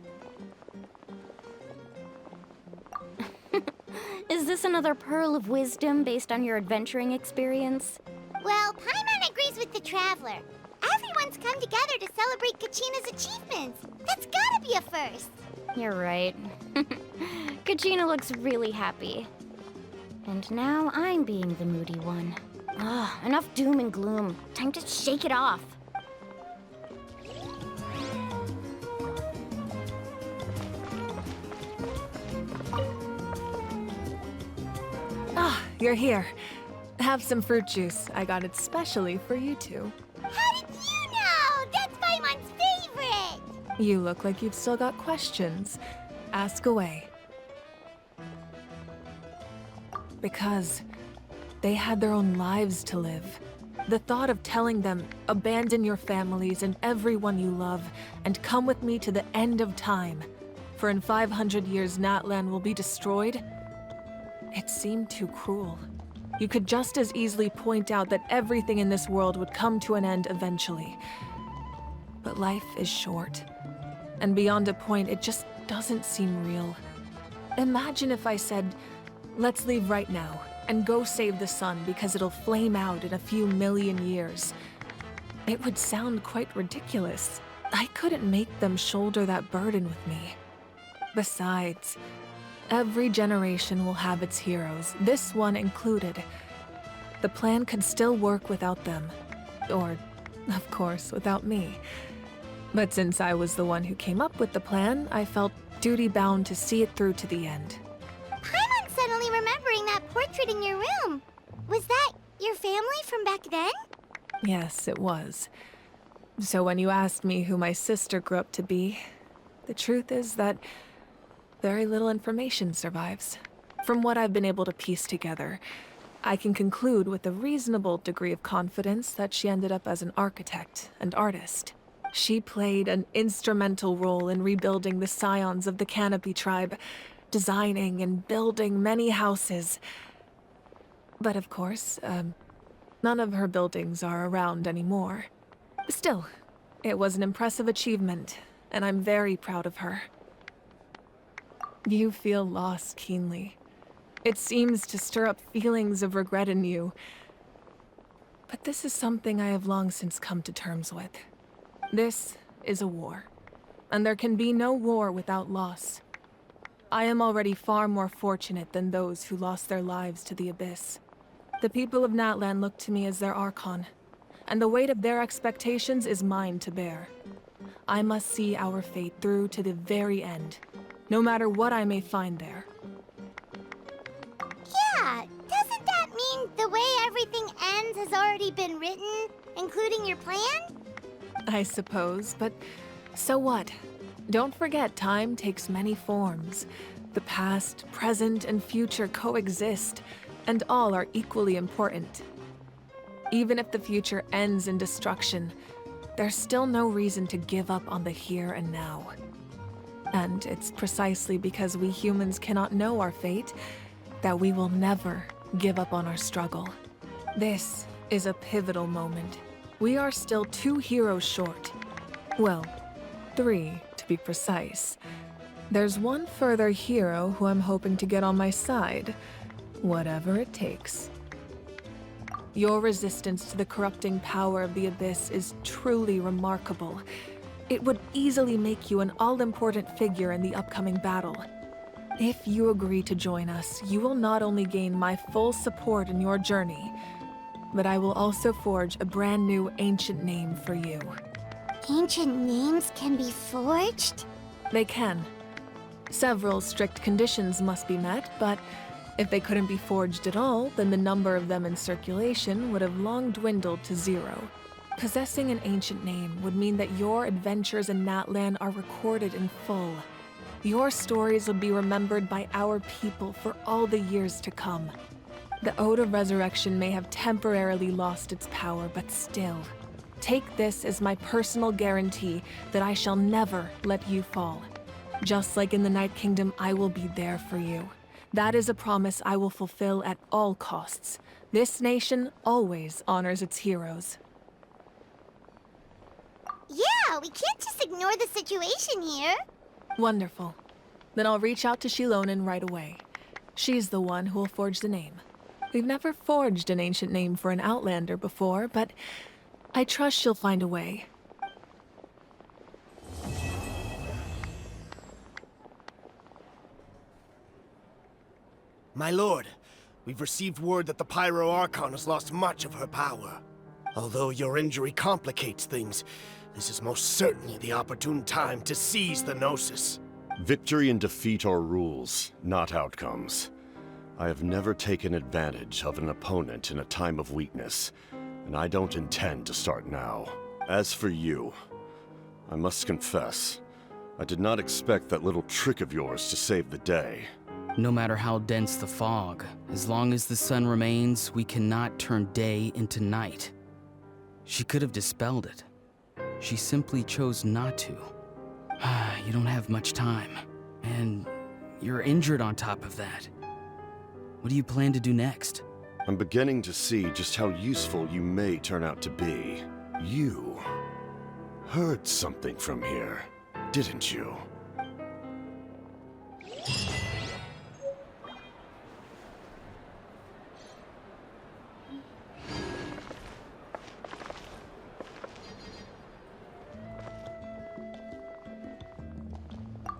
Is this another pearl of wisdom based on your adventuring experience? Well, Paimon agrees with the Traveler. Everyone's come together to celebrate Kachina's achievements. That's gotta be a first. You're right. Kachina looks really happy. And now I'm being the moody one. Ugh, enough doom and gloom. Time to shake it off. Ah, you're here. Have some fruit juice. I got it specially for you two. How did you know? That's Paimon's favorite! You look like you've still got questions. Ask away. Because they had their own lives to live. The thought of telling them, abandon your families and everyone you love, and come with me to the end of time, for in 500 years Natlan will be destroyed, it seemed too cruel. You could just as easily point out that everything in this world would come to an end eventually. But life is short. and beyond a point, it just doesn't seem real. Imagine if I said, let's leave right now and go save the sun because it'll flame out in a few million years. It would sound quite ridiculous. I couldn't make them shoulder that burden with me. Besides, every generation will have its heroes, this one included. The plan could still work without them. Or, of course, without me. But since I was the one who came up with the plan, I felt duty-bound to see it through to the end. I'm suddenly remembering that portrait in your room. Was that your family from back then? Yes, it was. So when you asked me who my sister grew up to be, the truth is that very little information survives. From what I've been able to piece together, I can conclude with a reasonable degree of confidence that she ended up as an architect and artist. She played an instrumental role in rebuilding the scions of the Canopy tribe, designing and building many houses. But of course, none of her buildings are around anymore. Still, it was an impressive achievement, and I'm very proud of her. You feel loss keenly. It seems to stir up feelings of regret in you. But this is something I have long since come to terms with. This is a war, and there can be no war without loss. I am already far more fortunate than those who lost their lives to the Abyss. The people of Natlan look to me as their Archon, and the weight of their expectations is mine to bear. I must see our fate through to the very end, no matter what I may find there. Yeah, doesn't that mean the way everything ends has already been written, including your plan? I suppose, but so what? Don't forget, time takes many forms. The past, present, and future coexist, and all are equally important. Even if the future ends in destruction, there's still no reason to give up on the here and now. And it's precisely because we humans cannot know our fate that we will never give up on our struggle. This is a pivotal moment. We are still 2 heroes short. Well, 3 to be precise. There's one further hero who I'm hoping to get on my side, whatever it takes. Your resistance to the corrupting power of the Abyss is truly remarkable. It would easily make you an all-important figure in the upcoming battle. If you agree to join us, you will not only gain my full support in your journey, but I will also forge a brand new ancient name for you. Ancient names can be forged? They can. Several strict conditions must be met, but if they couldn't be forged at all, then the number of them in circulation would have long dwindled to 0. Possessing an ancient name would mean that your adventures in Natlan are recorded in full. Your stories would be remembered by our people for all the years to come. The Ode of Resurrection may have temporarily lost its power, but still, take this as my personal guarantee that I shall never let you fall. Just like in the Night Kingdom, I will be there for you. That is a promise I will fulfill at all costs. This nation always honors its heroes. Yeah, we can't just ignore the situation here. Wonderful. Then I'll reach out to Shilonen right away. She's the one who will forge the name. We've never forged an ancient name for an Outlander before, but I trust she'll find a way. My lord, we've received word that the Pyro Archon has lost much of her power. Although your injury complicates things, this is most certainly the opportune time to seize the Gnosis. Victory and defeat are rules, not outcomes. I have never taken advantage of an opponent in a time of weakness, and I don't intend to start now. As for you, I must confess, I did not expect that little trick of yours to save the day. No matter how dense the fog, as long as the sun remains, we cannot turn day into night. She could have dispelled it. She simply chose not to. You don't have much time, and you're injured on top of that. What do you plan to do next? I'm beginning to see just how useful you may turn out to be. You heard something from here. didn't you?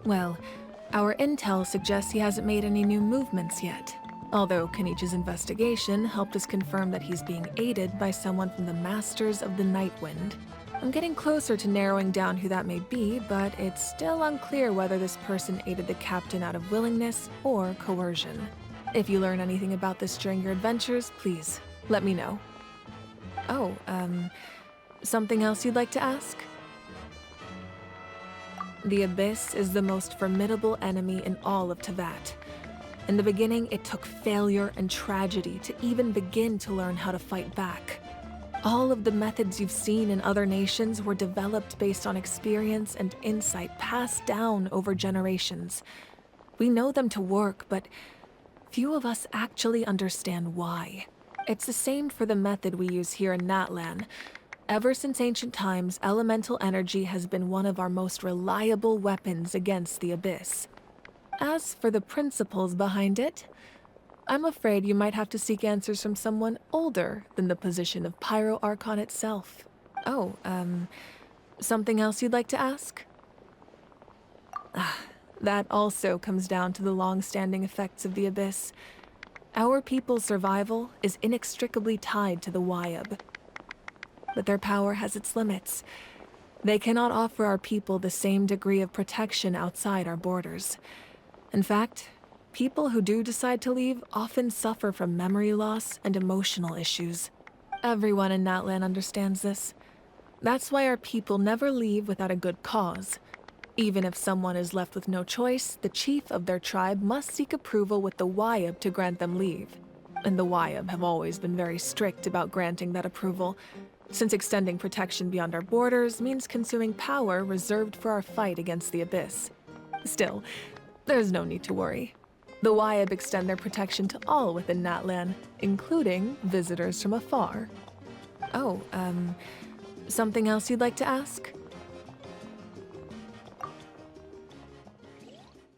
Well, our intel suggests he hasn't made any new movements yet. Although Kenichi's investigation helped us confirm that he's being aided by someone from the Masters of the Night Wind. I'm getting closer to narrowing down who that may be, but it's still unclear whether this person aided the captain out of willingness or coercion. If you learn anything about this during your adventures, please let me know. Oh, something else you'd like to ask? The Abyss is the most formidable enemy in all of Teyvat. In the beginning, it took failure and tragedy to even begin to learn how to fight back. All of the methods you've seen in other nations were developed based on experience and insight passed down over generations. We know them to work, but few of us actually understand why. It's the same for the method we use here in Natlan. Ever since ancient times, elemental energy has been one of our most reliable weapons against the Abyss. As for the principles behind it, I'm afraid you might have to seek answers from someone older than the position of Pyro Archon itself. Oh, something else you'd like to ask? That also comes down to the long-standing effects of the Abyss. Our people's survival is inextricably tied to the Wayab. But their power has its limits. They cannot offer our people the same degree of protection outside our borders. In fact, people who do decide to leave often suffer from memory loss and emotional issues. Everyone in Natlan understands this. That's why our people never leave without a good cause. Even if someone is left with no choice, the chief of their tribe must seek approval with the Wayab to grant them leave. And the Wayab have always been very strict about granting that approval, since extending protection beyond our borders means consuming power reserved for our fight against the Abyss. Still, there's no need to worry. The Wayab extend their protection to all within Natlan, including visitors from afar. Oh, something else you'd like to ask?